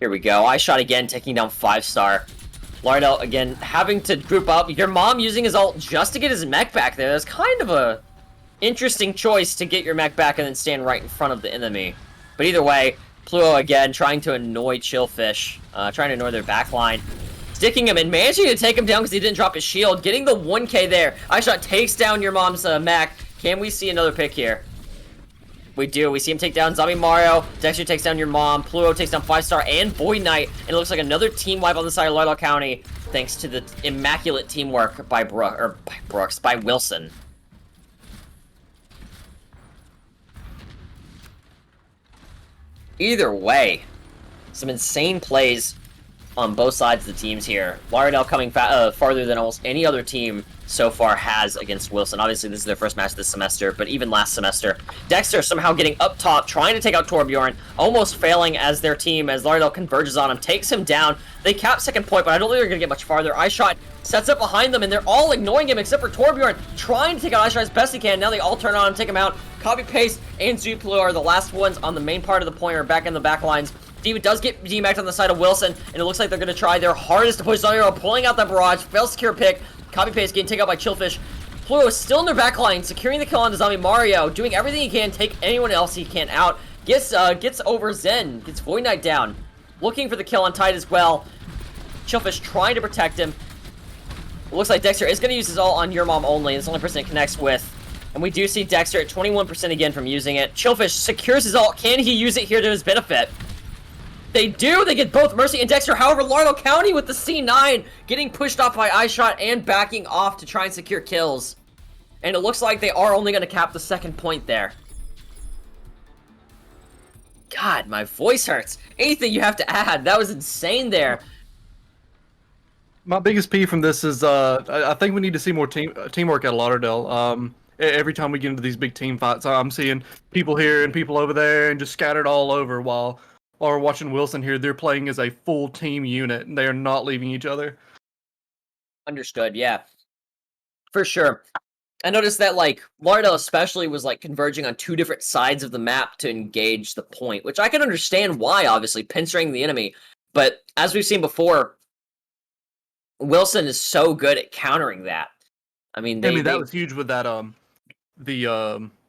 Speaker 2: Here we go. iShot again, taking down 5-star. Lauderdale, again, having to group up. Your mom using his ult just to get his mech back there. That's kind of a interesting choice to get your mech back and then stand right in front of the enemy. But either way, Pluo, again, trying to annoy Chillfish. Trying to annoy their backline. Sticking him and managing to take him down because he didn't drop his shield. Getting the 1K there. iShot takes down your mom's mech. Can we see another pick here? We do. We see him take down Zombie Mario. Dexter takes down your mom. Pluo takes down 5-star and Void Knight. And it looks like another team wipe on the side of Lauderdale County, thanks to the immaculate teamwork by Wilson. Either way, some insane plays on both sides of the teams here. Lauderdale coming farther than almost any other team so far has against Wilson. Obviously, this is their first match this semester, but even last semester. Dexter somehow getting up top, trying to take out Torbjorn, almost failing as their team, as Lauderdale converges on him, takes him down. They cap second point, but I don't think they're going to get much farther. iShot sets up behind them, and they're all ignoring him except for Torbjorn, trying to take out iShot as best he can. Now they all turn on him, take him out. Copy-Paste and Zuplu are the last ones on the main part of the point, or back in the back lines. Demon does get DMAC'd on the side of Wilson, and it looks like they're going to try their hardest to push Lauderdale, pulling out that barrage. Fails secure pick. Copy-Paste getting taken out by Chillfish. Pluto is still in their back line, securing the kill on the zombie Mario, doing everything he can, take anyone else he can out. Gets over Zen, gets Void Knight down. Looking for the kill on Tide as well. Chillfish trying to protect him. It looks like Dexter is going to use his ult on Your Mom only. It's the only person it connects with. And we do see Dexter at 21% again from using it. Chillfish secures his ult. Can he use it here to his benefit? They do! They get both Mercy and Dexter. However, Lauderdale County with the C9 getting pushed off by iShot and backing off to try and secure kills. And it looks like they are only going to cap the second point there. God, my voice hurts. Anything you have to add? That was insane there.
Speaker 5: My biggest peeve from this is I think we need to see more teamwork at Lauderdale. Every time we get into these big team fights, I'm seeing people here and people over there and just scattered all over while we're watching Wilson here. They're playing as a full team unit and they are not leaving each other.
Speaker 2: Understood, yeah. For sure. I noticed that, like, Lauderdale especially was, like, converging on two different sides of the map to engage the point, which I can understand why, obviously, pinstring the enemy. But as we've seen before, Wilson is so good at countering that. I mean,
Speaker 5: that was huge with that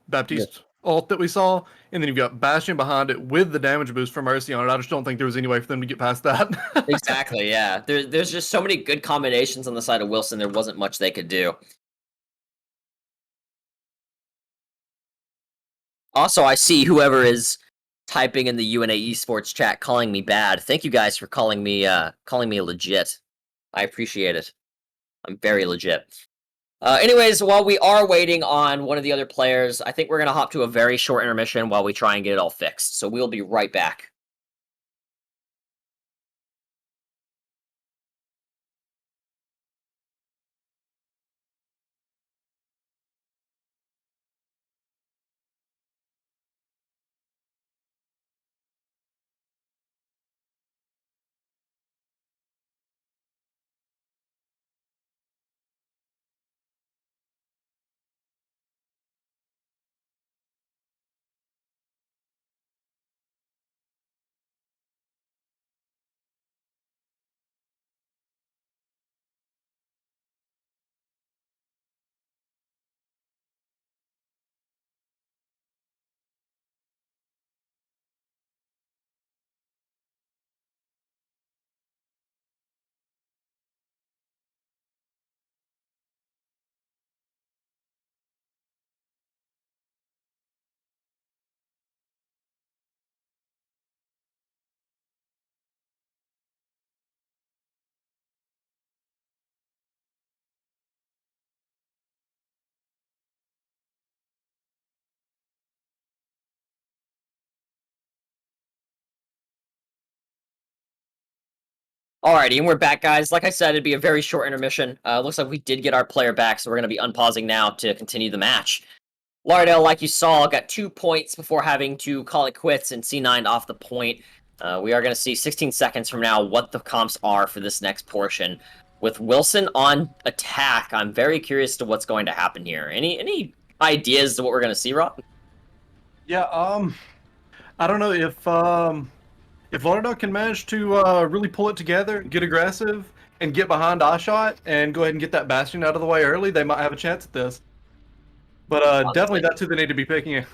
Speaker 5: Baptiste ult that we saw, and then you've got Bastion behind it with the damage boost from Mercy on it. I just don't think there was any way for them to get past that.
Speaker 2: Exactly, yeah. There's just so many good combinations on the side of Wilson, there wasn't much they could do. Also, I see whoever is typing in the UNA Esports chat calling me bad. Thank you guys for calling me legit. I appreciate it. I'm very legit. Anyways, while we are waiting on one of the other players, I think we're going to hop to a very short intermission while we try and get it all fixed. So we'll be right back. Alrighty, and we're back, guys. Like I said, it'd be a very short intermission. Looks like we did get our player back, so we're going to be unpausing now to continue the match. Lauderdale, like you saw, got 2 points before having to call it quits and C9 off the point. We are going to see 16 seconds from now what the comps are for this next portion. With Wilson on attack, I'm very curious to what's going to happen here. Any ideas to what we're going to see, Rob?
Speaker 5: Yeah, I don't know if Lauderdale can manage to really pull it together, get aggressive, and get behind iShot and go ahead and get that Bastion out of the way early, they might have a chance at this. But definitely that's who they need to be picking.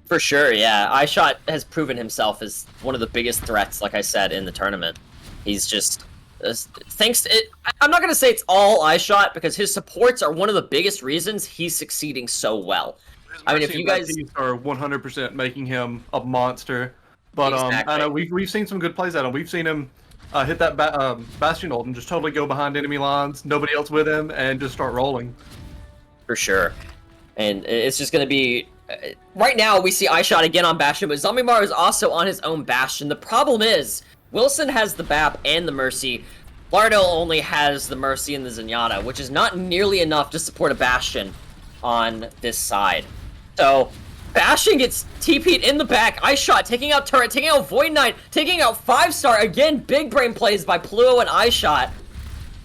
Speaker 2: For sure, yeah. iShot has proven himself as one of the biggest threats, like I said, in the tournament. He's just... I'm not going to say it's all iShot, because his supports are one of the biggest reasons he's succeeding so well. I mean, if you guys...
Speaker 5: are 100% making him a monster. But
Speaker 2: Exactly.
Speaker 5: I know we've seen some good plays at him. We've seen him hit that Bastion ult and just totally go behind enemy lines, nobody else with him, and just start rolling.
Speaker 2: For sure. And it's just going to be Right now, we see iShot again on Bastion, but Zombie Mario is also on his own Bastion. The problem is, Wilson has the BAP and the Mercy. Lauderdale only has the Mercy and the Zenyatta, which is not nearly enough to support a Bastion on this side. So, Bastion gets TP'd in the back. iShot taking out Turret, taking out Void Knight, taking out 5-star. Again, big brain plays by Pluo and iShot.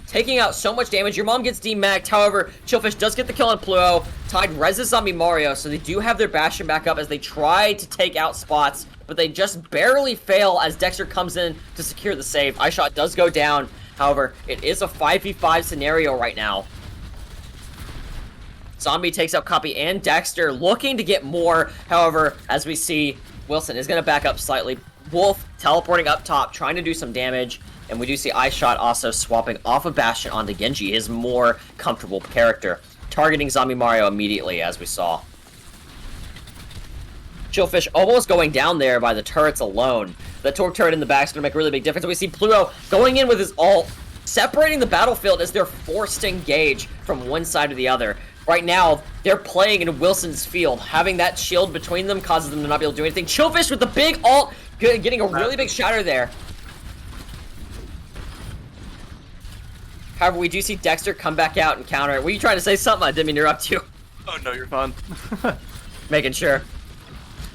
Speaker 2: Taking out so much damage. Your mom gets demacked. However, Chillfish does get the kill on Pluo. Tide reses Zombie Mario, so they do have their Bastion back up as they try to take out spots, but they just barely fail as Dexter comes in to secure the save. iShot does go down. However, it is a 5v5 scenario right now. Zombie takes out Copy and Dexter, looking to get more. However, as we see, Wilson is going to back up slightly. Wolf teleporting up top, trying to do some damage. And we do see iShot also swapping off of Bastion onto Genji, his more comfortable character. Targeting Zombie Mario immediately, as we saw. Chillfish almost going down there by the turrets alone. The Torque turret in the back is going to make a really big difference. We see Pluto going in with his ult, separating the battlefield as they're forced to engage from one side to the other. Right now, they're playing in Wilson's field. Having that shield between them causes them to not be able to do anything. Chillfish with the big ult, getting a really big shatter there. However, we do see Dexter come back out and counter it. Were you trying to say something? I didn't mean to interrupt you.
Speaker 5: Oh, no, you're fine.
Speaker 2: Making sure.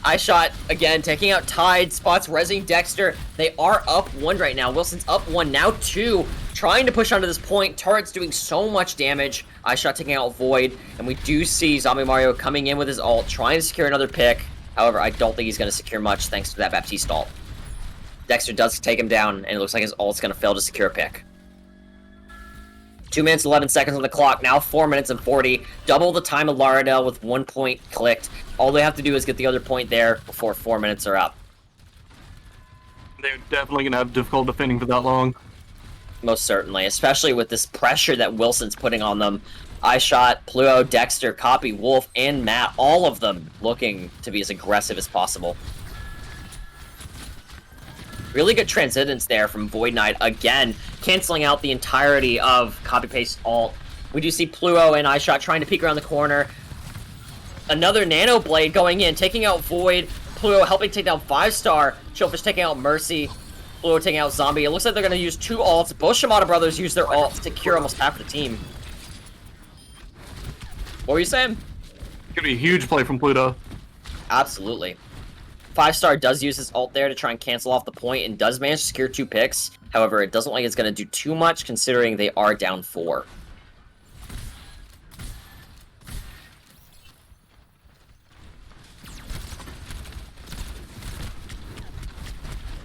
Speaker 2: iShot, again, taking out Tide, spots resing Dexter. They are up 1 right now. Wilson's up 1, now 2. Trying to push onto this point. Turret's doing so much damage. iShot taking out Void. And we do see Zombie Mario coming in with his ult, trying to secure another pick. However, I don't think he's going to secure much thanks to that Baptiste ult. Dexter does take him down, and it looks like his ult's going to fail to secure a pick. 2 minutes 11 seconds on the clock, now 4 minutes and 40. Double the time of Lauderdale with 1 point clicked. All they have to do is get the other point there before 4 minutes are up.
Speaker 5: They're definitely going to have difficult defending for that long.
Speaker 2: Most certainly, especially with this pressure that Wilson's putting on them. iShot, Pluo, Dexter, Copy, Wolf, and Matt, all of them looking to be as aggressive as possible. Really good transcendence there from Void Knight, again, canceling out the entirety of copy-paste ult. We do see Pluo and iShot trying to peek around the corner. Another Nano Blade going in, taking out Void. Pluo helping take down 5-star. Chillfish taking out Mercy. Pluo taking out Zombie. It looks like they're going to use 2 ults. Both Shimada brothers use their ults to cure almost half of the team. What were you saying?
Speaker 5: It's going to be a huge play from Pluto.
Speaker 2: Absolutely. 5-star does use his ult there to try and cancel off the point and does manage to secure 2 picks. However, it doesn't look like it's going to do too much considering they are down 4.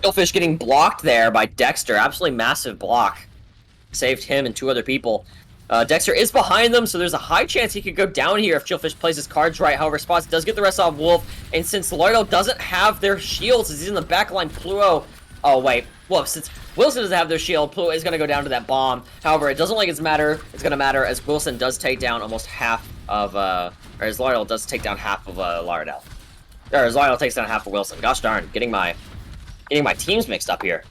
Speaker 2: Killfish getting blocked there by Dexter. Absolutely massive block. Saved him and 2 other people. Dexter is behind them, so there's a high chance he could go down here if Chillfish plays his cards right. However, Spots does get the rest off Wolf, and since Lauderdale doesn't have their shields, as he's in the backline, Pluo... Oh, wait. Well, since Wilson doesn't have their shield, Pluo is going to go down to that bomb. However, it doesn't like it's going to matter as Wilson does take down almost half of... or as Lauderdale does take down half of Lauderdale. Or as Lauderdale takes down half of Wilson. Gosh darn, getting my teams mixed up here.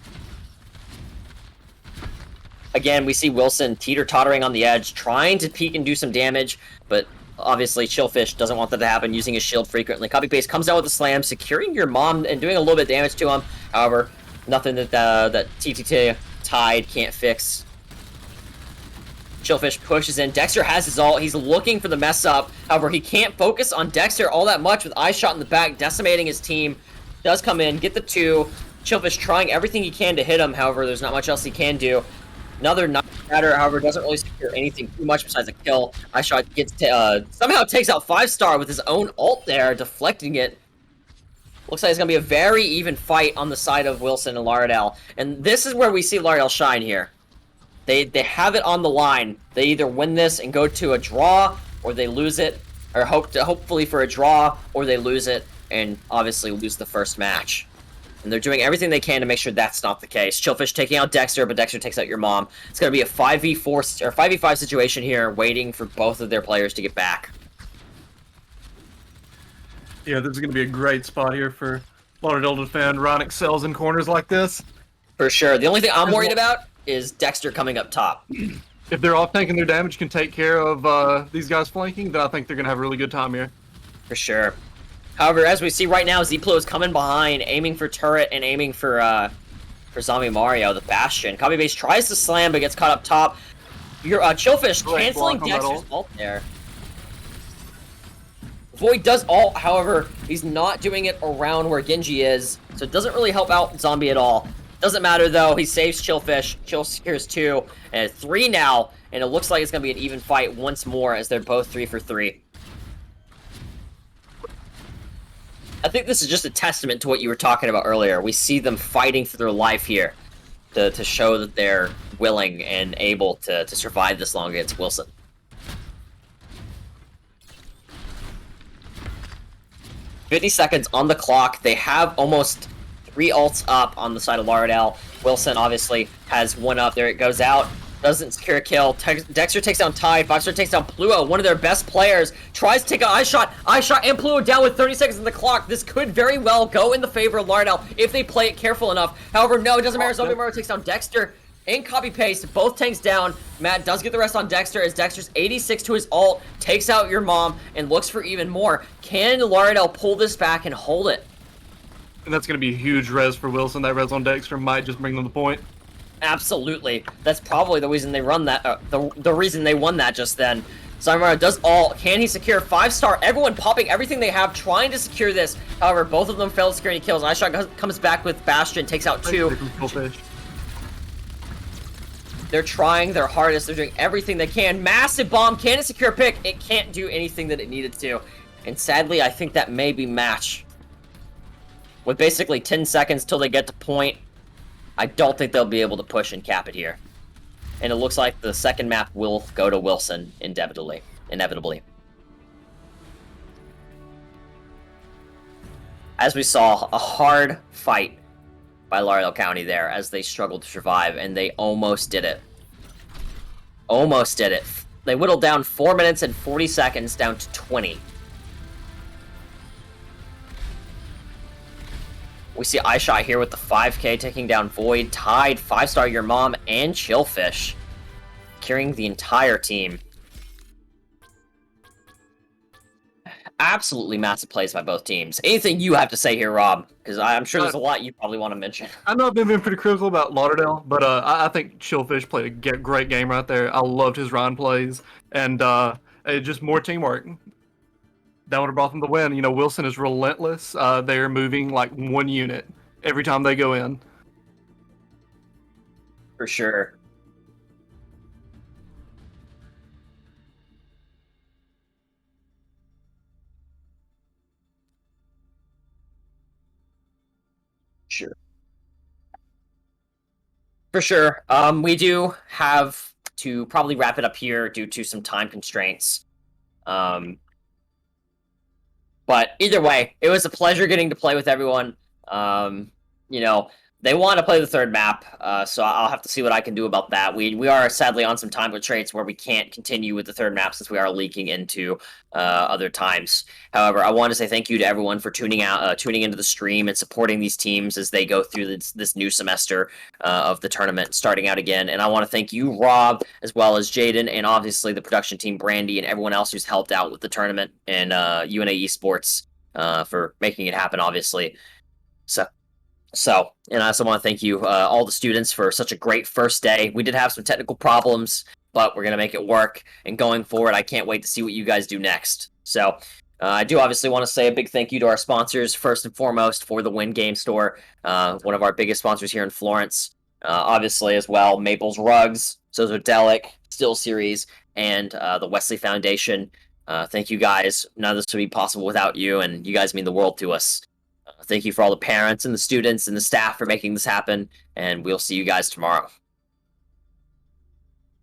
Speaker 2: Again, we see Wilson teeter-tottering on the edge, trying to peek and do some damage, but obviously Chillfish doesn't want that to happen, using his shield frequently. Copy-paste comes out with a slam, securing your mom and doing a little bit of damage to him. However, nothing that that TTT Tide can't fix. Chillfish pushes in. Dexter has his ult. He's looking for the mess up. However, he can't focus on Dexter all that much with iShot in the back, decimating his team. Does come in, get the 2. Chillfish trying everything he can to hit him. However, there's not much else he can do. Another Night Shatter, however, doesn't really secure anything too much besides a kill. iShot gets somehow takes out 5-star with his own ult there, deflecting it. Looks like it's going to be a very even fight on the side of Wilson and Lauderdale. And this is where we see Lauderdale shine here. They have it on the line. They either win this and go to a draw, or they lose it, or hopefully for a draw, or they lose it and obviously lose the first match. And they're doing everything they can to make sure that's not the case. Chillfish taking out Dexter, but Dexter takes out your mom. It's going to be a 5v4 or 5v5 situation here, waiting for both of their players to get back.
Speaker 5: Yeah, this is going to be a great spot here for Lauderdale to defend. Ron excels in corners like this.
Speaker 2: For sure. The only thing I'm worried about is Dexter coming up top.
Speaker 5: If they're off tanking their damage, can take care of these guys flanking, then I think they're going to have a really good time here.
Speaker 2: For sure. However, as we see right now, Ziplo is coming behind, aiming for turret and aiming for Zombie Mario, the Bastion. Copy Base tries to slam, but gets caught up top. Your Chillfish
Speaker 5: Great
Speaker 2: canceling
Speaker 5: block on that
Speaker 2: Dexter's
Speaker 5: ult.
Speaker 2: ult there. Void does ult, however, he's not doing it around where Genji is, so it doesn't really help out Zombie at all. Doesn't matter though, he saves Chillfish. Chill secures 2, and 3 now, and it looks like it's going to be an even fight once more as they're both 3 for 3. I think this is just a testament to what you were talking about earlier. We see them fighting for their life here to show that they're willing and able to survive this long against Wilson. "50 seconds on the clock. They have almost 3 ults up on the side of Lauderdale. Wilson obviously has 1 up. There it goes out. Doesn't secure a kill. Dexter takes down Tide. 5-star takes down Pluo, one of their best players. Tries to take an eye shot. Eye shot and Pluo down with 30 seconds on the clock. This could very well go in the favor of Lauderdale if they play it careful enough. However, no, it doesn't matter. Zombie Mario takes down Dexter and copy paste. Both tanks down. Matt does get the rest on Dexter as Dexter's 86 to his ult. Takes out your mom and looks for even more. Can Lauderdale pull this back and hold it?
Speaker 5: And that's going to be a huge res for Wilson. That res on Dexter might just bring them the point.
Speaker 2: Absolutely. That's probably the reason they run that. The reason they won that just then. Zombie Mario does all. Can he secure 5-star? Everyone popping everything they have, trying to secure this. However, both of them fail to secure any kills. iShot comes back with Bastion, takes out 2. They're trying their hardest. They're doing everything they can. Massive bomb. Can it secure a pick? It can't do anything that it needed to. And sadly, I think that may be match. With basically 10 seconds till they get to point, I don't think they'll be able to push and cap it here. And it looks like the second map will go to Wilson inevitably. As we saw, a hard fight by Lauderdale County there as they struggled to survive, and they almost did it. Almost did it. They whittled down 4 minutes and 40 seconds down to 20. We see iShot here with the 5k taking down Void, Tide, 5-star Your Mom, and Chillfish, carrying the entire team. Absolutely massive plays by both teams. Anything you have to say here, Rob? Because I'm sure there's a lot you probably want to mention.
Speaker 5: I know I've been pretty critical about Lauderdale, but I think Chillfish played a great game right there. I loved his Ryan plays, and just more teamwork. That would have brought them the win. You know, Wilson is relentless. They're moving like 1 unit every time they go in.
Speaker 2: For sure. Sure. For sure. We do have to probably wrap it up here due to some time constraints. But either way, it was a pleasure getting to play with everyone. You know, they want to play the third map, so I'll have to see what I can do about that. We are sadly on some time constraints where we can't continue with the third map since we are leaking into other times. However, I want to say thank you to everyone for tuning into the stream and supporting these teams as they go through this new semester of the tournament starting out again. And I want to thank you, Rob, as well as Jaden, and obviously the production team, Brandy, and everyone else who's helped out with the tournament and UNA Esports for making it happen, obviously. So, and I also want to thank you, all the students, for such a great first day. We did have some technical problems, but we're going to make it work. And going forward, I can't wait to see what you guys do next. So, I do obviously want to say a big thank you to our sponsors, first and foremost, for the Win Game Store, one of our biggest sponsors here in Florence. Obviously, as well, Maple's Rugs, Zozodelic, Still Series, and the Wesley Foundation. Thank you guys. None of this would be possible without you, and you guys mean the world to us. Thank you for all the parents and the students and the staff for making this happen, and we'll see you guys tomorrow.